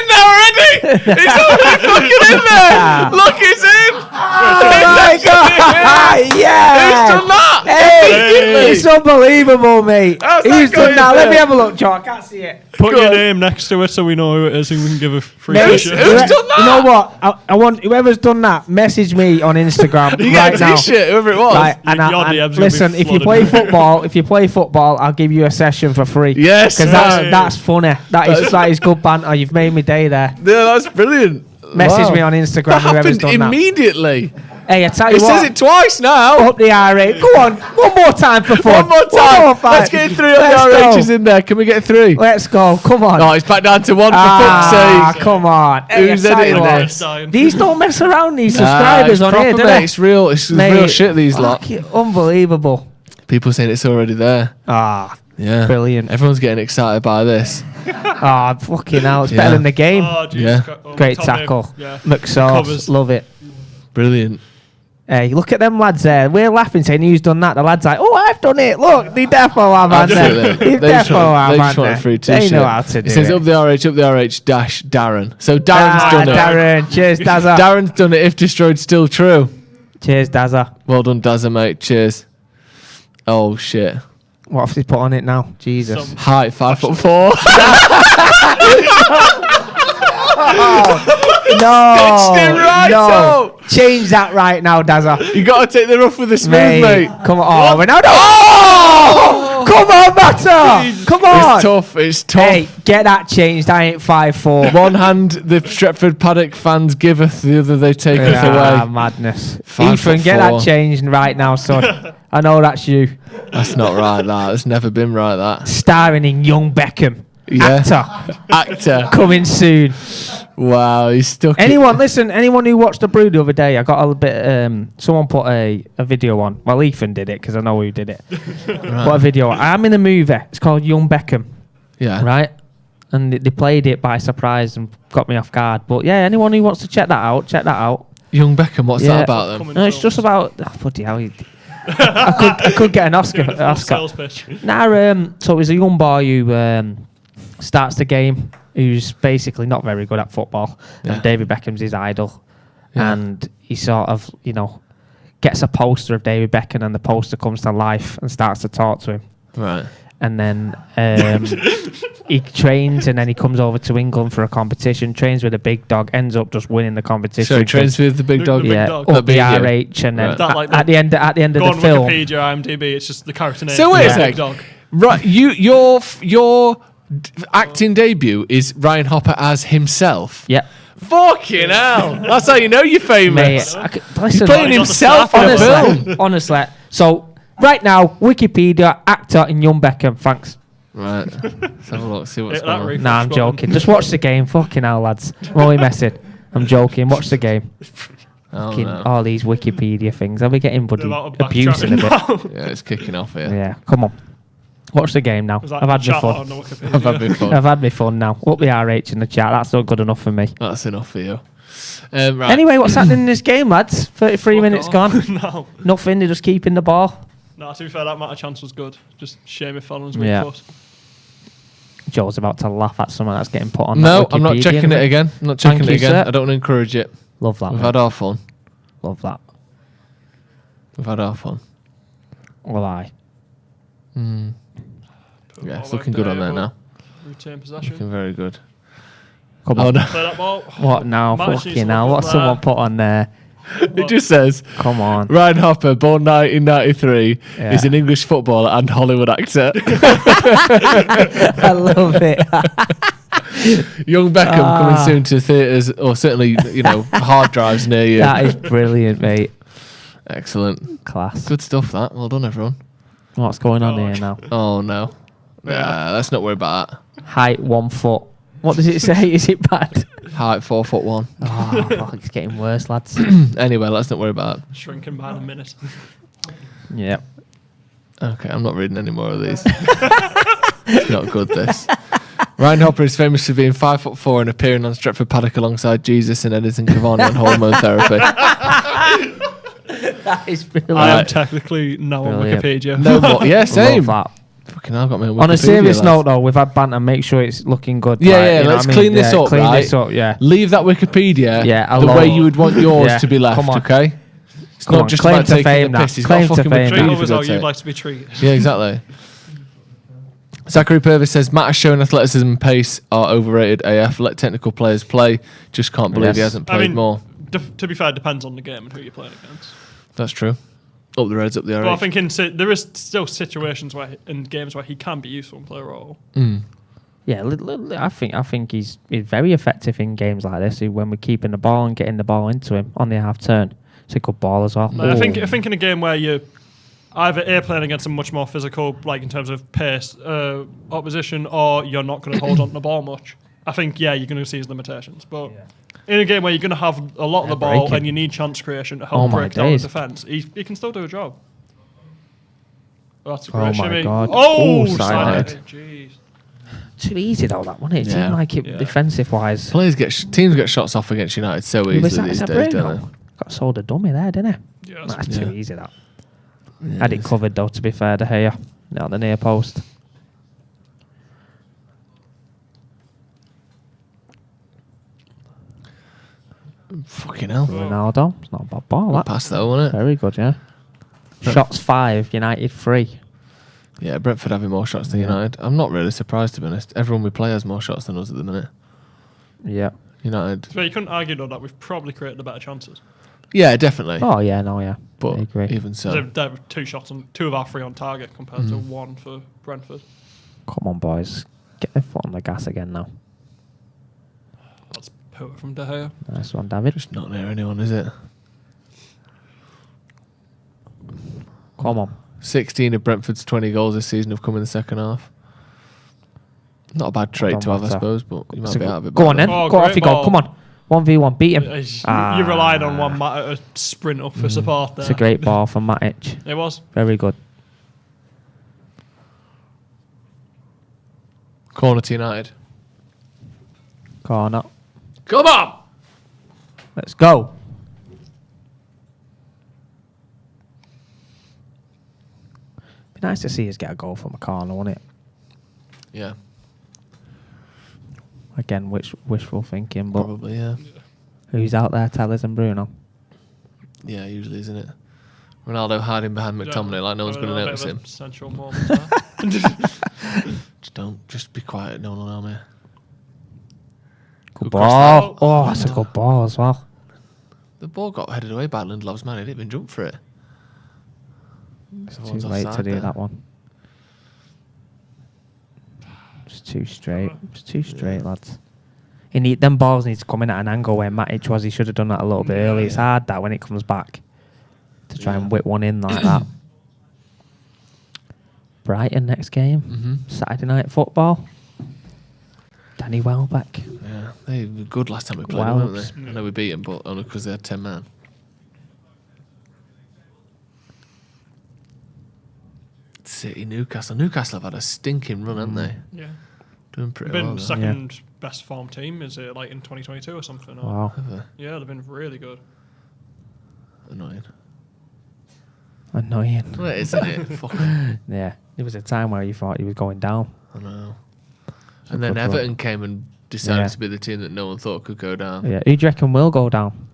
there already! He's already fucking in there! Look, he's in! my God! Yeah! Who's done that? Hey, it's unbelievable, mate. How's that Who's going done that? Let there? me have a look, Joe. I can't see it. Put your name next to it so we know who it is and we can give a free Mate, t-shirt. Who's done that? You know what? I want whoever's done that. Message me on Instagram You right get a now. t-shirt, whoever it was. Right, and Your DMs gonna be listen, if you flooded. play football, I'll give you a session for free. Yes, because right. that's funny. That is good banter. You've made me day there. Yeah, that's brilliant. Message Wow. me on Instagram. That Whoever's happened done that. immediately. Hey, I tell you It what. says it twice now. Up the RH. Go on, one more time for fun. One more time. fight. Let's get 3 of Let's the go. RHs in there. Can we get 3? Let's go. Come on. Oh, it's back down to 1 for fuck's sake. Come on. Hey, Who's I tell you editing what, this? these don't mess around. These Nah, subscribers it's on proper, here, do mate. they? It's real. It's real Mate, shit. These lot. fucking unbelievable. People saying it's already there. Yeah, brilliant. Everyone's getting excited by this. Fucking hell. It's Yeah. better than the game. Oh, Jesus Yeah. Christ. Oh, Great Tommy. tackle. Yeah. McSauce. Covers. Love it. Brilliant. Hey, look at them lads there. We're laughing saying who's done that. The lads like, oh, I've done it. Look, they defo have had Absolutely. They They just defo want have they had just want a free They t-shirt. know how to do It says it. up the RH dash Darren. So Darren's done it. Darren. Cheers, Dazza. Darren's done it. If destroyed, still true. Cheers, Dazza. Well done, Dazza, mate. Cheers. Oh shit. What have they put on it now? Jesus. Height 5'4". No. Stitched it right no. up. Change that right now, Dazza. You got to take the rough with the smooth, mate. Come on. Oh, Ronaldo. Oh! Come on, Matter. Come on. It's tough. It's tough. Hey, get that changed. I ain't 5'4". One hand the Stretford Paddock fans giveth, the other they taketh away. Madness. 5'4". Ethan, get that changed right now, son. I know that's you. That's not right, that. It's never been right, that. Starring in Young Beckham. Actor. Coming soon. Wow, he's stuck. Anyone who watched The Brew the other day, I got a bit. Someone put a video on. Well, Ethan did it because I know who did it. Put a video on. I'm in a movie. It's called Young Beckham. Yeah. Right? And they played it by surprise and got me off guard. But yeah, anyone who wants to check that out. Young Beckham, what's that about then? No, it's just about. Oh, bloody hell. I could get an Oscar. Sales pitch. So it was a young boy who starts the game, who's basically not very good at football, and David Beckham's his idol, and he sort of, gets a poster of David Beckham, and the poster comes to life and starts to talk to him. Right. And then he trains, and then he comes over to England for a competition, trains with a big dog, ends up just winning the competition. So he trains with the big dog? The big dog. Up the RH, and then at the end of the film... Wikipedia, IMDb, it's just the character name. So wait a Big sec. Dog. Right, your acting debut is Ryan Hopper as himself? Yeah. Fucking hell. That's how you know you're famous. Mate, He's playing himself in a film. Honestly. So... Right now, Wikipedia, actor in Young Beckham. Thanks. Right. Let's have a look, see what's going on. Nah, I'm joking. Just watch the game. Fucking hell, lads. I'm only messing. I'm joking. Watch the game. All these Wikipedia things. I'll be getting abused in a bit. Yeah, it's kicking off here. Yeah, come on. Watch the game now. I've had my fun. I've had my fun now. Up the RH in the chat. That's not good enough for me. That's enough for you. Right. Anyway, what's happening in this game, lads? 33 minutes gone. No. Nothing. They're just keeping the ball. No, to be fair, that amount of chance was good. Just shame if Fallon's weak foot. Joe's about to laugh at someone that's getting put on. No, I'm not checking it again. I'm not checking it again. Sir. I don't want to encourage it. Love that. We've had our fun. Love that. We've had our fun. Well, I. Yeah, it's looking good on there now. Retain possession. Looking very good. Come on. No. Play that ball. What now? Fucking hell. What's someone put on there? It just says, come on. Ryan Hopper, born 1993, is an English footballer and Hollywood actor. I love it. Young Beckham coming soon to theatres, or certainly, hard drives near you. That is brilliant, mate. Excellent. Class. Good stuff, that. Well done, everyone. What's going on here now? Oh, no. Yeah, let's not worry about that. Height 1 foot. What does it say? Is it bad? Height 4'1". Oh, fuck, it's getting worse, lads. Anyway, let's not worry about that. Shrinking by the minute. Yep. Okay, I'm not reading any more of these. It's not good, this. Ryan Hopper is famous for being 5'4" and appearing on Stretford Paddock alongside Jesus and Edison Cavani on hormone therapy. That is brilliant. I am technically now on Wikipedia. No more. Yeah, same. Love that. Fucking hell, I've got me on a serious lads. note, though, we've had banter. Make sure it's looking good. Yeah, let's clean this up, clean right? This up, yeah. Leave that Wikipedia the way you would want yours to be left, come on. okay? It's Come not on, just claim about to taking fame the now. piss. He's Claim got to fucking fame. Treat Wikipedia others for how God's you'd sake. like to be treated. Yeah, exactly. Zachary Purvis says, Matt has shown athleticism and pace are overrated AF. Let technical players play. Just can't believe he hasn't played more. To be fair, it depends on the game and who you're playing against. That's true. Up the Reds, up the RH. But I think there is still situations in games where he can be useful and play a role. Yeah, I think he's very effective in games like this. When we're keeping the ball and getting the ball into him on the half turn, it's a good ball as well. I think in a game where you're either playing against a much more physical, like in terms of pace, opposition, or you're not going to hold on to the ball much. I think you're going to see his limitations. But in a game where you're going to have a lot of the ball and you need chance creation to help break down the defence, he can still do a job. That's a great shimmy. God. Oh, side. Jeez. Too easy though, that wasn't it? It seemed like it defensive wise. Teams get shots off against United so easily these days, don't they? Got sold a dummy there, didn't he? Yeah, that's too easy, that. Had it covered though, to be fair, De Gea. Not the near post. Fucking hell. Ronaldo. It's not a bad ball, that. Pass though, wasn't it? Very good, yeah. Shots 5, United 3. Yeah, Brentford having more shots than United. I'm not really surprised, to be honest. Everyone we play has more shots than us at the minute. Yeah. United. So you couldn't argue though that we've probably created the better chances. Yeah, definitely. Oh yeah, no, yeah. But I agree. even so, there were 2 shots and 2 of our 3 on target compared to 1 for Brentford. Come on, boys, get their foot on the gas again now. That's poor from De Gea. Nice one, David. just not near anyone, is it? Come on. 16 of Brentford's 20 goals this season have come in the second half. Not a bad trait to have, I suppose, but you might be out of it. Go on then. Oh, Go off great you go. ball. Come on. 1v1. Beat him. You relied on one Matic to sprint up for support there. It's a great ball from Matic. It was. Very good. Corner to United. Corner. Come on! Let's go. Be nice to see us get a goal from a corner, wouldn't it? Yeah, Again, wishful thinking, but probably, yeah. who's out there? Tellers and Bruno. Yeah, usually, isn't it? Ronaldo hiding behind McTominay like no one's going to notice him. Central moment there. Just be quiet, no one will know me. Good cross ball. that. Oh, that's a good ball as well. The ball got headed away by Lindelof's man, he didn't even jump for it. It's too Someone's late to offside do there. that one. It's too straight. It's too straight, lads. Them balls need to come in at an angle where Matic was. He should have done that a little bit early. It's hard that when it comes back to try and whip one in like that. Brighton next game. Saturday night football. Danny Welbeck. Yeah, they were good last time we played them, weren't they? I know we beat them, but only because they had 10 men. City, Newcastle. Newcastle have had a stinking run, haven't they? Yeah. Doing pretty They've well. been though. second best form team, is it like in 2022 or something? Or? Wow. Have they? Yeah, they've been really good. Annoying. Annoying. Well, isn't it? Fucking. Yeah. There was a time where you thought he was going down. I know. And then good Everton run. came and decided Yeah. to be the team that no one thought could go down. Yeah. Who do you reckon will go down?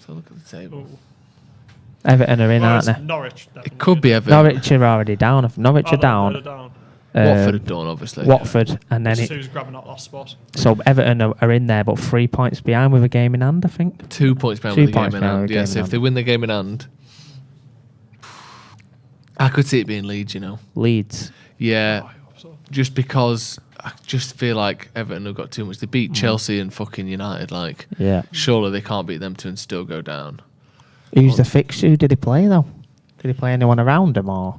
So look at the table. Ooh. Everton are in, Well, aren't it's they? Norwich. It could be Everton. Norwich are already down. If Norwich are down, Watford are done, obviously. Watford, and then This is who's grabbing that last spot. so Everton are in there, but 3 points behind with a game in hand, I think. 2 points behind 2 with the points game in behind hand. with the Yeah, game so in if they win the game in hand, I could see it being Leeds, you know. Leeds. Yeah, Oh, I hope so. just because I just feel like Everton have got too much. They beat Chelsea and fucking United. Like, Yeah. surely they can't beat them two and still go down. Who's the fixture? Who did he play though? Did he play anyone around him, or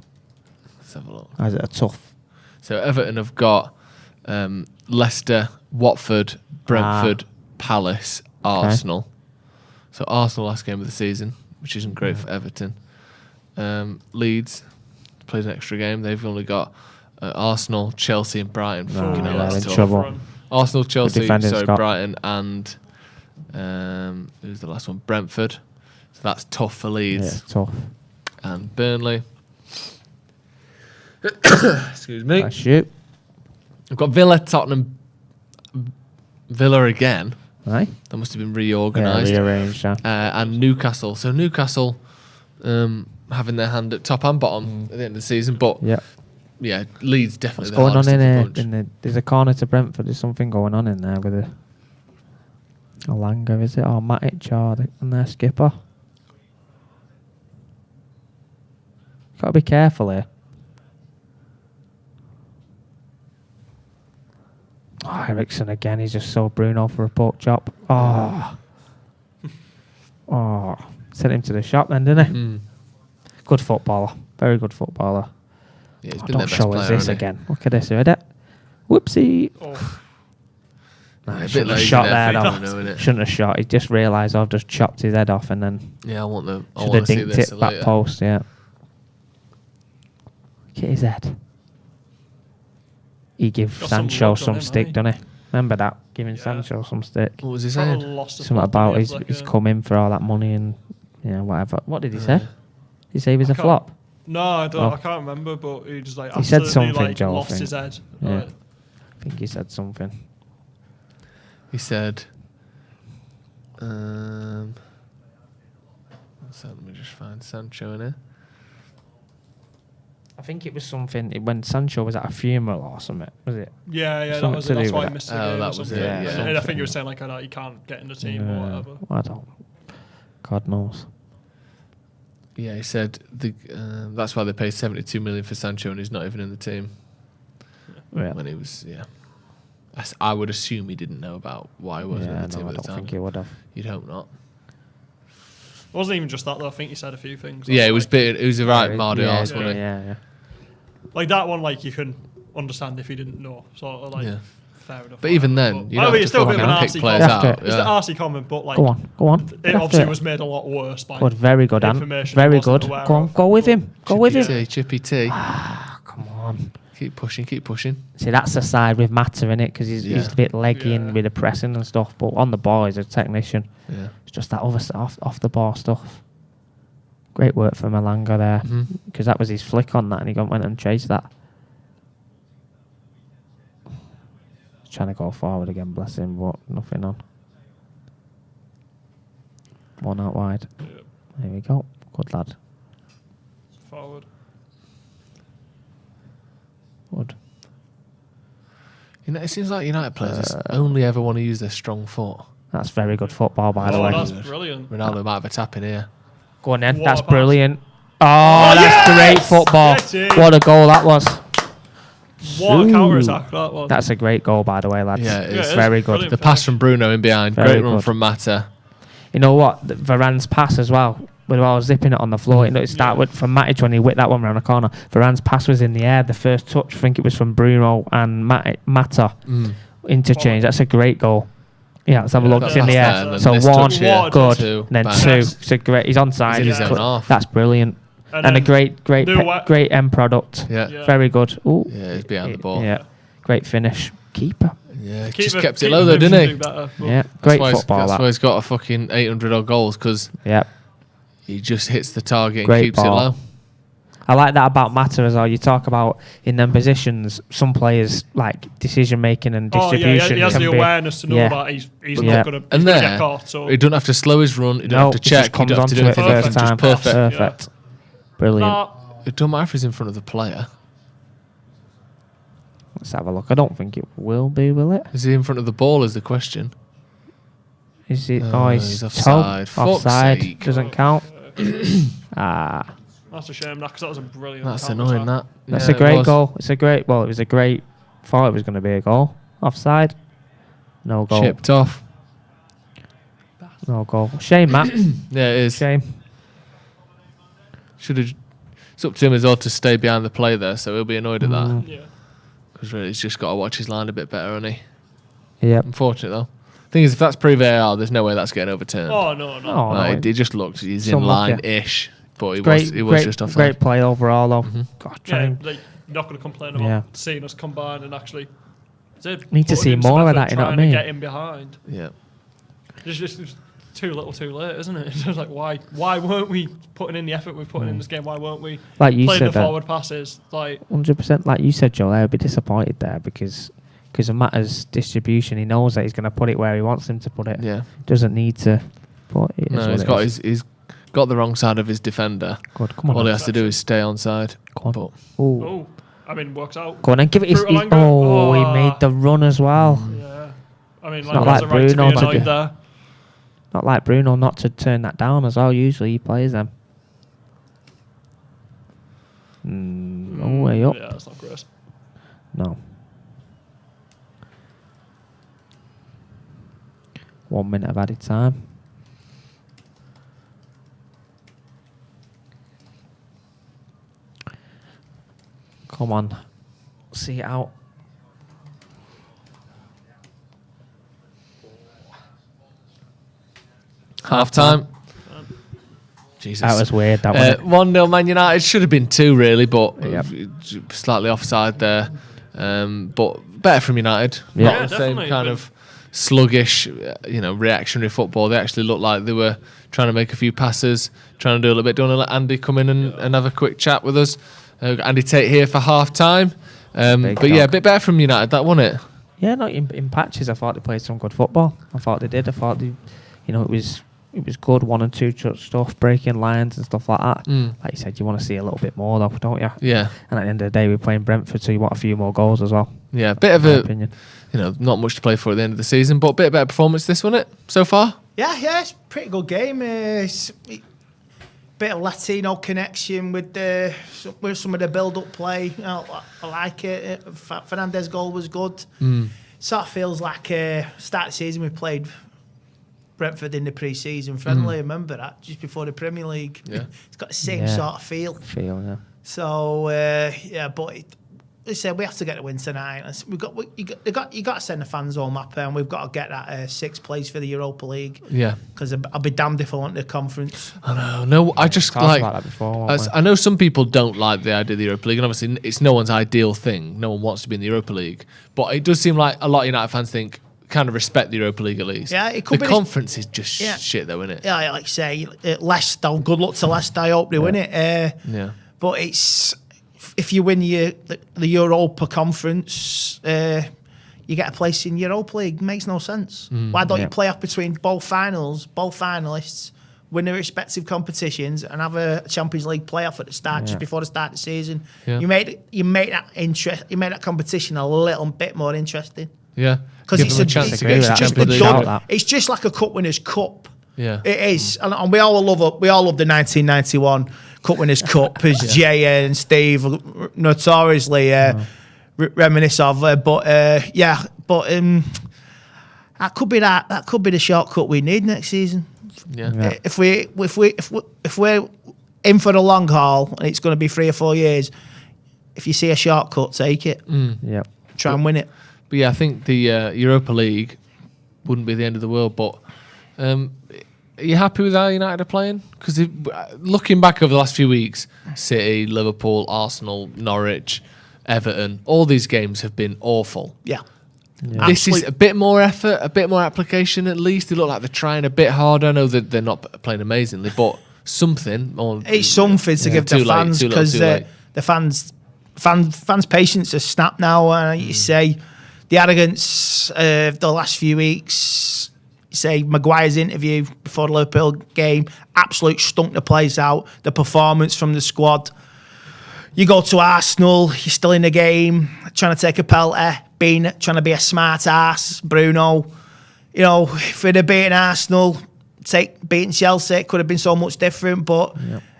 Let's have a look. is it a tough? So Everton have got Leicester, Watford, Brentford, Palace, Arsenal. So Arsenal last game of the season, which isn't great for Everton. Leeds plays an extra game. They've only got Arsenal, Chelsea, and Brighton. Fucking hell, they're that's in tough. trouble. Arsenal, Chelsea, defending, Scott. Brighton, and who's the last one? Brentford. So that's tough for Yeah, Leeds. it's tough. And Burnley. Excuse me. That's you, We've got Villa, Tottenham, Villa again. right? That must have been Yeah, reorganised. rearranged. Yeah. And Newcastle. So Newcastle having their hand at top and bottom at the end of the season. But Yeah. yeah, Leeds definitely What's the going on hardest in of the there? bunch. There's a corner to Brentford. There's something going on in there with a Langer, is it, or Matic, or and their skipper? Got to be careful here. Oh, Ericsson again. He's just saw Bruno for a pork chop. Oh, oh, sent him to the shop then, didn't he? Mm. Good footballer, very good footballer. Yeah, he's Oh, been their don't best show player, us this hasn't he? again. Look at this, read it. Whoopsie. Oh, Nah, Yeah, a bit shouldn't have lazy shot there, there Fee, though. though, innit? Shouldn't have shot. He just realised I've just chopped his head off and then Yeah, I should want have to see dinked this it back later. post. Yeah. Look at his head. He gave Got some Sancho luck on some him, stick, hasn't he? doesn't he? Remember that? Giving Yeah. Sancho some stick. What was he probably saying? lost the Something plot, about didn't he? he's Like, come in for all that money and whatever. What did he say? Did he say he was a can't- flop? No, I don't. Oh. I can't remember, but he just like He said absolutely, something, like, Joe, I lost think. his head. Yeah. Like, I think he said something. He said, so let me just find Sancho in here. I think it was something when Sancho was at a funeral or something. Was it? yeah, that Something was to it. That's do why with he missed the that. Oh, game that or was something. it, yeah. And I think he Something. was saying like, he can't get in the team or whatever. I don't. God knows. Yeah, he said that's why they paid 72 million for Sancho and he's not even in the team. Yeah. When he was, I would assume he didn't know about why he wasn't Yeah, in the team no, I at the don't time. think he would have. You'd hope not. It wasn't even just that though. I think he said a few things. Yeah, it was like, bit. It was a right Yeah, mardy yeah, arse, wasn't he? yeah. like that one. Like you can understand if he didn't know. Sort of like, Yeah. fair enough. But even then, you don't have to still a bit of an fucking arsey pick players comment. out. It's the arsey comment, but like, Go on. it obviously was made a lot worse by Good, very good, Ant. information Very he wasn't good. aware Go on, of. go with him. Go with him. Chippy T. Come on. Keep pushing. See, that's the side with Mata in it because he's a bit leggy and Yeah. with the pressing and stuff. But on the ball, he's a technician. Yeah. It's just that other stuff, off the ball stuff. Great work for Malanga there because that was his flick on that, and he went and chased that. He's trying to go forward again, bless him, but nothing on. One out wide. Yeah. There we go. Good lad. Forward. Good. You know, it seems like United players just only ever want to use their strong foot. That's very good football, by the way. That's brilliant. Ronaldo might have a tap in here. Go on then. What That's a pass. brilliant. Oh, that's great football. Get it. What a goal that was. What a Ooh. counter attack that was. That's a great goal, by the way, lads. Yeah, it is. Very good. Brilliant. The pass from Bruno in behind. Very Great run good. from Mata. You know what? Varane's pass as well. When I was zipping it on the floor, you know, it started with, from Matic when he whipped that one round the corner. Varane's pass was in the air. The first touch, I think it was from Bruno and Mata. Interchange. That's a great goal. Yeah, let's have a look. It's in the That's air. there, and So then this one, touch here. good. Two, And then bang. two. It's a great. He's onside. He's in his own half. That's brilliant. And a then great new end product. Yeah. Yeah. Very good. Ooh. Yeah, he's behind the ball. Yeah. Great finish. Keeper. Yeah, he Keeper- just kept it keeper low though, moves didn't do he? better, but Yeah. Great That's football. why That. he's got a fucking 800 odd goals, because Yeah. he just hits the target Great and keeps ball. it low. I like that about Mata as well. You talk about in them positions, some players like decision making and Oh distribution. yeah, he has can the be- awareness to know yeah. that he's Yeah. not gonna, And he's gonna there, get caught. So he doesn't have to slow his run. He doesn't No, have to it just check. He comes doesn't have to do onto it anything. first Just time. perfect. Perfect. Brilliant. Nah, It don't matter if he's in front of the player. Let's have a look. I don't think it will be, will it? Is he in front of the ball? Is the question. Is it? Oh, He's he's offside. Fuck's Offside. sake. Doesn't count. Ah, that's a shame, because that was a brilliant. That's counter annoying. attack. that's Yeah, a it great was. goal. It's a great. Well, it was a great. Thought it was going to be a goal. Offside. No goal. Chipped off. No goal. Shame, Matt. Yeah, it is. Shame. Should have. It's up to him as well to stay behind the play there, so he'll be annoyed at that. Yeah. Because really, he's just got to watch his line a bit better, hasn't he? Yep. Unfortunate though. Thing is, if that's pre-VAR, there's no way that's getting overturned. Oh no. Oh, Like, no, it just looked, he's Some in luck, line-ish, but he great, was great, just offside. great play overall, though. God, try Yeah, and- like, not going to complain about Yeah. seeing us combine and actually. Need to see more of that, you know what I trying mean? to get in behind. Yeah. It's too little, too late, isn't it? It's just like why weren't we putting in the effort we've put in this game? Why weren't we Like you playing said the that. forward passes? Like 100%, like you said, Joel, I would be disappointed there because of Matt's distribution. He knows that he's going to put it where he wants him to put it. Yeah. Doesn't need to. But it is No, what he's got the wrong side of his defender. Good, come on. All he then. has to do is stay on side. Go on. But Ooh. oh, I mean, works out. Go on and give it his. Brutal anger. Oh, he Oh. made the run as well. Yeah, I mean, not like, has like a right to be Bruno to annoyed do- there. Not like Bruno not to turn that down as well. Usually he plays them. Oh, way up. Yeah, that's not great. No. 1 minute of added time. Come on. See it out. half time. Jesus. That was weird, that wasn't 1-0 Man United. Should have been 2 really, but Yep. slightly offside there. But better from United. Yeah. Not Yeah, the same definitely, kind but- of sluggish, reactionary football. They actually looked like they were trying to make a few passes, trying to do a little bit. Do you want to let Andy come in and have a quick chat with us? Got Andy Tate here for half time. But yeah, a bit better from United, that wasn't it? Yeah, no, in patches I thought they played some good football. I thought they did. I thought they, it was good 1 and 2 touch stuff, breaking lines and stuff like that. Like you said, you want to see a little bit more though, don't you? Yeah. And at the end of the day, we're playing Brentford, so you want a few more goals as well. Yeah, bit of in my a, opinion. not much to play for at the end of the season, but a bit better performance this, wasn't it, so far? Yeah, it's a pretty good game. Bit of Latino connection with some of the build-up play. I like it. Fernandez's goal was good. Sort of feels like start of the season we played Brentford in the pre-season friendly. Remember that just before the Premier League. Yeah. It's got the same sort of feel. Yeah. So but they said we have to get a win tonight. You got to send the fans home happy, and we've got to get that sixth place for the Europa League. Yeah, because I'll be damned if I want the conference. I know. No, I just like about that before, I know some people don't like the idea of the Europa League, and obviously it's no one's ideal thing. No one wants to be in the Europa League, but it does seem like a lot of United fans think kind of respect the Europa League at least. Yeah, it could the be conference is just shit though, isn't it? Yeah, like say Leicester. Good luck to Leicester. I hope they win it. Yeah, but it's. If you win the Europa Conference, you get a place in Europa League. Makes no sense. Why don't you play off between both finalists, win their respective competitions, and have a Champions League playoff at the start, just before the start of the season? Yeah. You make that competition a little bit more interesting. Yeah, because it's just like a Cup Winners' Cup. Yeah, it is, and we all love the 1991 Cup Winners' Cup, as Jay and Steve notoriously reminisce of. But that could be the shortcut we need next season. Yeah. If we're in for the long haul and it's going to be 3 or 4 years, if you see a shortcut, take it. Yeah, try and win it. But yeah, I think the Europa League wouldn't be the end of the world. But are you happy with how United are playing? Because looking back over the last few weeks, City, Liverpool, Arsenal, Norwich, Everton, all these games have been awful. Yeah. This is a bit more effort, a bit more application at least. They look like they're trying a bit harder. I know that they're not playing amazingly, but something. It's something to give the fans, because the fans' patience has snapped now. You say the arrogance of the last few weeks. Say Maguire's interview before the Liverpool game, absolute stunk the place out. The performance from the squad. You go to Arsenal, you're still in the game, trying to take a penalty, trying to be a smart ass, Bruno. You know, if we'd have beaten Arsenal, beating Chelsea, it could have been so much different. But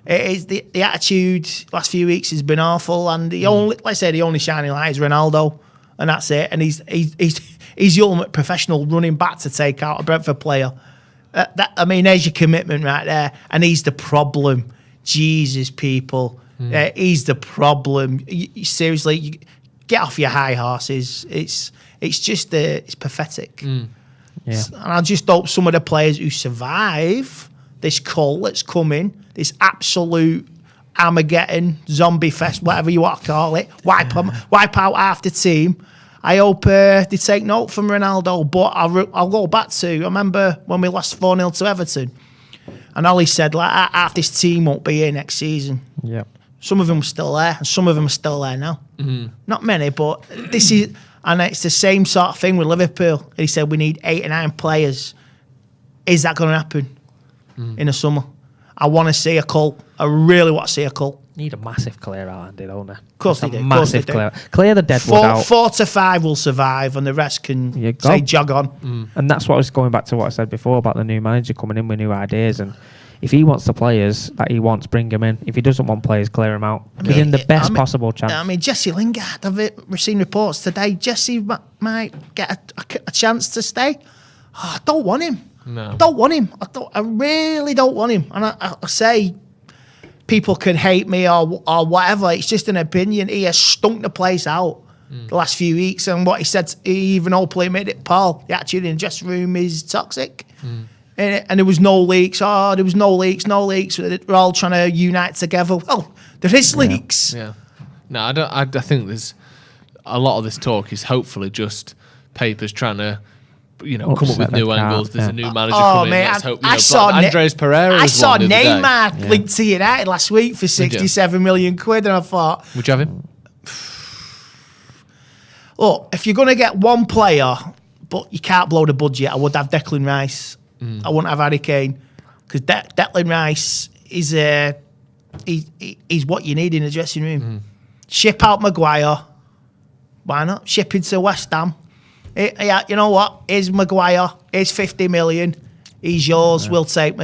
it is the attitude last few weeks has been awful, and the only shining light is Ronaldo, and that's it. And he's the ultimate professional running back to take out a Brentford player. There's your commitment right there. And he's the problem. Jesus, people. He's the problem. Seriously, get off your high horses. It's pathetic. And I just hope some of the players who survive this cult that's coming, this absolute Armageddon, zombie fest, whatever you want to call it, wipe out half the team. I hope they take note from Ronaldo, but I'll go back to, I remember when we lost 4-0 to Everton, and Ollie said, like, half this team won't be here next season. Yeah. Some of them are still there, and some of them are still there now. Not many, but this is, and it's the same sort of thing with Liverpool. He said we need 8 or 9 players. Is that going to happen in the summer? I want to see a cult. I really want to see a cult. Need a massive clear out, Andy, don't they? Of course they do. Massive clear. Clear the deadwood out. 4 to 5 will survive, and the rest can say jog on. And that's what I was going back to what I said before about the new manager coming in with new ideas. And if he wants the players that he wants, bring him in. If he doesn't want players, clear him out. Give him the best possible chance. Jesse Lingard, I've seen reports today. Jesse might get a chance to stay. Oh, I don't want him. No. Don't want him. I really don't want him. And I say, people can hate me or whatever. It's just an opinion. He has stunk the place out the last few weeks. And what he said, he even openly admitted it, Paul, the attitude in the dressing room is toxic. And there was no leaks. There was no leaks. We're all trying to unite together. Well, there is leaks. Yeah. No, I think there's a lot of this talk is hopefully just papers trying to, come up with new angles. There's a new manager coming in. Let's hope. Andres Pereira. I saw Neymar linked to United last week for 67 million quid, and I thought, would you have him? Look, if you're going to get one player, but you can't blow the budget, I would have Declan Rice. I wouldn't have Harry Kane, because Declan Rice is he's what you need in the dressing room. Ship out Maguire. Why not? Ship him to West Ham. You know what? Here's Maguire. Here's 50 million. He's yours. We'll take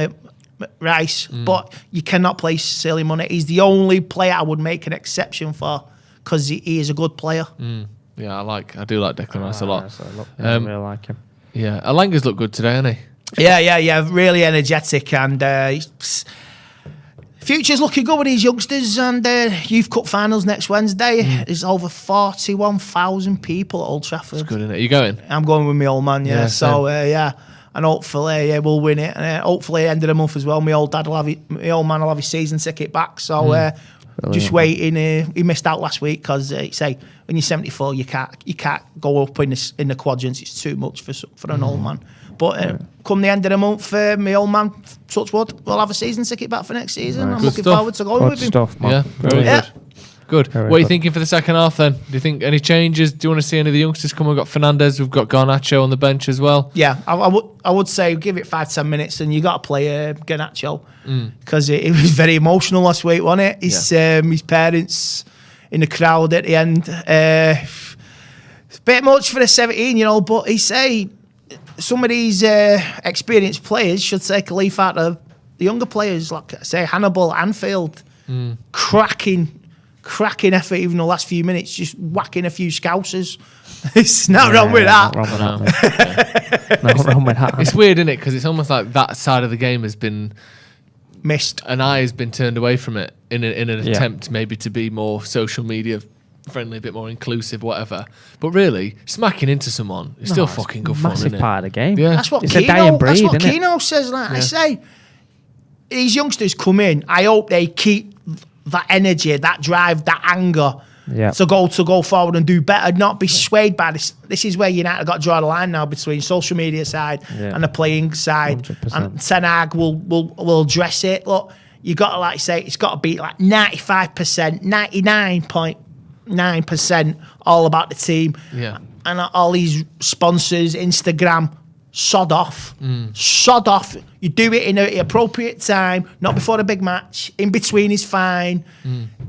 Rice. But you cannot play silly money. He's the only player I would make an exception for, because he is a good player. Yeah, I do like Declan Rice a lot. I really like him. Yeah, Alanga's looked good today, hasn't he? Yeah. Really energetic, and if Future's looking good with these youngsters, and Youth Cup finals next Wednesday. There's over 41,000 people at Old Trafford. It's good, isn't it? You going? I'm going with my old man, yeah. So, and hopefully, we'll win it. And hopefully, end of the month as well, my old man will have his season ticket back. So, just waiting. He missed out last week because say when you're 74, you can't go up in the quadrants. It's too much for an old man. But come the end of the month, my old man, touch wood, will have a season ticket back for next season. Nice. I'm looking forward to going with him. Stuff, man. Yeah, very Yeah. good. Good. Very What are you good. thinking for the second half then? Do you think any changes? Do you want to see any of the youngsters come? We've got Fernandez, we've got Garnacho on the bench as well. Yeah, I would say give it 5-10 minutes and you got to play Garnacho because it was very emotional last week, wasn't it? His parents in the crowd at the end. It's a bit much for a 17-year-old, but he say some of these experienced players should take a leaf out of the younger players, like say Hannibal, Anfield, cracking effort even the last few minutes, just whacking a few scousers. It's not wrong with that. Not wrong with that. Not wrong with that. It's weird, isn't it? Because it's almost like that side of the game has been Missed. an eye has been turned away from it in an attempt maybe to be more social media friendly, a bit more inclusive, whatever. But really, smacking into someone is still fucking good fun, Massive isn't it? part of the game. Yeah. That's what It's a dying breed, That's what isn't it? Keno says. Like I say, these youngsters come in. I hope they keep that energy, that drive, that anger to go forward and do better. Not be swayed by this. This is where United got to draw the line now between social media side and the playing side. 100%. And Ten Hag will address it. Look, you got to like say it's got to be like 95%, 99.9% all about the team. Yeah. And all these sponsors, Instagram, sod off. Sod off. You do it in an appropriate time, not before the big match. In between is fine.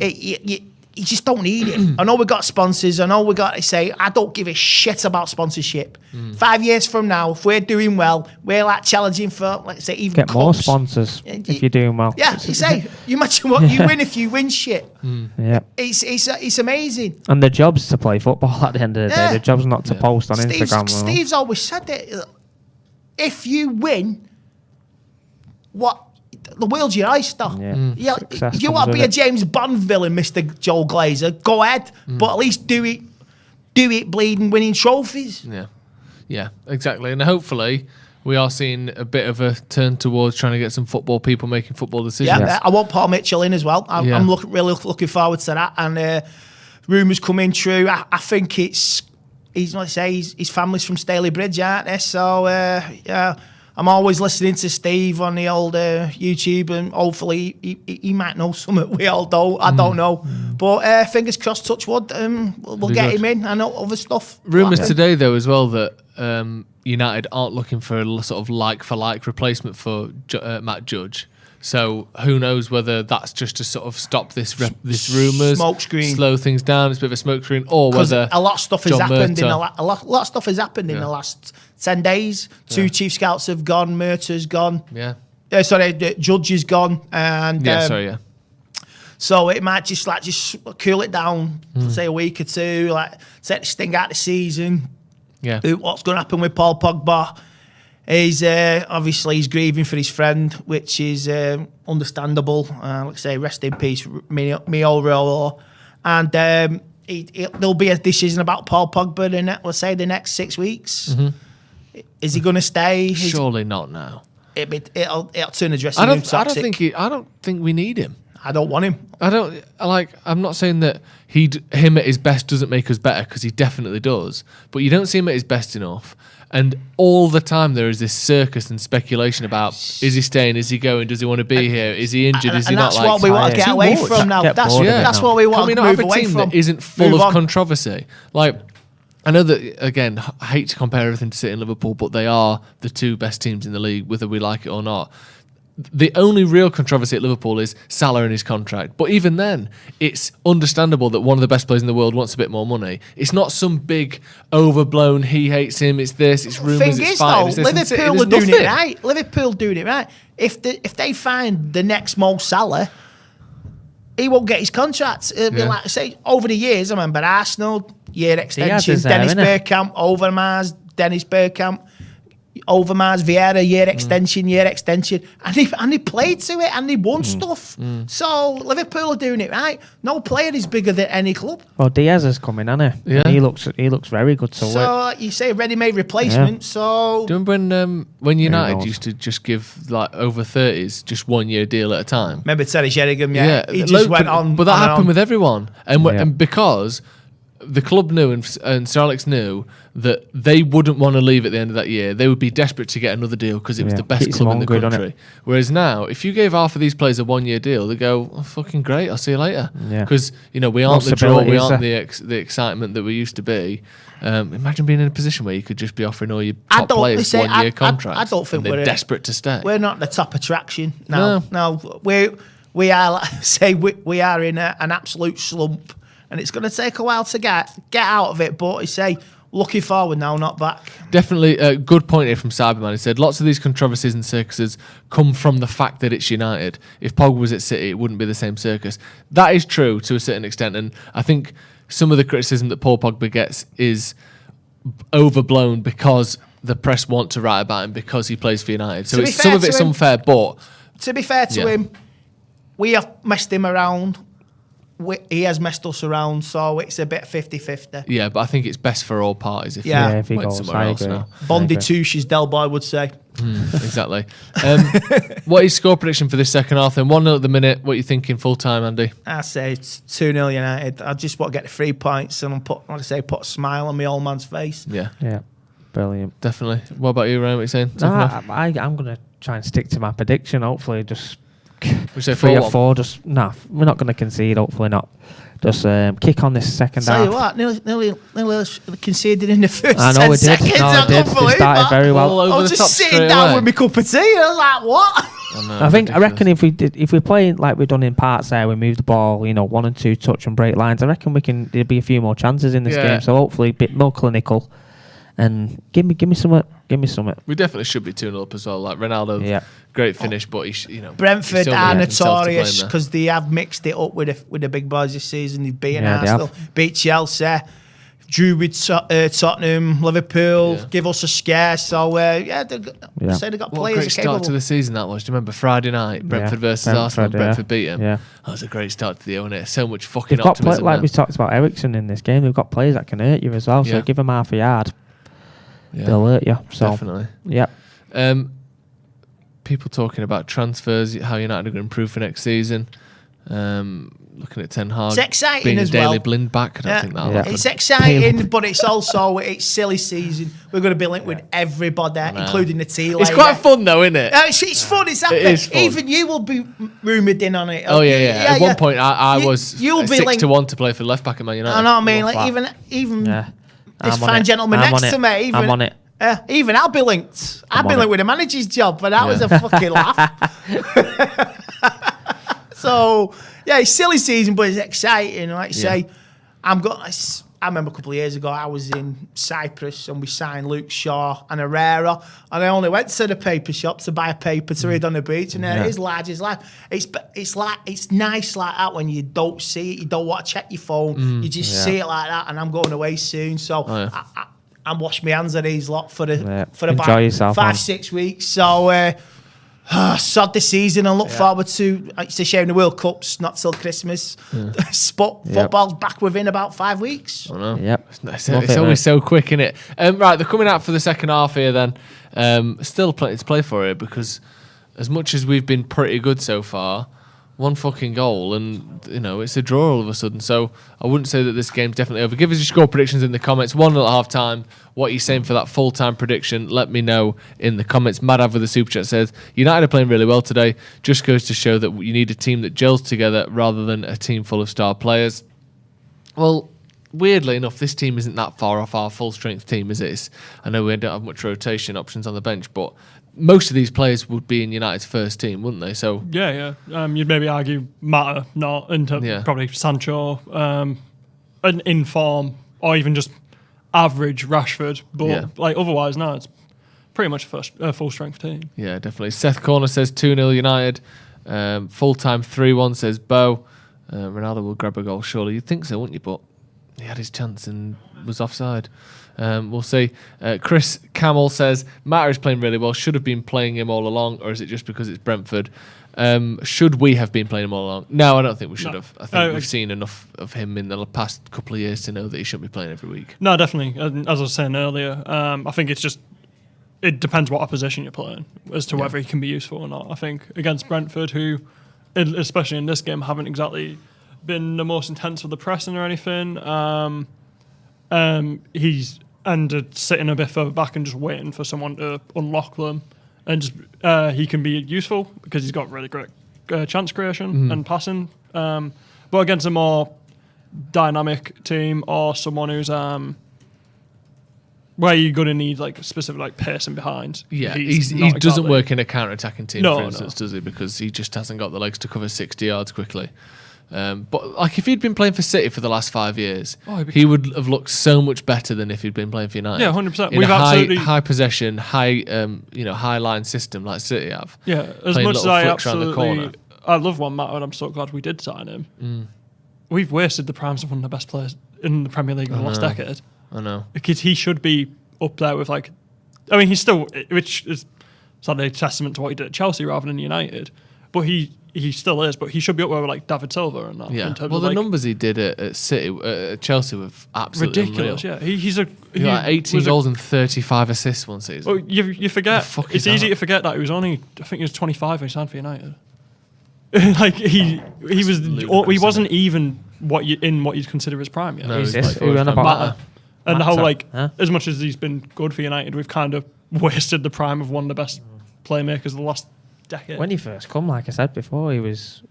You just don't need it. I know we got sponsors. I know we got to say, I don't give a shit about sponsorship. 5 years from now, if we're doing well, we're like challenging for, let's say, even Get more cups. sponsors if you're doing well. Yeah, you say, you imagine what you win if you win shit. Yeah. It's amazing. And the job's to play football at the end of the day. The job's not to post on Instagram. Steve's always said it. If you win, the world's your oyster. Yeah. If you want to be a James Bond villain, Mr. Joel Glazer, go ahead. But at least do it bleeding winning trophies. Yeah, exactly. And hopefully we are seeing a bit of a turn towards trying to get some football people making football decisions. Yeah, I want Paul Mitchell in as well. I'm really looking forward to that. And rumours coming true. I think his family's from Staley Bridge, aren't they? So I'm always listening to Steve on the old YouTube, and hopefully he might know something we all don't. I don't know, but fingers crossed, touch wood. We'll get him in. I know other stuff. Rumours today, though, as well that United aren't looking for a sort of like-for-like replacement for Matt Judge. So who knows whether that's just to sort of stop this rumours, smoke screen, slow things down. It's a bit of a smoke screen, or whether a lot of stuff has John happened Murtaugh. a lot of stuff has happened in the last 10 days. Two chief scouts have gone. Murtaugh's gone. Yeah. Judge is gone, and so it might just cool it down for say a week or two, like take the sting out of the season. Yeah. What's going to happen with Paul Pogba? He's obviously he's grieving for his friend, which is understandable. Let's say rest in peace, Mio Rolo. And there'll be a decision about Paul Pogba in the next 6 weeks. Is he going to stay? Surely not now. It'll turn the dressing I room don't toxic. I don't think we need him. I don't want him. I'm not saying that him at his best doesn't make us better, because he definitely does. But you don't see him at his best enough. And all the time there is this circus and speculation about, is he staying? Is he going? Does he want to be here? Is he injured? Is he not? That's what we want to get away from now. That's what we want to move away from. That isn't full of controversy. Like, I know that, again, I hate to compare everything to City and Liverpool, but they are the two best teams in the league, whether we like it or not. The only real controversy at Liverpool is Salah and his contract. But even then, it's understandable that one of the best players in the world wants a bit more money. It's not some big, overblown, he hates him, it's this, it's rumours, it's fighting. Liverpool are doing it right. Liverpool doing it right. If they find the next Mo Salah, he won't get his contract. It'll be like, say, over the years, I remember Arsenal, year extension, Dennis Bergkamp, Overmars, Dennis Bergkamp. Overmars, Vieira, year extension, and he played to it and he won stuff. So Liverpool are doing it right. No player is bigger than any club. Well, Diaz is coming, hasn't he? Yeah. He looks very good. So like you say, ready-made replacement. So Do you remember when United used to just give like over 30s just 1 year deal at a time? remember Terry Sheringham? Yeah, he just went on. But that on and happened on. with everyone, and because the club knew and Sir Alex knew that they wouldn't want to leave at the end of that year. They would be desperate to get another deal because it was the best Keeps club them in the hungry, doesn't country. Whereas now, if you gave half of these players a 1 year deal, they go, oh, "Fucking great, I'll see you later." Yeah. Because we aren't the draw, Stability, we is aren't there? the excitement that we used to be. Imagine being in a position where you could just be offering all your top players 1 year contracts. I don't think and they're we're desperate to stay. We're not the top attraction. No, we are. Like I say we are in an absolute slump, and it's going to take a while to get out of it. But I say, looking forward now, not back. Definitely a good point here from Cyberman. He said lots of these controversies and circuses come from the fact that it's United. If Pogba was at City, it wouldn't be the same circus. That is true to a certain extent, and I think some of the criticism that Paul Pogba gets is overblown because the press want to write about him because he plays for United. So some of it's unfair, but to be fair to him, we have messed him around. He has messed us around, so it's a bit 50-50. Yeah, but I think it's best for all parties if if he went goes, somewhere I else agree. now. Bondi touche, as Del Boy would say. Exactly. What is score prediction for this second half then? 1-0 at the minute. What are you thinking full time, Andy? I say it's 2-0 United. I just want to get the 3 points and put a smile on my old man's face. Yeah, Brilliant. definitely. What about you, Ryan? What are you saying? No, I'm going to try and stick to my prediction. Hopefully, just We say 3 or 4-1. 4. Just we're not going to concede. Hopefully not. Just kick on this second Tell you half. what, nearly conceded in the first I know 10 we did. seconds. No, I we did. can't They believe started that. very well. All over I was the just top sitting straight down away. with my cup of tea. I was like, what? I reckon if we play like we've done in parts there, we move the ball, 1 and 2 touch and break lines. I reckon there'll be a few more chances in this game. So hopefully a bit more clinical. And give me something. We definitely should be 2-0 up as well. Like Ronaldo, great finish, but Brentford he's are only himself to blame notorious there. because they have mixed it up with the big boys this season. They've beaten Yeah, they Arsenal, beat Chelsea, drew with Tottenham, Liverpool, give us a scare. So say they got What a players great start capable. to the season that was. Do you remember Friday night, Brentford versus Brentford, Arsenal? yeah. Brentford beat him. Yeah. That was a great start to the year, wasn't it? So much fucking They've got optimism. like there. we talked about Ericsson in this game. They've got players that can hurt you as well. So Yeah. give them half a yard, Yeah, they'll hurt you. So definitely. Yep. People talking about transfers, how United are going to improve for next season. Looking at Ten Hag It's exciting being as a Daily well. Blind back. I don't think that'll happen. It's exciting, but it's also it's silly season. We're going to be linked with everybody, including the tea lady. It's quite fun though, isn't it? It's fun. It's happening. is fun. Even you will be rumoured in on it. Oh yeah. At one point, I was you'll be 6-1 to play for left back at Man United. I know what I mean. Like even Yeah. this I'm on fine it. gentleman I'm next on to it. me. Even, I'm on it. Even I'll be linked. I've been on linked it. with a manager's job, but that was a fucking laugh. So yeah, it's silly season, but it's exciting. Like I say, I remember a couple of years ago, I was in Cyprus and we signed Luke Shaw and Herrera, and I only went to the paper shop to buy a paper to read on the beach, and there it is, large as life. It's nice like that when you don't see it, you don't want to check your phone, you just see it like that. And I'm going away soon, so I'm washing my hands of these lot for Enjoy about yourself, man. 5-6 weeks. So. Sod the season and look forward to. It's a shame the World Cup's not till Christmas. Football's back within about 5 weeks. I know. Yep. It's always so quick, isn't it? Right, they're coming out for the second half here then. Still plenty to play for here because as much as we've been pretty good so far, one fucking goal and it's a draw all of a sudden. So I wouldn't say that this game's definitely over. Give us your score predictions in the comments. 1-0 at half time. What are you saying for that full time prediction? Let me know in the comments. Madav with the super chat says United are playing really well today. Just goes to show that you need a team that gels together rather than a team full of star players. Well, weirdly enough, this team isn't that far off our full strength team, is it? I know we don't have much rotation options on the bench, but most of these players would be in United's first team, wouldn't they? So Yeah. You'd maybe argue Mata not, and probably Sancho, an in form, or even just average Rashford. But otherwise, no, it's pretty much a full strength team. Yeah, definitely. Seth Corner says 2-0 United. Full time 3-1 says Bo. Ronaldo will grab a goal, surely. You'd think so, wouldn't you? But he had his chance and was offside. We'll see. Chris Camel says, Matter is playing really well. Should have been playing him all along, or is it just because it's Brentford? Should we have been playing him all along? No, I don't think we should have. I think we've seen enough of him in the past couple of years to know that he shouldn't be playing every week. No, definitely. As I was saying earlier, I think it depends what opposition you're playing as to whether he can be useful or not. I think against Brentford, who, especially in this game, haven't exactly been the most intense with the pressing or anything, he's ended sitting a bit further back and just waiting for someone to unlock them. And just, he can be useful because he's got really great chance creation and passing. But against a more dynamic team or someone who's where you're going to need like specific like pacing behind. Yeah, he doesn't work in a counter-attacking team, for instance, does he? Because he just hasn't got the legs to cover 60 yards quickly. But like if he'd been playing for City for the last 5 years, he would have looked so much better than if he'd been playing for United. Yeah, 100%. In a high possession, high line system like City have. Yeah, as much as I love Juan Mata, and I'm so glad we did sign him. We've wasted the primes of one of the best players in the Premier League in the last decade. I know. Because he should be up there with like, I mean, he's still, which is sadly a testament to what he did at Chelsea rather than United, but he still is, but he should be up there with like David Silva and that. Yeah. In terms well, of the like, numbers he did at City, at Chelsea were absolutely ridiculous. Unreal. Yeah, he's like 18 goals and 35 assists one season. Well, you forget. It's easy to forget that he was only, I think he was 25 when he signed for United. Like he wasn't even what you'd consider his prime yet. No, Who's he's this? like Who on about? And how like Huh? as much as he's been good for United, we've kind of wasted the prime of one of the best playmakers of the last decade. When he first come, like I said before, he was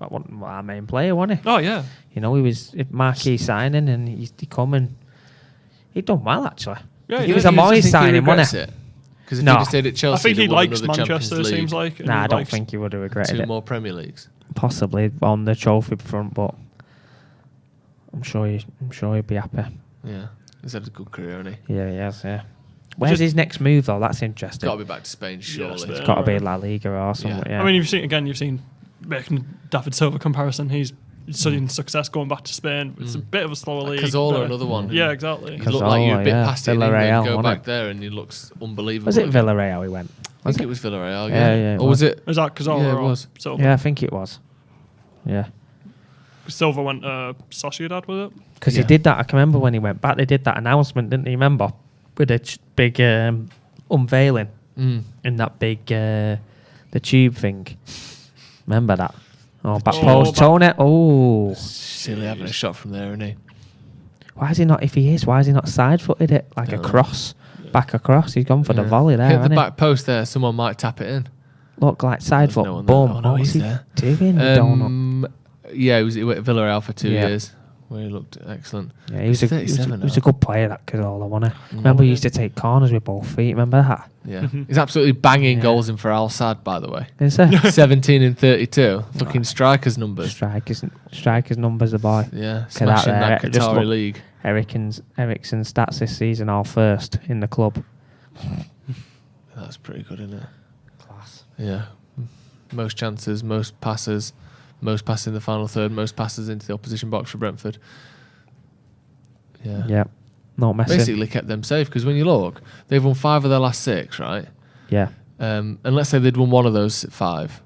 our main player, wasn't he? Oh yeah. You know, he was a marquee signing, and he come and he'd done well actually. Yeah, he was a Moyes signing, wasn't it? Because if he'd have stayed at Chelsea, I think he they'd won likes another Manchester. Champions It League, seems like. Nah, I don't think he would have regretted 2 it. more Premier Leagues. Possibly on the trophy front, but I'm sure he'd be happy. Yeah, he's had a good career, hasn't he? Yeah, he has. Yeah. Where's his next move though? That's interesting. Got to be back to Spain, surely. Spain. It's got to be La Liga or something. Yeah. I mean, you've seen making David Silva comparison. He's studying success going back to Spain. It's a bit of a slower league. Cazorla, another one. Yeah, exactly. You look like you're a bit past it in England, go back it? there and he looks unbelievable. Was it Villarreal he went? I think it was Villarreal, Yeah, or was it? Was that Cazorla? Yeah, it was. Silva? Yeah, I think it was. Yeah. Silva went Sociedad with it. Because he did that. I can remember when he went back, they did that announcement, didn't you remember? With a big unveiling in that big the tube thing. Remember that? Oh, back post, Tony. Oh, Silly having a shot from there, isn't he? why is he not? If he is, why is he not side-footed it like a cross, back across? He's gone for the volley there. Hit the hasn't back post there. Someone might tap it in. Look like side foot. no one Boom. there. Oh, no, What's he's he there. doing? Donut. Yeah, he went at Villarreal for 2 Yeah. years, where he looked excellent. Yeah, he was a 37 good player, that Cazorla, wasn't he? Remember, he used to take corners with both feet. Remember that? Yeah, he's absolutely banging goals in for Al Sadd, by the way. Is there? 17 and 32. Fucking strikers numbers. Strikers numbers, the boy. Yeah, Look at smashing that there. Just Qatari look. league. Eriksen's stats this season are first in the club. That's pretty good, isn't it? Class. Yeah. Most chances, most passes, most passes in the final third, most passes into the opposition box for Brentford. Yeah. Yeah. Not messing. Basically kept them safe, because when you look, they've won 5 of their last 6, right? Yeah. And let's say they'd won one of those 5.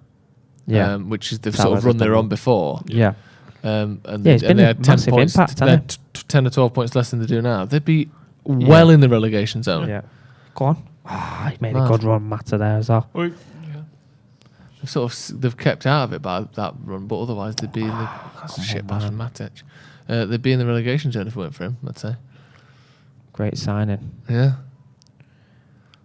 Yeah. Which is they've That sort was of run a they're double. on before. Yeah. And Yeah, it's been they a had 10 massive points. impact, They hasn't had 10 or 12 points less than they do now. They'd be well in the relegation zone. Yeah. Go on. Ah, he made a Mad. good run, Mata, there as well. Well, They've kept out of it by that run, but otherwise they'd be in the shit pass from Matic. They'd be in the relegation zone if it weren't for him, I'd say. Great signing. Yeah.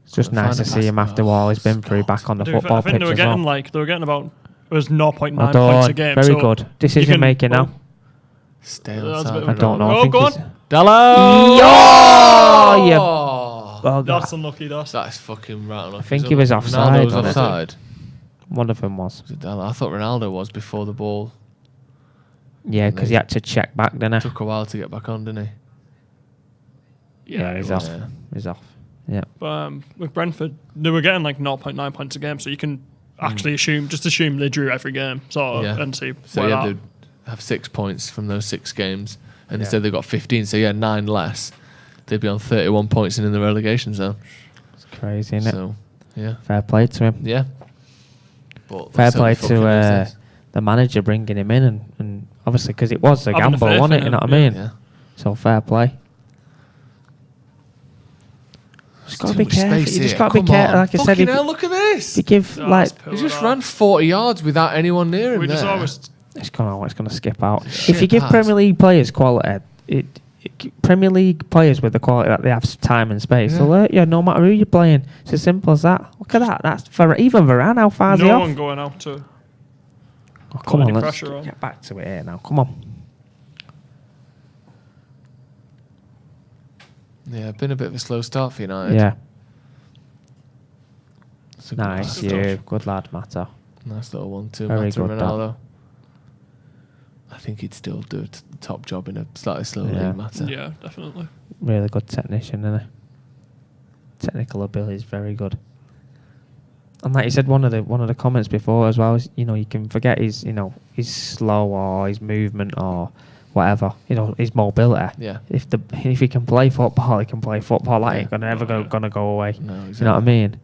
It's just Couldn't nice to find a see him pass. after all he's been through, God. back on the I football think pitch they were as getting well. they were getting about it was 0.9 Well points a done. game. Very so good. you Decision can- making now. Stay That's on a bit side. of I don't know. I Oh, think go on. he's- Dallo! Oh, yeah. Well, That's unlucky. That's That's fucking right. I think he was offside, Ronaldo was wasn't it? offside. one of them was. Was it Dallo? I thought Ronaldo was before the ball. Yeah, because he had to check back, didn't he? Took a while to get back on, didn't he? Yeah, he's off. Yeah. He's off. Yeah. But with Brentford, they were getting like 0.9 points a game, so you can actually assume they drew every game, Yeah. and see So where you that. had to have 6 points from those 6 games. and instead they've got 15, so 9 less. They'd be on 31 points and in the relegation zone. It's crazy, isn't it? So, yeah. Fair play to him. Yeah. But fair play to the manager bringing him in, and obviously because it was a gamble, wasn't it? You know what I mean? Yeah. So fair play. Just got to be careful. You just got to be careful. Like I said, hell, look at this. You give he just ran 40 yards without anyone near him. Just always. It's going to skip out. If you give Premier League players quality, Premier League players with the quality that they have time and space, they'll hurt you no matter who you're playing. It's as simple as that. Look at that. That's for even Varane. How far is he off? No one going out to. Oh, come on, let's get back to it here now. Come on. Yeah, been a bit of a slow start for United. Yeah. Nice, you. Good lad, Mata. Nice little 1-2. Very Mata good, Ronaldo. I think he'd still do a top job in a slightly slower league, Mata. Yeah, definitely. Really good technician, isn't he? Technical ability is very good. And like you said, one of the comments before as well is, you can forget his slow or his movement or whatever, his mobility. Yeah. If he can play football, he can play football. That ain't gonna go away. No, exactly. You know what I mean?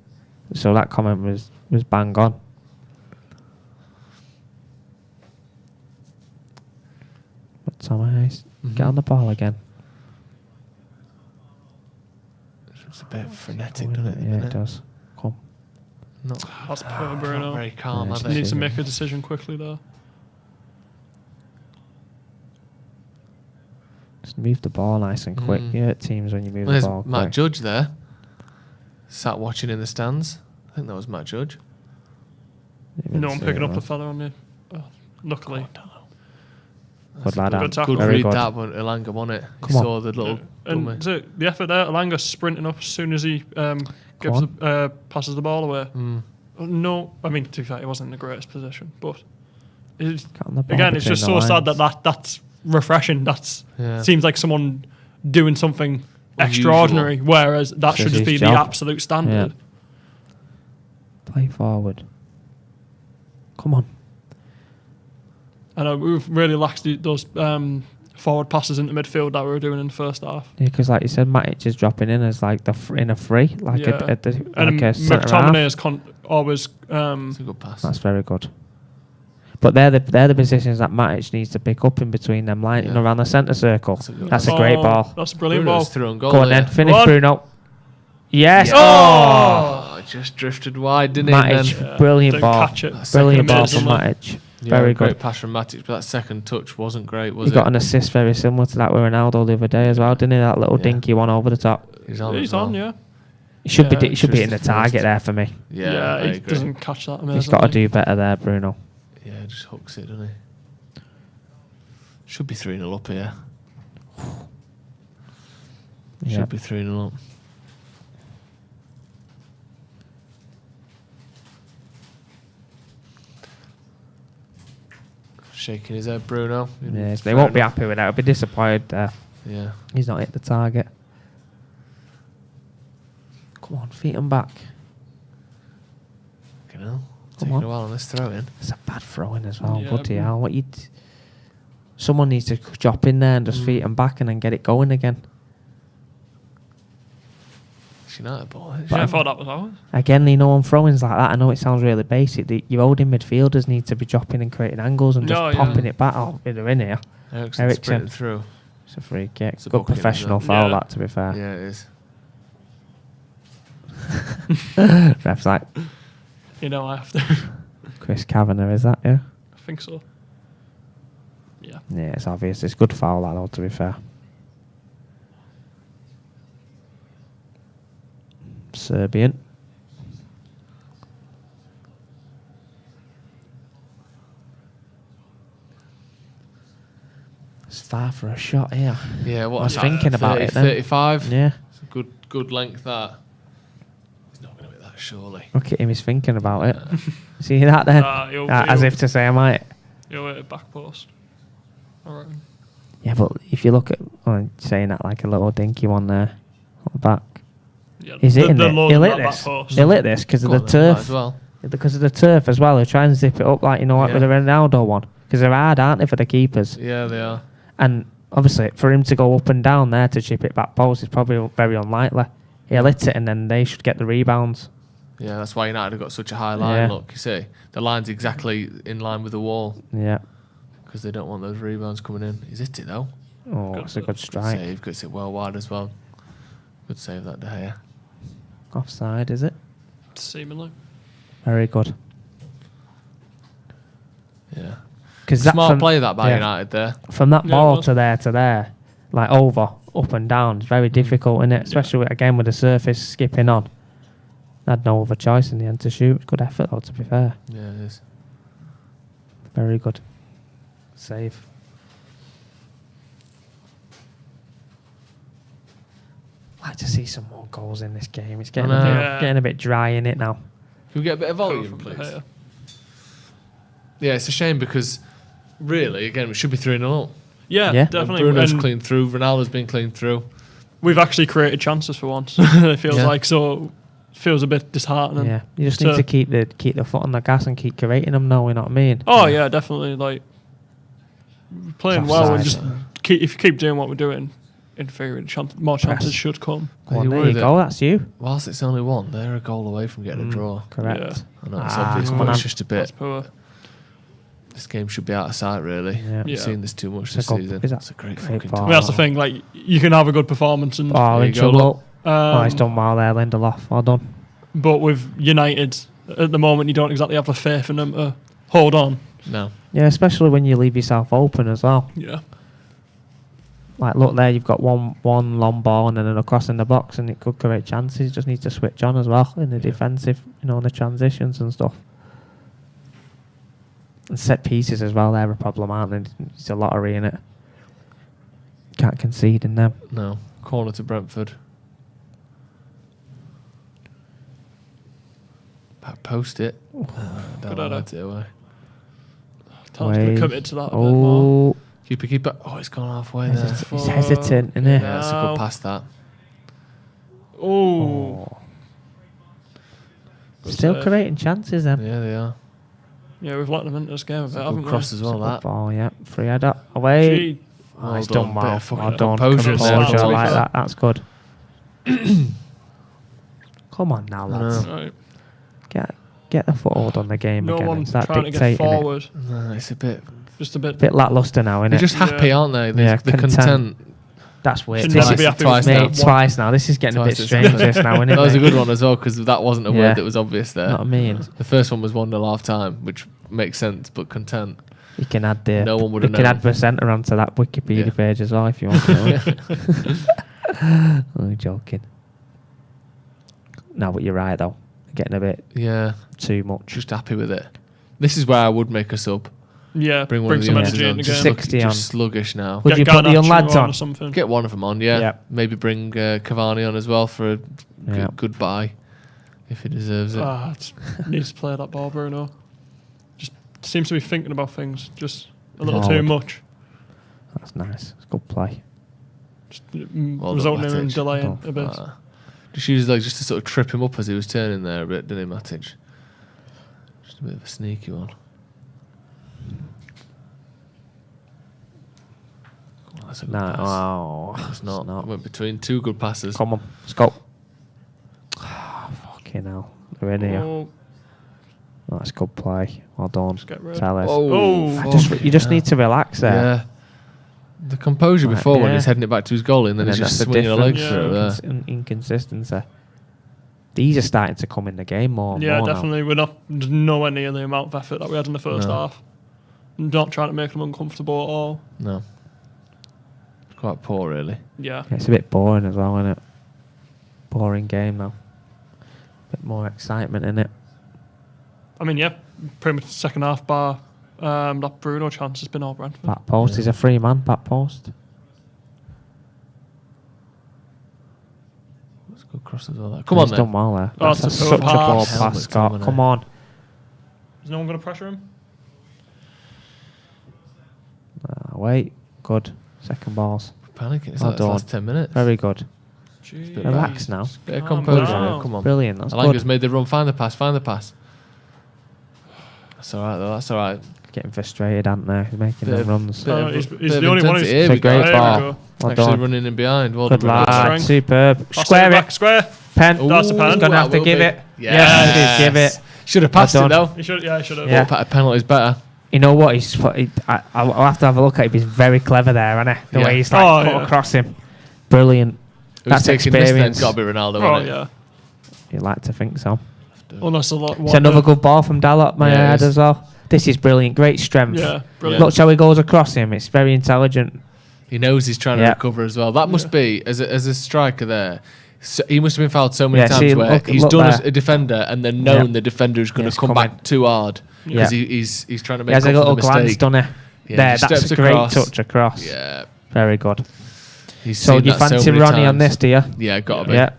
So that comment was bang on. But Thomas, get on the ball again. It's a bit frenetic, doesn't it? Yeah, it does. Come. That's poor Bruno. Not very calm, Yeah, have He they? needs to make a decision quickly there. Just move the ball nice and quick. You hurt teams when you move There's the ball Matt quick. Judge there. Sat watching in the stands. I think that was Matt Judge. No one picking up the fella on you. Luckily. Good lad, Good tackle. Good Very read good. that, but Elanga won it. He Come on. saw the little dummy. And the effort there, Alanga sprinting up as soon as he passes the ball away. No, I mean, to be fair, he wasn't in the greatest position, but it's, on the ball again, it's between just the so sad lines. that's refreshing. Seems like someone doing something Unusual. extraordinary, whereas that should It's just his be job. the absolute standard. Yeah. Play forward. Come on. I know we've really lacked those forward passes into midfield that we were doing in the first half. Yeah, because like you said, Matic is dropping in as like in a free, like Yeah. like a centre half. McTominay is always. It's a good pass. That's very good. But they're the positions that Matic needs to pick up in between them, like around the centre circle. That's a great ball. That's a brilliant Bruno's ball. through on goal. Go on there. then, finish Go on. Bruno. Yes. Oh, it just drifted wide, didn't it? Matic, Then? brilliant Didn't ball. catch it. Brilliant ball Second from amazing. Matic. Yeah, Very great good. pass from Matic, but that second touch wasn't great, was He it? got an assist very similar to that with Ronaldo the other day as well, didn't he? That little dinky one over the top. He's on. He's as well. on, yeah. He should Yeah, be hitting just the the target first. there for me. Yeah, I he agree. doesn't catch that amazingly. He's got to do better there, Bruno. Yeah, just hooks it, doesn't he? Should be 3-0 up here. Yeah. Should be 3-0 up. Shaking his head, Bruno. Yes, they Fair won't be enough. happy with that. They'll be disappointed there. Yeah. He's not hit the target. Come on, feet him back. You know, Come taking on. a while on this throw in. It's a bad throw in as well. Yeah, Bloody hell. Someone needs to drop in there and just feet him back and then get it going again. It's United ball. Isn't it? Yeah, I thought that was ours. Again, on throw-ins like that, I know it sounds really basic. Your holding midfielders need to be dropping and creating angles and just No, yeah. popping it back. Oh, they're in here. Ericsson Ericsson. sprinted through. It's a free kick. It's a Good booking, professional isn't it? foul, Yeah. that, to be fair. Yeah, it is. Ref's like, You know, I have to. Chris Kavanagh, is that, yeah? I think so. Yeah. Yeah, it's obvious. It's good foul, that, though, to be fair. Serbian. It's far for a shot here. Yeah, what I was is that, thinking about 30, it then. 35? Yeah. It's a good length, that. He's not going to be that, surely. Look at him, he's thinking about it. See that then? As if to say, I might. You're at back post. All right. Yeah, but if you look at, saying that like a little dinky one there, on the back. Yeah, He's hitting it. loads He'll of hit that this. back post. He'll hit this because of Go the on then, might turf. as well. Because of the turf as well. He'll try and zip it up like, like Yeah. with the Ronaldo one. Because they're hard, aren't they, for the keepers? Yeah, they are. And obviously, for him to go up and down there to chip it back post is probably very unlikely. He'll hit it and then they should get the rebounds. Yeah, that's why United have got such a high line. Yeah. Look, you see, the line's exactly in line with the wall Yeah. because they don't want those rebounds coming in. He's hit it though. Oh, it's a good strike. Save, gets it well wide as well. Good save that Haigh. Offside, is it? Seemingly. Very good. Yeah. Because Smart play that by United there. From that Yeah, ball it was. to there, like over, up and down, it's very difficult, isn't it? Especially again with the surface skipping on. Had no other choice in the end to shoot. Good effort though, to be fair. Yeah, it is. Very good. Save. I'd like to see some more goals in this game. It's getting, I know. getting a bit dry in it now. Can we get a bit of volume, From please? Haigh. Yeah, it's a shame because really, again, we should be 3-0 up. Yeah, Yeah. definitely. Bruno's And clean through. Ronaldo's been clean through. we've actually created chances for once. It feels Yeah. like so. Feels a bit disheartening. Yeah, you just need to keep the foot on the gas and keep creating them now, you know what I mean? Oh yeah, definitely. Like playing It's well and offside. just if you keep doing what we're doing, in theory, more chances Press. should come. Go on, you there worry you that- go, that's you. Whilst it's only one, they're a goal away from getting a draw. Correct. Yeah. I know it's Ah, obvious, come but on, it's just a That's bit. poor. This game should be out of sight, really. Yeah. We've Yeah. seen this too much It's this a good- season. is that It's a great great fucking ball? I time. mean, that's the thing. Like you can have a good performance, and Oh, There in you go, trouble. um, Oh, he's done well there, Lindelof. Well done. but with United at the moment, you don't exactly have the faith in them to hold on. No. Yeah, especially when you leave yourself open as well. Yeah. Like, look there, you've got one long ball and then an across in the box, and it could create chances. You just need to switch on as well in the defensive, in the transitions and stuff. And set pieces as well, they're a problem, aren't they? It's a lottery in it. Can't concede in them. No. Corner to Brentford. Back post it. Good Don't header. let it away. Tal's been Away. committed to that a bit more. Oh, Keeper. Oh, it's gone halfway there. he's hesitant, isn't he? Yeah, that's a No. good pass, that. Oh. Still save. creating chances then. Yeah, they are. Yeah, we've let them into this game a bit, Good haven't cross we? as well, Good that. ball, yeah. Free header. Away. Gee, Oh, he's Well done done. well. Bit of fucking Well done. composure there. Composure, Well like done. that. That's good. Come on now, I lads. know. right. Get the foothold on the game No again. one It's that trying to get dictating it. forward. No, it's a bit. Just a bit. Bit lackluster now, They're innit? just happy, Yeah. aren't they? Yeah, They're content. content. That's weird. Should This never is be happy twice with now. mate, twice now. This is getting a bit Twice it's strange happened. just now, isn't it? That was a mate? good one as well because that wasn't a Yeah. word that was obvious there. Know what I mean? The first one was 1-0 half time, which makes sense, but content. You can add the. No one would you have can known. add percenter onto that Wikipedia Yeah. page as well if you want to. I'm joking. No, but you're right though. Getting a bit Yeah, too much. just happy with it. This is where I would make a sub. Yeah, Bring bring, one of the some youngsters energy in on. the Just, game. 60 on. just sluggish now. Would you Get put the young Garnacho lads on? or something. Get one of them on, yeah. Yeah. Maybe bring Cavani on as well for a Yeah. good buy if he deserves it. Needs to play that ball, Bruno. Just seems to be thinking about things just a little Forward. too much. That's nice. It's good play. Just, Well done, resulting in Matic. delaying a bit. Just used just to sort of trip him up as he was turning there a bit, didn't he, Matic? Just a bit of a sneaky one. Oh, that's a good No, pass. oh, It's not. Went between two good passes. Come on, let's go. Fucking hell. They're in here. Oh, That's good play. Well done. Just get rid. Tellers. Oh. You just need to relax there. Yeah. The composure Right, before when yeah. he's heading it back to his goalie and then he's just that's the swinging a leg difference. through there. Inconsistency. These are starting to come in the game more and Yeah, more now. definitely. We're not there's nowhere near the amount of effort that we had in the first No. half. Not trying to make them uncomfortable at all. No. It's quite poor, really. Yeah. It's a bit boring as well, isn't it? Boring game now. Bit more excitement in it. I mean, yeah, pretty much the second half bar. That Bruno chance has been all Brentford. Back post. He's a free man. Back post. That's a good cross as well. Come on, He's done then. well there. Oh, That's it's a such a poor poor pass. pass, Helmet Scott. dominate. Come on. Is no one going to pressure him? Wait. Good. Second balls. Panicking. It's Well like the done. last 10 minutes. Very good. Jeez. bit Relax now. Bit of Calm composure. down. Come on. Brilliant. That's I like good. us made the run. Find the pass. Find the pass. That's all right, though. That's all right. getting frustrated, aren't they? He's making them runs. He's the only one who's... It's a great ball. Well Actually done. running in behind. Well Good done. lad. Superb. I'll Square send it it. back, square. Pen. That's a pen. He's going to have to give it. Yes. Give it. Should have passed Well it done. though. He should have. Yeah. A penalty's better. You know what? I'll have to have a look at him. He's very clever there, isn't he? The way he's like put across him. Brilliant. Who's That's taking experience. this then? Got to be Ronaldo, Oh, isn't it? yeah. You like to think so. Unless a lot. It's another good ball from Dalot, my Yeah, it head is. as well. This is brilliant. Great strength. Yeah, brilliant. Look how he goes across him. It's very intelligent. He knows he's trying to recover as well. That must be, as a striker there, so he must have been fouled so many times where he's done as a defender and then known the defender is going to come back too hard because he's trying to make up for the mistake. He has a little glance, doesn't he? Yeah, there, that's a great touch across. Yeah. Very good. So you fancy Ronnie on this, do you? Yeah, got to be. Yeah.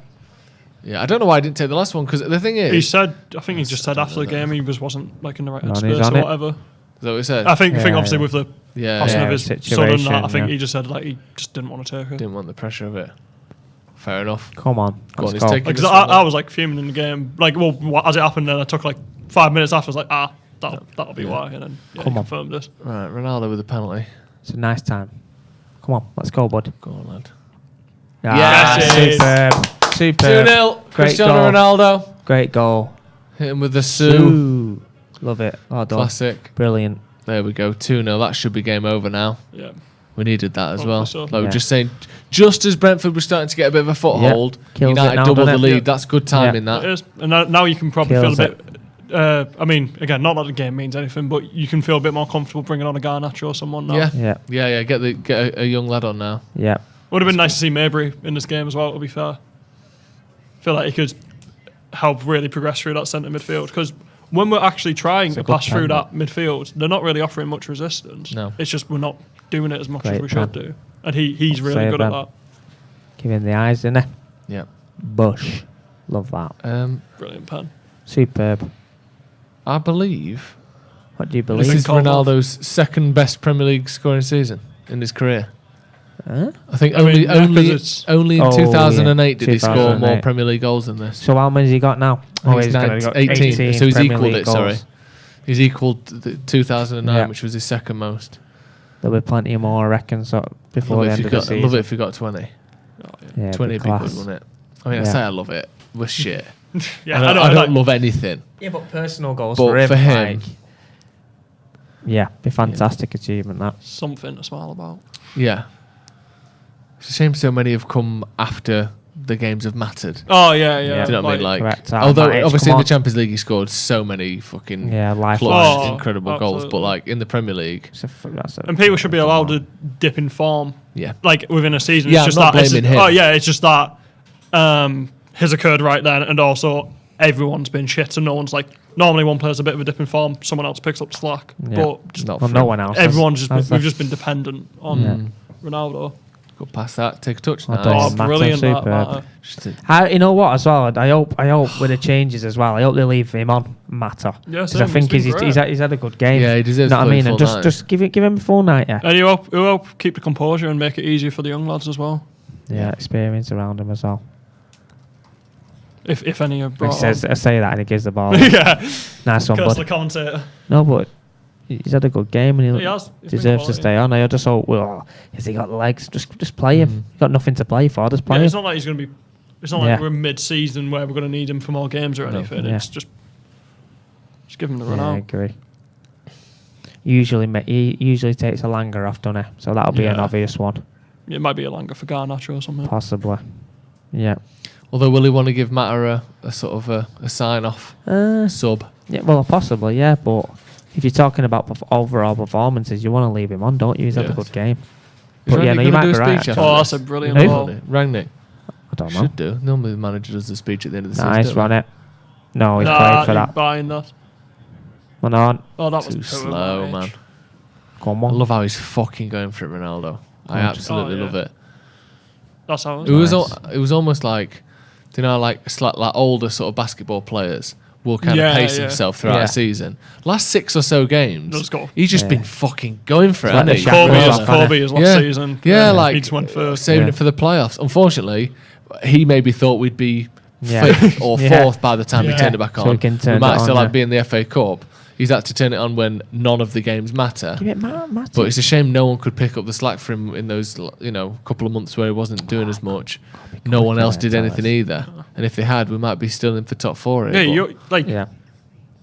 Yeah, I don't know why I didn't take the last one because the thing is, he said, I think he just said after the game he wasn't like in the right Ronnie's headspace on or it. whatever. Is that what he said? I think obviously with the passing of his son and situation, that, I think he just said like he just didn't want to take it. Didn't want the pressure of it. Fair enough. Come on, Go on, let's he's go. taking Because this one I was like fuming in the game. Like, well, as it happened, then I took like 5 minutes after. I was like, that'll be why. And then he confirmed it. Right, Ronaldo with a penalty. It's a nice time. Come on, let's go, bud. Go on, lad. Superb. 2-0. Cristiano Ronaldo. Great goal. Hit him with the Sue. Love it. Well done. Classic. Brilliant. There we go. 2-0. That should be game over now. Yeah. We needed that as well. So. Like just saying, just as Brentford was starting to get a bit of a foothold, United double the lead. That's good timing. That it is. And now you can probably feel a bit. I mean, again, not that the game means anything, but you can feel a bit more comfortable bringing on a Garnacho or someone now. Yeah. Get a young lad on now. Yeah. Would have been nice to see Mabry in this game as well, to be fair. I feel like he could help really progress through that centre midfield because when we're actually trying to pass through that midfield, they're not really offering much resistance. No. It's just we're not doing it as much as we should do. And he's really good at that. Give him the eyes, didn't he? Yeah. Bush. Love that. Brilliant pen. Superb. I believe. What do you believe? This is Ronaldo's second best Premier League scoring season in his career. Huh? I think only in 2008 did he score more Premier League goals than this. So how many has he got now? He's got 18. So he's Premier equalled League it, goals. sorry. He's equalled the 2009, which was his second most. There'll be plenty more, I reckon, so before the end of the season. Love it if he got 20. Yeah, 20 would be class. good, wouldn't it? I mean, I say I love it. We're shit. I don't love anything. Yeah, but personal goals But for him. like, yeah, be fantastic achievement, that. Something to smile about. Yeah. It's a shame so many have come after the games have mattered. Oh, yeah. Do you know what I mean? Like, correct. although Matic, obviously come in on. the Champions League he scored so many fucking lifelines. incredible goals, but like in the Premier League, And people should be allowed to dip in form. Yeah. Like within a season. Yeah, it's just I'm not that. blaming him. Oh, yeah. It's just that has occurred right then, and also everyone's been shit, so no one's like. Normally, one player's a bit of a dip in form, someone else picks up the slack. Yeah. But just Not well, no one else. everyone's we've just been dependent on Ronaldo. go past that, take a touch. Well Nice. done. Oh, brilliant! Superb. That. You know what as well? I hope with the changes as well. I hope they leave him on Mata. Yeah, Because I think he's had a good game. Yeah, he deserves You know to what I play mean? full And night. just give him a full night. Yeah. And you help keep the composure and make it easier for the young lads as well. Yeah, experience around him as well. If any are He brought says, I say that and he gives the ball. yeah. Nice one, Curse bud. the commentator. No, but he's had a good game and He has. He's been deserves to quality. stay on. I just hope, has he got the legs? Just play him. He's got nothing to play for. Just play Yeah, him. it's not like he's going to be. It's not like we're mid-season where we're going to need him for more games or anything. Yeah. It's just give him the run I out. agree. He usually takes a Langer off, doesn't he? So that'll be an obvious one. It might be a longer for Garnacho or something. Possibly. Yeah. Although, will he want to give Matter a sort of a sign-off sub? Yeah, well, possibly, yeah. But if you're talking about overall performances, you want to leave him on, don't you? He's had a good game. But yeah, no, you might be right. Oh, that's a brilliant Who? ball. Rangnick. I don't know. Should do. Normally the manager does the speech at the end of the season. Nice, don't run they? it. No, he's played for that. Buying that. Come on. Oh, that Too was slow, man. Come I on. love how he's fucking going for it, Ronaldo. I absolutely love it. That's how It was almost like, you know, like older sort of basketball players will kind of pace himself throughout a season. Last 6 or so games, he's just been fucking going for it. Like hasn't he? Kobe is last season. Yeah, like he just went first. saving it for the playoffs. Unfortunately, he maybe thought we'd be 5th or 4th by the time he turned it back So on. we can turn We might it still on, be in the FA Cup. he's had to turn it on when none of the games matter. Give it matter. But it's a shame no one could pick up the slack for him in those, couple of months where he wasn't doing as much. No one else did anything either. And if they had, we might be still in for top 4. Obviously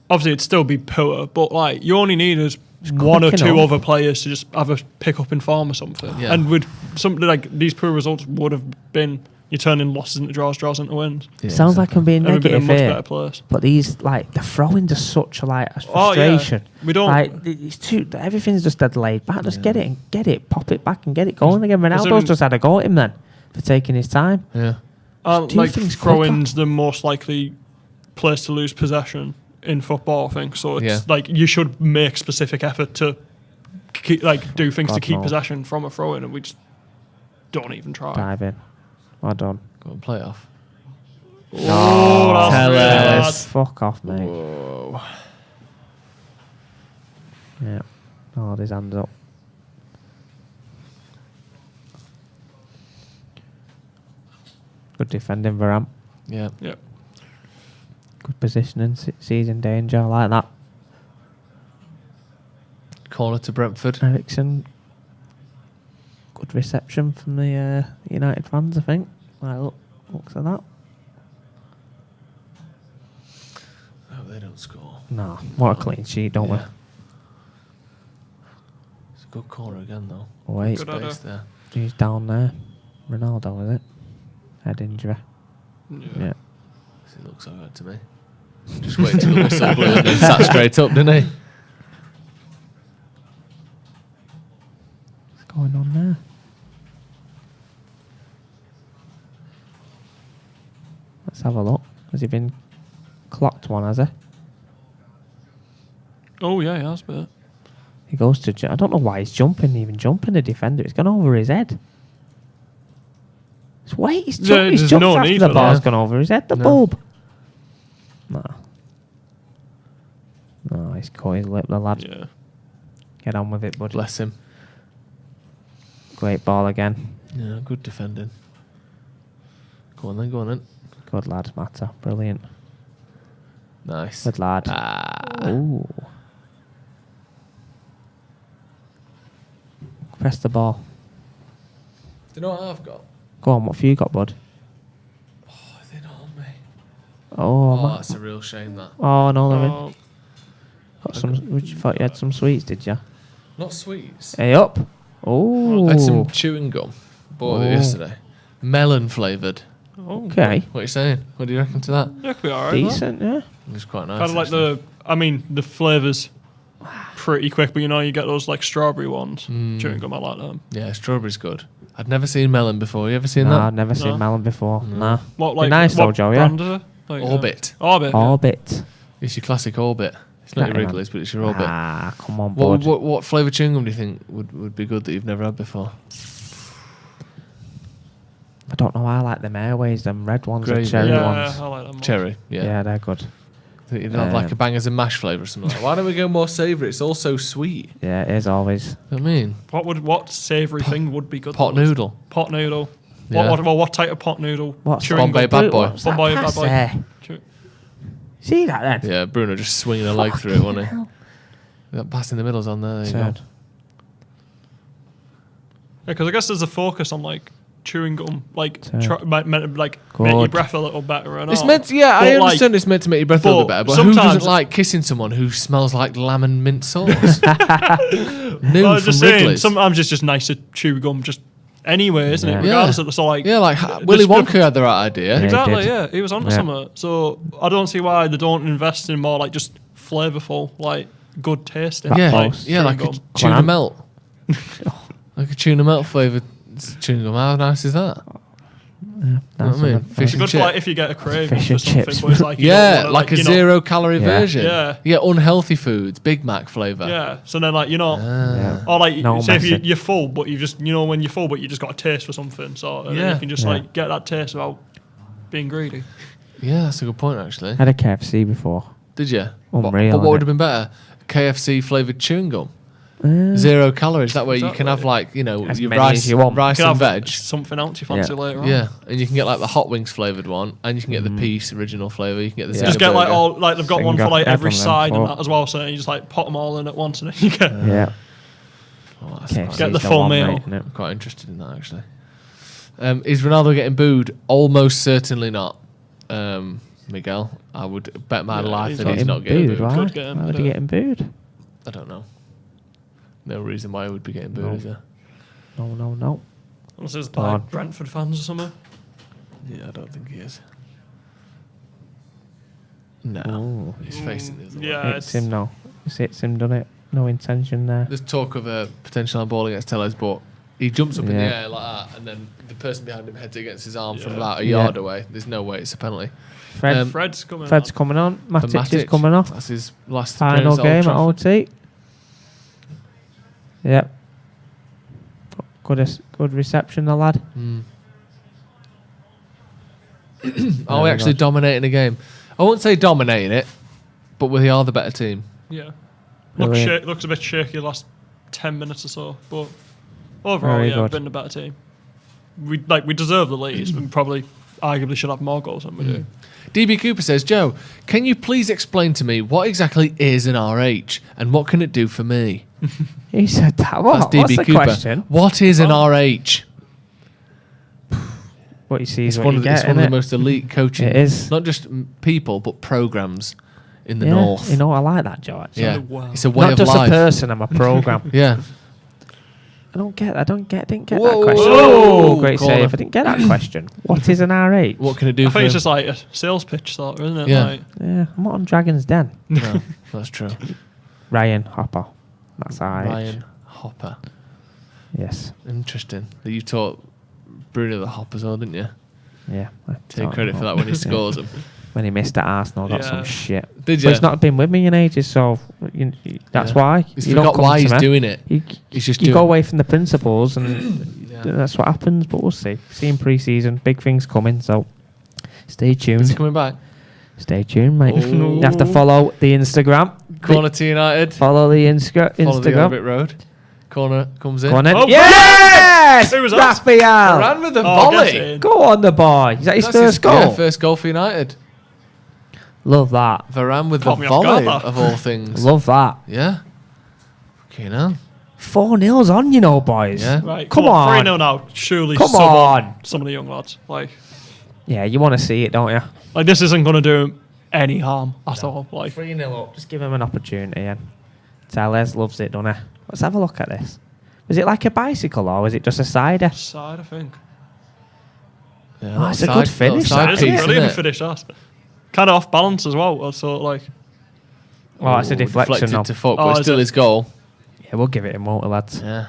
it'd still be poor, but like you only need is one or two other players to just have a pick up in form or something. Yeah. And with something like these poor results would have been you turning losses into draws into wins. Yeah, sounds like I'm being negative in a much here, better place. but these the throwing is such a frustration. We don't it's too everything's just dead laid back. Just get it, pop it back and get it going again. Ronaldo's just had a go at him then for taking his time. Yeah, throw-ins the most likely place to lose possession in football, I think. So it's you should make specific effort to do things to keep possession from a throw-in, and we just don't even try. Dive in. Well done. Go and play off. Oh, tell us. Fuck off, mate. Whoa. Yeah. Hold his hands up. Good defending, Varane. Yeah. Yep. Good positioning. Sees in danger. I like that. Corner to Brentford. Ericsson. Good reception from the United fans, I think. Looks at that. I hope they don't score. No, what a clean sheet, don't we? It's a good corner again, though. Wait, space there. He's down there. Ronaldo, is it? Head injury. Yeah. He looks alright to me. Just wait till the whistle blew and he sat straight up, didn't he? What's going on there? Let's have a look. Has he been clocked one, has he? Oh, yeah, he has, but... He goes to... I don't know why he's jumping the defender. It's gone over his head. He's jumped no after the ball's gone over his head. The bulb. No, he's caught his lip, the lad. Yeah. Get on with it, bud. Bless him. Great ball again. Yeah, good defending. Go on then. Good lad, Mata. Brilliant. Nice. Good lad. Ooh. Press the ball. Do you know what I've got? Go on, what have you got, bud? Oh, they're not on me. Oh, that's a real shame, that. Oh, no, they're in. Got some, you thought you had some sweets, did you? Not sweets. Hey, up. Oh. I had some chewing gum. Bought it yesterday. Melon flavoured. Okay. What are you saying? What do you reckon to that? Yeah, could be alright. Decent, yeah. It was quite nice. Kind of like the flavours pretty quick, but you get those like strawberry ones. Chewing gum, I like them. Yeah, strawberry's good. I'd never seen melon before. You ever seen that? I've never seen melon before. Nah. What, like, nice though, Joe, yeah? Orbit. Orbit. It's your classic Orbit. It's not your Wrigley's, but it's your Orbit. Ah, come on, bud. What flavour chewing gum do you think would be good that you've never had before? I don't know. I like them Airways, them red ones, the Gravy. cherry ones. Yeah, I like them. Cherry, yeah. Yeah, they're good. You'd have like a bangers and mash flavour or something like that. Why don't we go more savoury? It's all so sweet. Yeah, it is always. I mean, what savoury thing would be good? Pot noodle. Pot noodle. Yeah. What type of pot noodle? What's Bombay Bad Boy? Bombay Bad Boy. See that then? Yeah, Bruno just swinging a leg through it, wasn't he? That pass in the middle's on there. There you go. Because I guess there's a focus on like chewing gum, like make your breath a little better. And it's all. meant to, I understand it's meant to make your breath a little but better, but who doesn't like kissing someone who smells like lamb and mint sauce? New I'm from just saying, Wrigley's. sometimes it's just nice to chew gum just anyway, isn't it? Regardless of the Willy Wonka had the right idea. Exactly, he was onto something. So I don't see why they don't invest in more like just flavourful, like good tasting. Like a tuna melt. Like a tuna melt flavoured chewing gum. How nice is that? Yeah, you know what I mean? Fish and good chip. for like if you get a craving Fish for and something, chips. but it's like like a 0 calorie version. Yeah, unhealthy foods, Big Mac flavour. Yeah, so then like or like say if you're full, but you just when you're full, but you just got a taste for something, so and then you can just like get that taste without being greedy. Yeah, that's a good point actually. I had a KFC before. Did you? Unreal. But what would have been better? KFC flavoured chewing gum. 0 calories. That way you can have like, you know, As your many as you want. rice You can and have veg. something else you fancy later on. Yeah, and you can get like the hot wings flavoured one, and you can get the peace original flavour. You can get the Just Zinger get like burger. all like they've got one Zinger. for like I've every done them side and before. that as well. So you just like put them all in at once and then you get Yeah. Oh, that's Okay, nice. Get the so full one, meal. mate, innit? I'm quite interested in that actually. Is Ronaldo getting booed? Almost certainly not. Miguel, I would bet my life he's that not he's not getting booed. booed. Why? Could get him, Why would but, he get him booed? I don't know. No reason why he would be getting booed, is there? No. unless it's Go on. like Brentford fans or something. Yeah, I don't think he is. No, Ooh. he's facing the other way. Yeah, Hits him now. It hits him, done it? No intention there. There's talk of a potential ball against Tellez, but he jumps up in the Yeah. air like that, and then the person behind him heads against his arm from Yeah. about a Yeah. yard away. There's no way it's a penalty. Fred, Fred's coming. Fred's on. coming on. For Matic is coming off. That's his last Final appearance game at Old Trafford. OT. Yep. Good reception, the lad. Are we actually dominating the game? I won't say dominating it, but we are the better team. Yeah. Brilliant. Looks a bit shaky the last 10 minutes or so, but overall, Very yeah, good. we've been the better team. We deserve the lead. We probably arguably should have more goals than we do. DB Cooper says, Joe, can you please explain to me what exactly is an RH and what can it do for me? He said that. That's What? DB What's the Cooper. question? What is an RH? What you see It's is what one, you of, get, it's one of the innit? most elite coaching. It is. Not just people, but programs in the Yeah, north. you know, I like that, Joe. Actually. Yeah, Wow. it's a way Not of just life. a person, I'm a program. Yeah. Didn't get that question. Whoa, Great corner. save. I didn't get that question. What is an RH? What can it do I for think it's him? just like a sales pitch, sort of, isn't it? Yeah. Like, Yeah, I'm not on Dragon's Den. No, that's true. Ryan Hopper. That's RH. Ryan Hopper. Yes. Interesting. That you taught Bruno the Hop as well, didn't you? Yeah. I Take don't credit know. for that when he Yeah. scores them. When he missed at Arsenal, got Yeah. some shit. Did But you? he's not been with me in ages, so that's Yeah. why. He's You don't forgot come why to he's me. doing it. You, He's just you doing go it. away from the principles, and Yeah. that's what happens. But we'll see. See in pre-season, big things coming. So stay Is he tuned. coming back? Stay tuned, mate. Oh. You have to follow the Instagram. Corner to United. Follow the Follow the Instagram. Orbit Road. Corner comes in. Go on then. Oh, Yes! Who was that? Raphael. Ran with the Oh, volley. get in. Go on, the boy. Is that his That's first goal? Yeah, first goal for United. Love that. Varane with Caught the me off guard, volley that. of all things. Love that. Yeah. Okay, now. 4-0's on, you know, boys. Yeah. right, Come on. 3-0 now. Surely Come sub on. some of the young lads. Yeah, you want to see it, don't you? Like this isn't going to do him any harm at all. Like 3-0 up. Just give him an opportunity. And Tellez loves it, doesn't he? Let's have a look at this. Was it like a bicycle or was it just a cider? side, I think. Yeah, Oh, it's a good finish, Side that, It's isn't piece, a it? brilliant isn't it? finish. That kind of off balance as well. So like, Oh, it's a Ooh, deflection deflected now. to fuck, Oh, but it's is still it? his goal. Yeah, we'll give it him, won't we, lads? Yeah.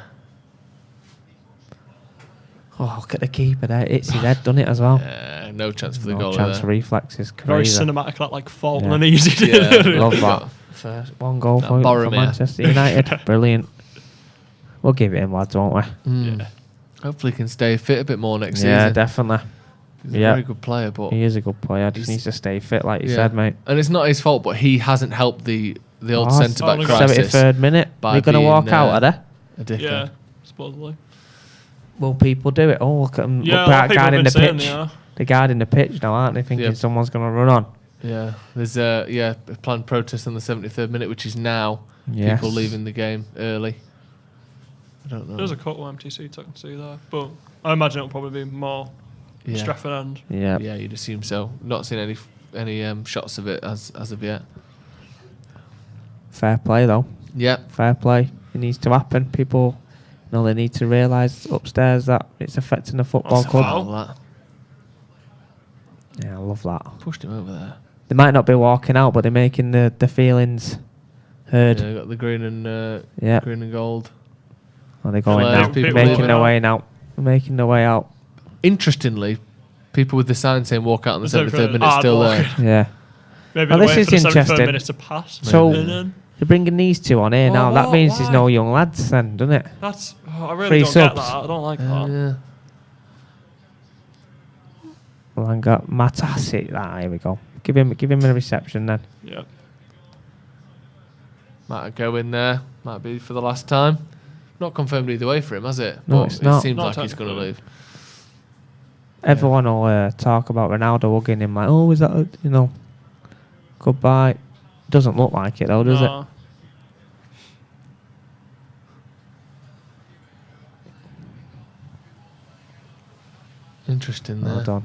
Oh, look at the keeper there. It's his head, done it as well. No chance for the No goal chance there. for reflexes. very Crazy. cinematic, like fault Yeah. and easy. Yeah. Love that. First one goal That for Boromir. Manchester United. Brilliant. We'll give it him, lads, won't we? Yeah. Hopefully he can stay fit a bit more next Yeah, season. definitely. He's a Yeah. very good player, but He is a good player. Just He's- needs to stay fit, like you yeah. said, mate. And it's not his fault, but he hasn't helped the old Oh, centre back look crisis. 73rd minute. by They're going to being, walk out, are they? a dickhead. Yeah, supposedly. Will people do it? Oh, look at them. Yeah, look a lot at of people have guarding been the saying pitch. they are. They're guarding the pitch now, aren't they? Thinking Yeah. someone's going to run on. Yeah, there's a planned protest on the 73rd minute, which is now. Yes. People leaving the game early. I don't know. There's a couple empty seats I can see there, but I imagine it'll probably be more yeah. Stretford end. Yeah. Yeah, you'd assume so. Not seen any shots of it as of yet. Fair play, though. Yeah, Fair play. It needs to happen. People, they need to realise upstairs that it's affecting the football That's a club. foul. that. Yeah, I love that. Pushed him over there. They might not be walking out, but they're making the feelings heard. Yeah, got the green and Yeah. green and gold. Oh, they're going Flares, now. people Making walking their out. way now. Making their way out. Interestingly, people with the sign saying "walk out" on the Is that 73rd for minute still hard there. walk? Yeah. Maybe Well, they're this waiting is for the 73rd interesting. minutes to pass. So- And then They're bringing these two on here Oh, now. That what? means there's Why? no young lads then, doesn't it? that's I really Free don't get subs. that. I don't like that. Yeah. Well, I got Matasic. Here we go. Give him a reception then. Yeah. Might go in there. Might be for the last time. Not confirmed either way for him, has it? No, But it's not. It seems Not like he's going to technically. leave. Everyone will talk about Ronaldo hugging him like, oh, is that, goodbye. Doesn't look like it though, does it? No. Interesting there. Well done.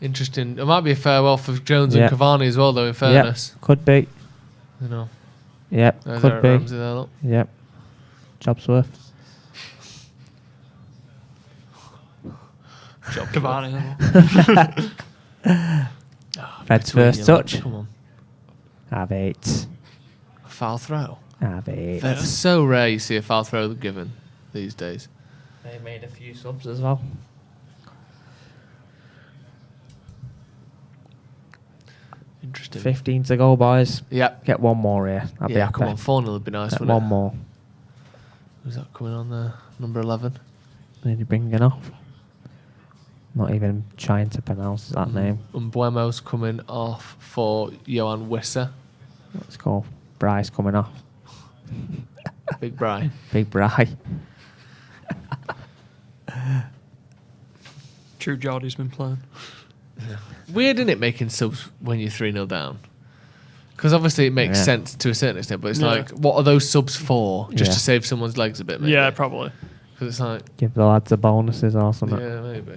Interesting. It might be a farewell for Jones Yeah. and Cavani as well, though, in fairness. Yep, could be. You know. Yep, There's could Eric be. Ramsey there, look. Yep. Job's worth. Cavani. Fed's Between first you, touch. lads, come on. Have it. Foul throw. Have it. It's so rare you see a foul throw given these days. They made a few subs as well. Interesting. 15 to go, boys. Yep. Get one more here. I'll be Yeah, happy. come on. 4-0 would be nice, Get wouldn't one it? more. Who's that coming on there? Number 11. Then you bring it off. Not even trying to pronounce that name. Mbuemo's coming off for Johan Wisser. Let's go. Bryce coming off. Big Bry. Big Bry. True Geordie's been playing. Weird, isn't it, making subs when you're 3-0 down? Because obviously it makes Yeah. sense to a certain extent, but it's Yeah. like, what are those subs for? Just Yeah. to save someone's legs a bit, maybe? Yeah, probably. Because it's like, Give the lads the bonuses or something. yeah, maybe.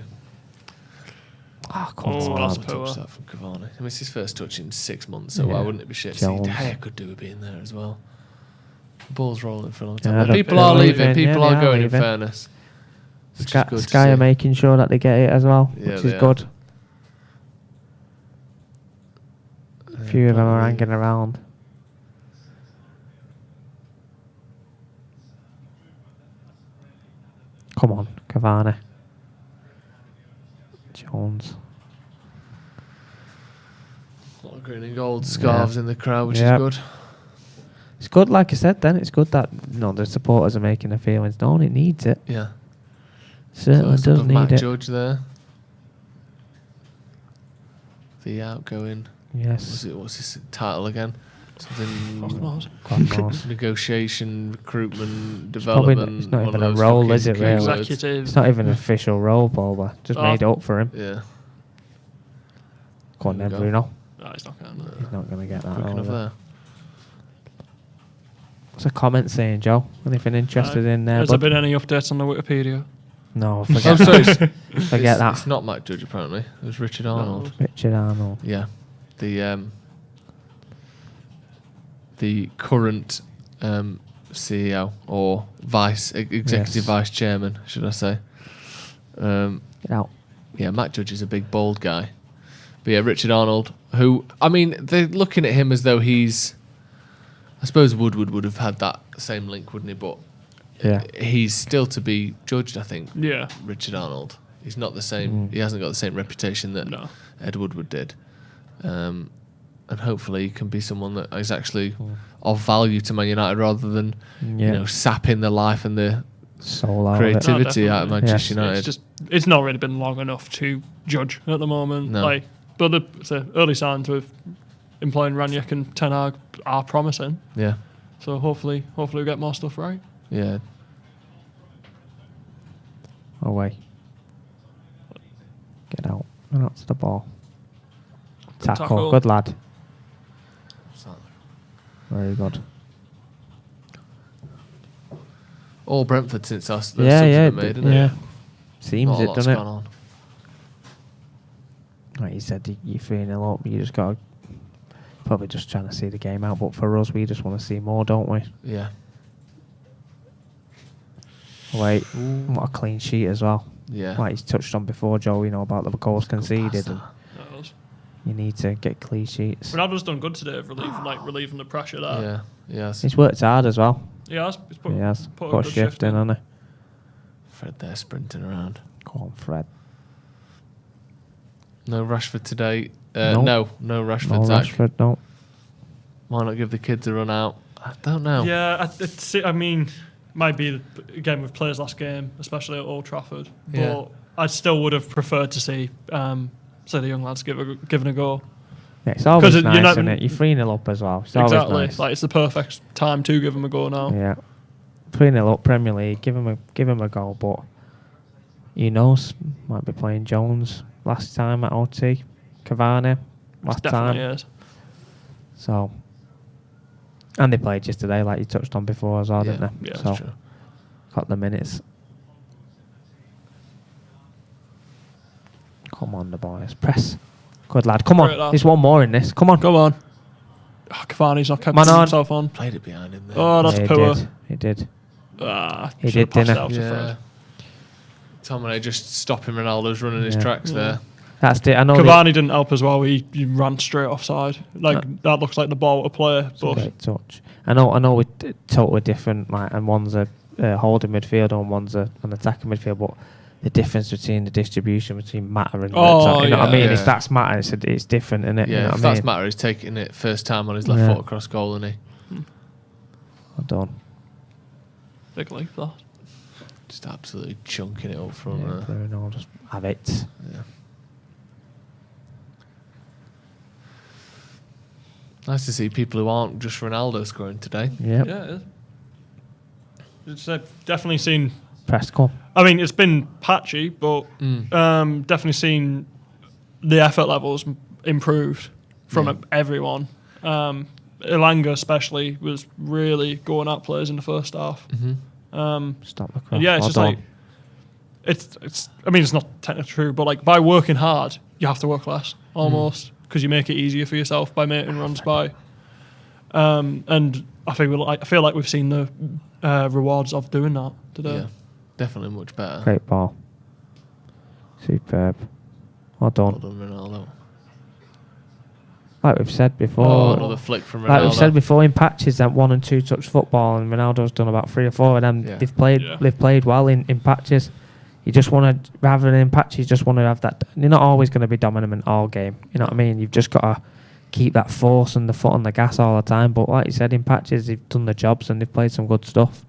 Oh, come Oh, on. that's Touch poor. that from Cavani. I mean, it's his first touch in 6 months, so Yeah. why wouldn't it be shit? See, Jones. Haigh could do with being there as well. Ball's rolling for a long time. Yeah, But they're people are leaving. leaving. People Yeah, are they going, leaving. in fairness. Which Sky, is good to Sky are see. making sure that they get it as well, Yeah, which they is are. good. A few of them are hanging around. Come on, Cavani. Jones. A lot of green and gold scarves in the crowd, which Yep. is good. It's good, like I said then, it's good that the supporters are making their feelings known. It needs it. Yeah. Certainly Close up does of need Matt it. Judge there. The outgoing. Yes. What's his title again? Something. God knows. Negotiation, recruitment, Probably development. not, it's not one even of a those role, fucking is it, key really? words. Executive. It's not even an official role, Boba. Just Oh. made it up for him. Yeah. Go on There then, we go. Bruno. No, he's not going to. He's not going to get that. Quick enough over. there. What's a comment saying, Joe? Anything interested in there? Has there bud? been any updates on the Wikipedia? No, Oh, forget sorry. that. Forget that. It's not Matt Judge, apparently. It was Richard Arnold. Richard Arnold. Yeah. The current CEO or executive Yes. vice chairman, should I say? Get out. Yeah, Matt Judge is a big bald guy. But yeah, Richard Arnold, who, I mean, they're looking at him as though he's, I suppose Woodward would have had that same link, wouldn't he? But Yeah. he's still to be judged, I think. Yeah. Richard Arnold. He's not the same. He hasn't got the same reputation that No. Ed Woodward did. And hopefully he can be someone that is actually of value to Man United rather than Yeah. sapping the life and the Soul out of it. creativity out of definitely. Manchester Yes. United. It's not really been long enough to judge at the moment. No. But the early signs with employing Ranić and Ten Hag are promising. Yeah, So hopefully we get more stuff right. yeah. Away. Get out. And that's the ball. Tackle. tackle. Good lad. Very good. All Brentford since us. Those Yeah, subs yeah, have been made, isn't yeah. it? Seems Not a it, lot's doesn't it? gone on. Like you said, you're 3-0 up. You just got to probably just trying to see the game out. But for us, we just want to see more, don't we? Yeah. Wait, what a clean sheet as well. Yeah. Like he's touched on before, Joe, about the goals conceded. And That was. you need to get clean sheets. Ronaldo's done good today of relieving the pressure there. Yeah. Yes. He's worked hard as well. He has. He's put, He has. put a Put a good shift in, hasn't he? Fred there sprinting around. Go on, Fred. No Rashford today. No. No Rashford. No Zach. Rashford, no. Why not give the kids a run out? I don't know. Yeah, I mean, might be again with players last game, especially at Old Trafford. But Yeah. I still would have preferred to see, say, the young lads given a go. Yeah, it's always 'Cause nice, you're not- isn't it? You're 3-0 up as well. It's always Exactly. nice. Like it's the perfect time to give him a go now. Yeah. 3-0 up Premier League, give him a goal, but who knows? Might be playing Jones last time at OT. Cavani last time. Definitely is. So, and they played yesterday, like you touched on before as well, didn't they? Yeah, so, that's true. got the minutes. Come on, the boys. Press. Good lad. Come Great on. lad. There's one more in this. Come on. Come on. Oh, Cavani's not kept Man on. himself on. Played it behind him there. Oh, that's Yeah, poor. He did. He Should've did, passed didn't it he? out to Yeah. Fred. Tomine just stopping Ronaldo's running his Yeah. tracks there. That's it. I know. Cavani didn't help as well. He ran straight offside. That looks like the ball to play, but Great touch. I know we're totally different. Like, and one's a holding midfielder and one's an attacking midfield. But the difference between the distribution between Mata and you know what I mean? yeah. If that's Mata, it's different, isn't it? Yeah, you know if what I that's mean? matter, he's taking it first time on his left Yeah. foot across goal, isn't he? Well done. big leap that. Just absolutely chunking it up front Yeah, there. Bruno, just have it. Yeah. Nice to see people who aren't just Ronaldo scoring today. Yep. Yeah, it is. It's definitely seen. Press, come. I mean, it's been patchy, but definitely seen the effort levels improved from everyone. Ilanga especially was really going at players in the first half. Stop the cross. Yeah, it's Well just done. like it's. I mean, it's not technically true, but like by working hard, you have to work less almost because you make it easier for yourself by making runs by. And I feel like we've seen the rewards of doing that today. Yeah, definitely much better. Great ball. Superb. Well done. Well done, Ronaldo. Like we've said before. Oh, another flick from Ronaldo. Like we've said before, in patches, that 1 and 2 touch football, and Ronaldo's done about 3 or 4 of them. Yeah. They've played well in patches. You just want to, rather than in patches, you just want to have that. You're not always going to be dominant all game. You know what I mean? You've just got to keep that force and the foot on the gas all the time. But like you said, in patches, they've done the jobs and they've played some good stuff.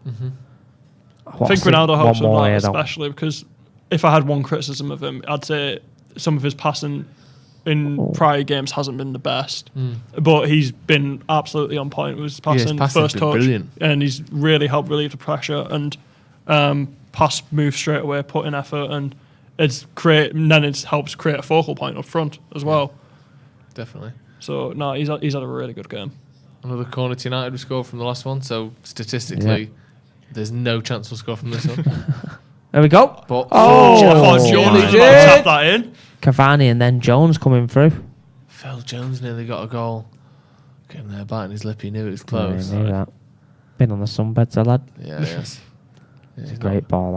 I think Ronaldo helps with that, especially because if I had one criticism of him, I'd say some of his passing in prior games hasn't been the best, but he's been absolutely on point with his passing, passing's first been touch, brilliant. and he's really helped relieve the pressure and pass move straight away, put in effort, and it helps create a focal point up front as well. Definitely. So no, he's had a really good game. Another corner to United we scored from the last one, so statistically, there's no chance we'll score from this one. There we go. But I thought Jones Jones was about to tap that in. Cavani and then Jones coming through. Phil Jones nearly got a goal. Getting there, biting his lip, he knew it was close. Yeah, I knew that. Been on the sunbeds, a lad. Yeah, yes. It's a great ball,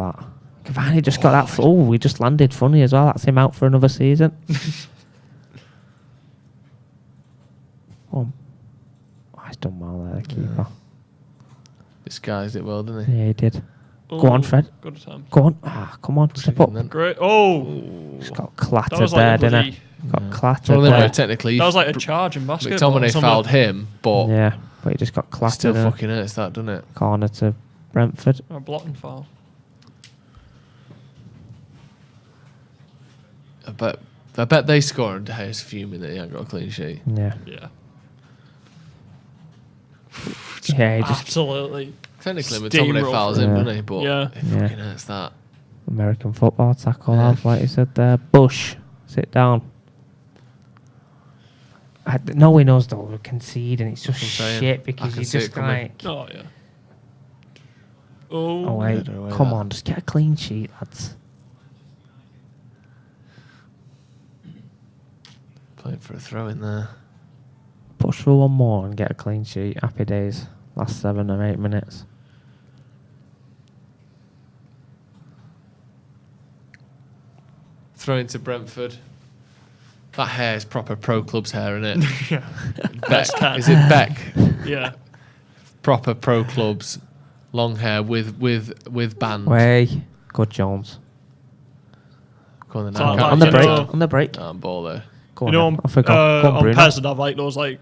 that. Cavani just got that. We just landed funny as well. That's him out for another season. Oh, he's done well there, the keeper. Disguised it well, didn't he? Yeah, he did. Go on, Fred. Good attempt. Go on. Come on, step up. Great. Oh, Just got clattered that was there, like didn't bloody, it? Got Well, clattered then there. technically, that was like a charge in basketball. McTominay fouled him, but Yeah, but he just got clattered. still there. fucking hurts that, doesn't it? Corner to Brentford. A blocking foul. I bet they score and De Gea's fuming that he ain't got a clean sheet. Yeah. Yeah. Yeah, he just Absolutely. Technically, Steamroll McTominay fouls through. him, Yeah. doesn't he? But Yeah. it fucking hurts that. American football tackle, Yeah. like you said there. Bush, sit down. No, he knows though we're conceding. It's just That's what I'm saying. shit I because can you see it just coming. like. Oh yeah. Oh. Oh wait, Better away come that. on, just get a clean sheet, lads. Playing for a throw in there. Push for one more and get a clean sheet. Happy days. Last 7 or 8 minutes. Throw into Brentford. That hair is proper pro club's hair, isn't it? Yeah. Beck. cat. Is it Beck? Yeah. Proper pro clubs. Long hair with band. Way, good Jones. Go on then, So now. like- On the you break. know- On the break. Ball there. Go You on. know, then. I forgot. Go on, on Bruno. PES, they'd have like those like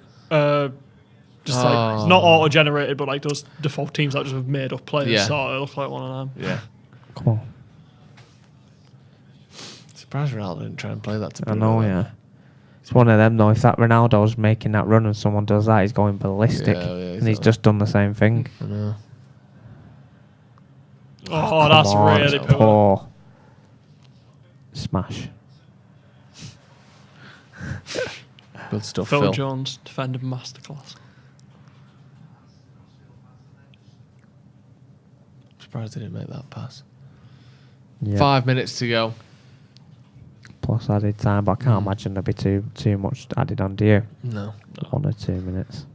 just like not auto generated, but like those default teams that just have made up players. Yeah. So it looks like one of them. Yeah. Come on. Surprised Ronaldo didn't try and play that to I Bruno. know, yeah. It's one of them though. If that Ronaldo's making that run and someone does that, he's going ballistic, and he's just done the same thing. I know. Oh, that's on, really poor. poor. Smash. Good stuff, Phil Phil. Jones defended masterclass. Surprised he didn't make that pass. Yeah. 5 minutes to go. Plus added time, but I can't imagine there'd be too much added on, do you? No. 1 or 2 minutes.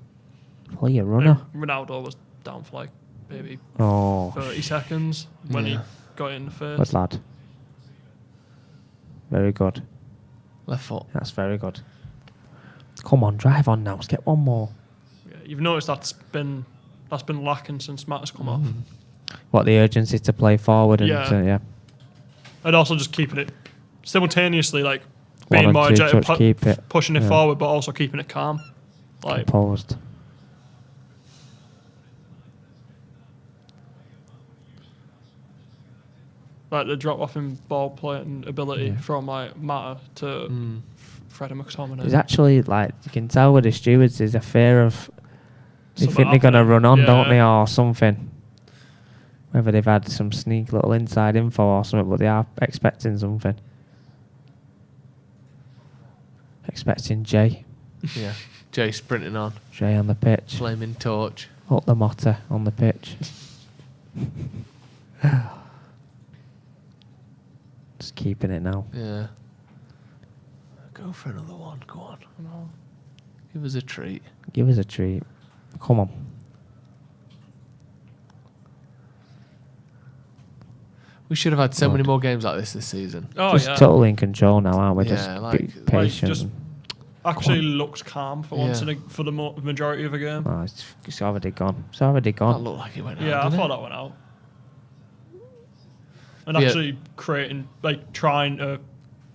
Play a runner. Ronaldo was down for like maybe Oh, 30 seconds when he Yeah. got in the good first. lad. Very good. Left foot. That's very good. Come on, drive on now. Let's get one more. Yeah, you've noticed that's been lacking since Matt has come off. What, the urgency to play forward and Yeah. And also just keeping it simultaneously, like One being and more two energetic, touch, keep it. pushing it Yeah. forward, but also keeping it calm. Like Composed. the drop off in ball playing ability from like Mata to Freddie McTominay. It's actually like you can tell with the stewards, there's a fear of they Something think they're gonna happening. run on, don't Yeah. they, or something. Whether they've had some sneak little inside info or something, but they are expecting something. Expecting Jay. Yeah. Jay sprinting on. Jay on the pitch. Flaming torch. Up the motor on the pitch. Just keeping it now. Yeah. Go for another one. Go on. Give us a treat. Give us a treat. Come on. We should have had so Good. many more games like this season. Oh Just yeah, totally in control now, aren't we? Yeah, Just like- be like patient. just actually looked calm for once for the majority of the game. Oh, it's already gone. It's already That gone. looked like it went out. Yeah, I didn't thought it? that went out. And Yeah. actually creating, like, trying to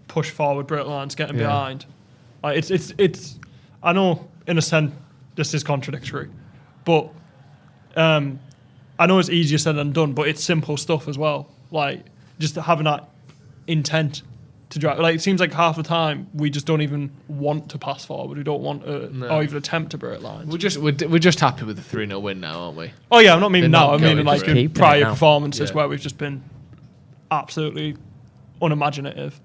push forward break lines, getting Yeah. behind. Like, it's. I know, in a sense, this is contradictory, but I know it's easier said than done. But it's simple stuff as well. Like just having that intent to drive. Like it seems like half the time we just don't even want to pass forward. We don't want to, or even attempt to break lines. We're just happy with the 3-0 win now, aren't we? Oh yeah, I'm not meaning They're now. not I mean going like for it. in Keep it prior now. performances Yeah. where we've just been absolutely unimaginative.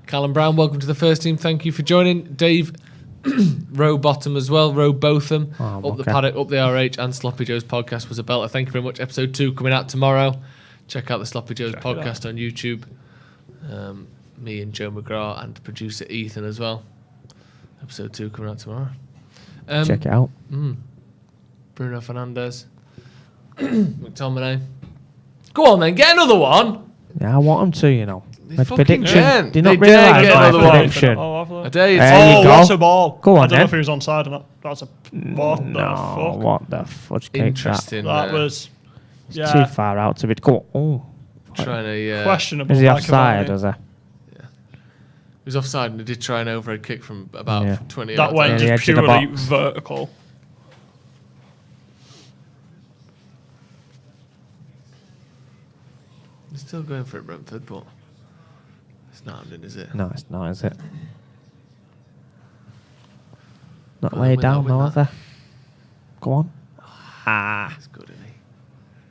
Callum Brown, welcome to the first team. Thank you for joining. Dave, row bottom as well, row Botham, Oh, up the okay. Paddock, up the RH, and Sloppy Joe's podcast was a belter. Thank you very much. Episode 2 coming out tomorrow. Check out the Sloppy Joe's podcast on YouTube. Me and Joe McGraw and producer Ethan as well. Episode 2 coming out tomorrow. Check it out. Bruno Fernandes, McTominay. Go on then, get another one. Yeah, I want them to, you know. They My fucking prediction. can't. Do you not They dare realise get my another one. prediction? Oh, have they? I dare you to. There you Oh, go. what's a ball? Go on I don't know then. if he was onside or not. That's a what No, the fuck? what the fudge cake Interesting. That was It's yeah too far out to be. Go on. Trying to. questionable. Is he like offside, Cavani. is he? He was offside and he did try an overhead kick from about Yeah. 20 That yards went out. the just edge of the purely box. vertical. He's still going for it, Brentford, but it's not happening, is it? No, it's not, is it? Not Well, laid win that, down, win no, that. have they? Go on. He's good, isn't he?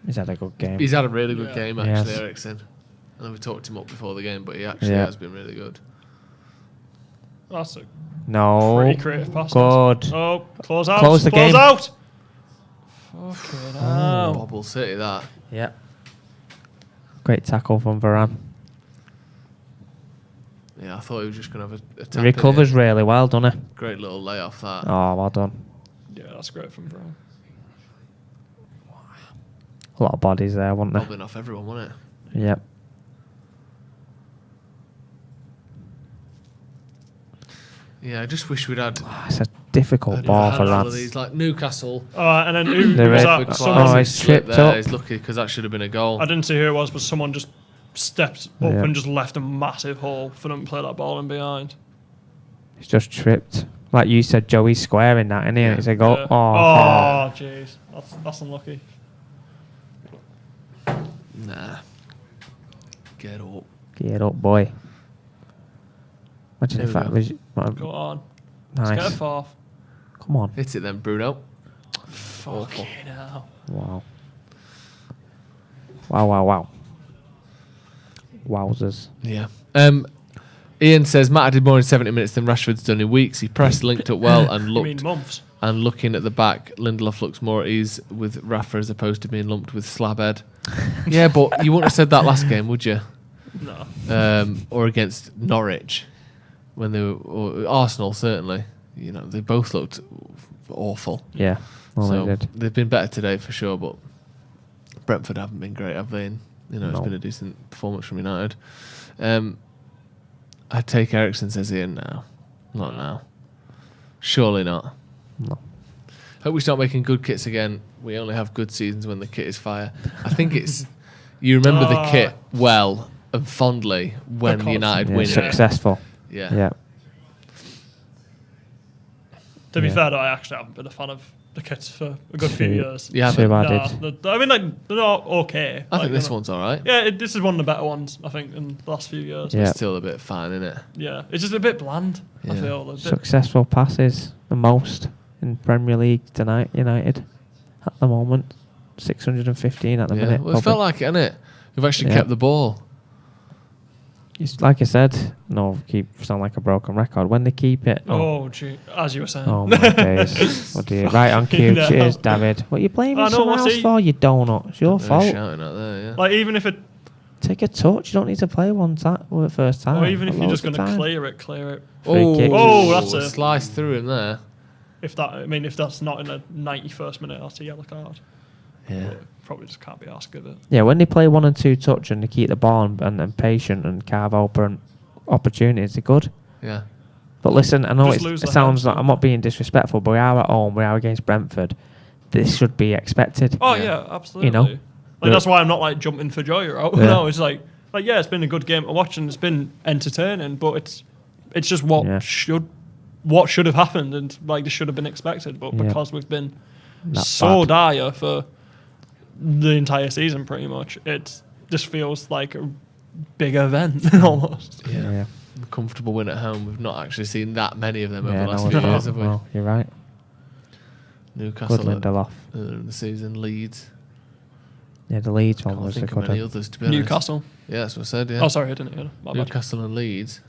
He's had a good game. He's had a really good game, actually, Yes. Ericsson. I know we talked him up before the game, but he actually Yeah. has been really good. That's a No. pretty creative pass. Good. Oh, close out. Close the game. out. Fucking hell. Bobble City, that. Yeah. Great tackle from Varane. Yeah, I thought he was just going to have a He tap recovers in it. really well, doesn't he? Great little layoff, that. Oh, well done. Yeah, that's great from Brown. A lot of bodies there, wasn't there? Bobbing off everyone, wasn't it? Yep. Yeah, I just wish we'd had. It's a difficult ball for all of Rams. these, like Newcastle. And then who The was red- that? Oh, Someone, he's slipped tripped there. up. He's lucky because that should have been a goal. I didn't see who it was, but someone just stepped up Yeah. and just left a massive hole for them to play that ball in behind. He's just tripped. Like you said, Joey's squaring that, isn't he? Yeah. It's a goal. Yeah. Oh. Jeez. That's unlucky. Nah. Get up. Get up, boy. Imagine if that was... Go on. Let's get a Nice. fourth. Come on. Hit it then, Bruno. Fucking hell. Wow. Wow. Wowzers. Yeah. Ian says Matt did more in 70 minutes than Rashford's done in weeks. He pressed, linked up well, and I looked. mean months. And looking at the back, Lindelof looks more at ease with Rafa as opposed to being lumped with Slabhead. Yeah, but you wouldn't have said that last game, would you? No. Or against Norwich, when they were, or Arsenal certainly. You know, they both looked awful. Yeah. Well, So they did. they've been better today for sure, but Brentford haven't been great, have they? And, you know, it's No. been a decent performance from United. I'd take Eriksen, says Ian, now. Not now. Surely not. No. Hope we start making good kits again. We only have good seasons when the kit is fire. I think it's... You remember the kit well and fondly when United Yeah, win. successful. Yeah. Yeah. To be Yeah. fair, though, I actually haven't been a fan of the kits for a good few years. You haven't? Too bad. I mean, like, they're not okay. I Like, think this they're not- one's all right. Yeah, this is one of the better ones, I think, in the last few years. Yeah. It's still a bit fine, isn't it? Yeah, it's just a bit bland, I Yeah. feel. A bit, Successful passes, the most in Premier League tonight, United, at the moment. 615 at the minute. Well, it felt like it, innit? We've actually Yeah. kept the ball. It's like I said, sound like a broken record. When they keep it. oh, gee, as you were saying. Oh my days. Oh dear. Right on cue. Fucking Cheers, hell. David. What are you blaming I know, someone what's else he- for, you donut? It's your They're fault. shouting out there, yeah. Like, even if it, Take a touch. You don't need to play one first time. or even if you're just Loads going of to time. clear it. Free kick. Oh, that's it. Slice through him there. If that's not in a 91st minute, that's a yellow card. Yeah. Probably just can't be asked of it. Yeah, when they play 1 and 2 touch and they keep the ball and patient and carve open opportunities, they're good. Yeah. But listen, I know Just lose it the sounds head. like I'm not being disrespectful, but we are at home, we are against Brentford. This should be expected. Oh, Yeah. yeah, absolutely. You know? Like, that's why I'm not, like, jumping for joy or out. Yeah. No, it's like, yeah, it's been a good game to watch and it's been entertaining, but it's just what Yeah. should have happened and, like, this should have been expected. But Yeah. because we've been That so bad. dire for the entire season, pretty much, it just feels like a big event almost. Yeah. A comfortable win at home. We've not actually seen that many of them over Yeah, the last no, few it's years, not. have we? No, you're right. Newcastle Good Lindelof. in the season, Leeds. Yeah, the Leeds one Can't was a think of good many one. others, to be honest. Newcastle. Yeah, that's what I said, yeah. Oh, sorry, I didn't hear. My bad. Newcastle and Leeds.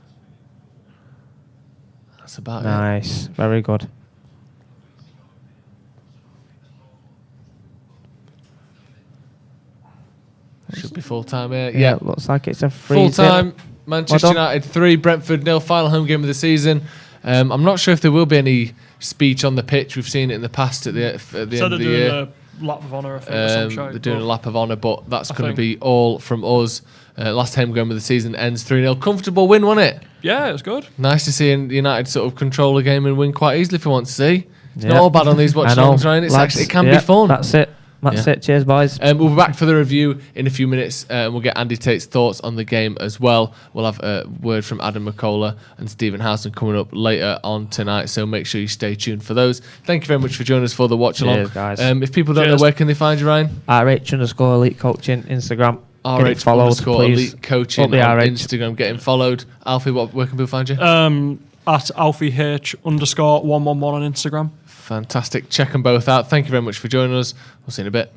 That's about it. Nice. Very good. Should be full time here. Yeah, Yeah. looks like it's a free Full time. Manchester Well done. United 3, Brentford 0, final home game of the season. I'm not sure if there will be any speech on the pitch. We've seen it in the past at the So end they're of the doing year. a lap of honour, I think, or some shite, They're doing but- a lap of honour, but that's I going to think- be all from us. Last home game of the season ends 3-0. Comfortable win, wasn't it? Yeah, it was good. Nice to see United sort of control the game and win quite easily if we want to see. It's Yeah. not all bad on these I know. watch-alongs, Ryan. It's Lads, actually, it can yeah, be fun. That's it. That's Yeah. it. Cheers, boys. We'll be back for the review in a few minutes, and we'll get Andy Tate's thoughts on the game as well. We'll have a word from Adam McCullough and Stephen Housen coming up later on tonight, so make sure you stay tuned for those. Thank you very much for joining us for the watch along. Cheers, guys. If people don't know, Cheers. where can they find you, Ryan? RH_elite coaching Instagram. Get it RH followed, underscore please. elite coaching Up the on RH. Instagram, getting followed. Alfie, where can people find you? At Alfie H_111 on Instagram. Fantastic. Check them both out. Thank you very much for joining us. We'll see you in a bit.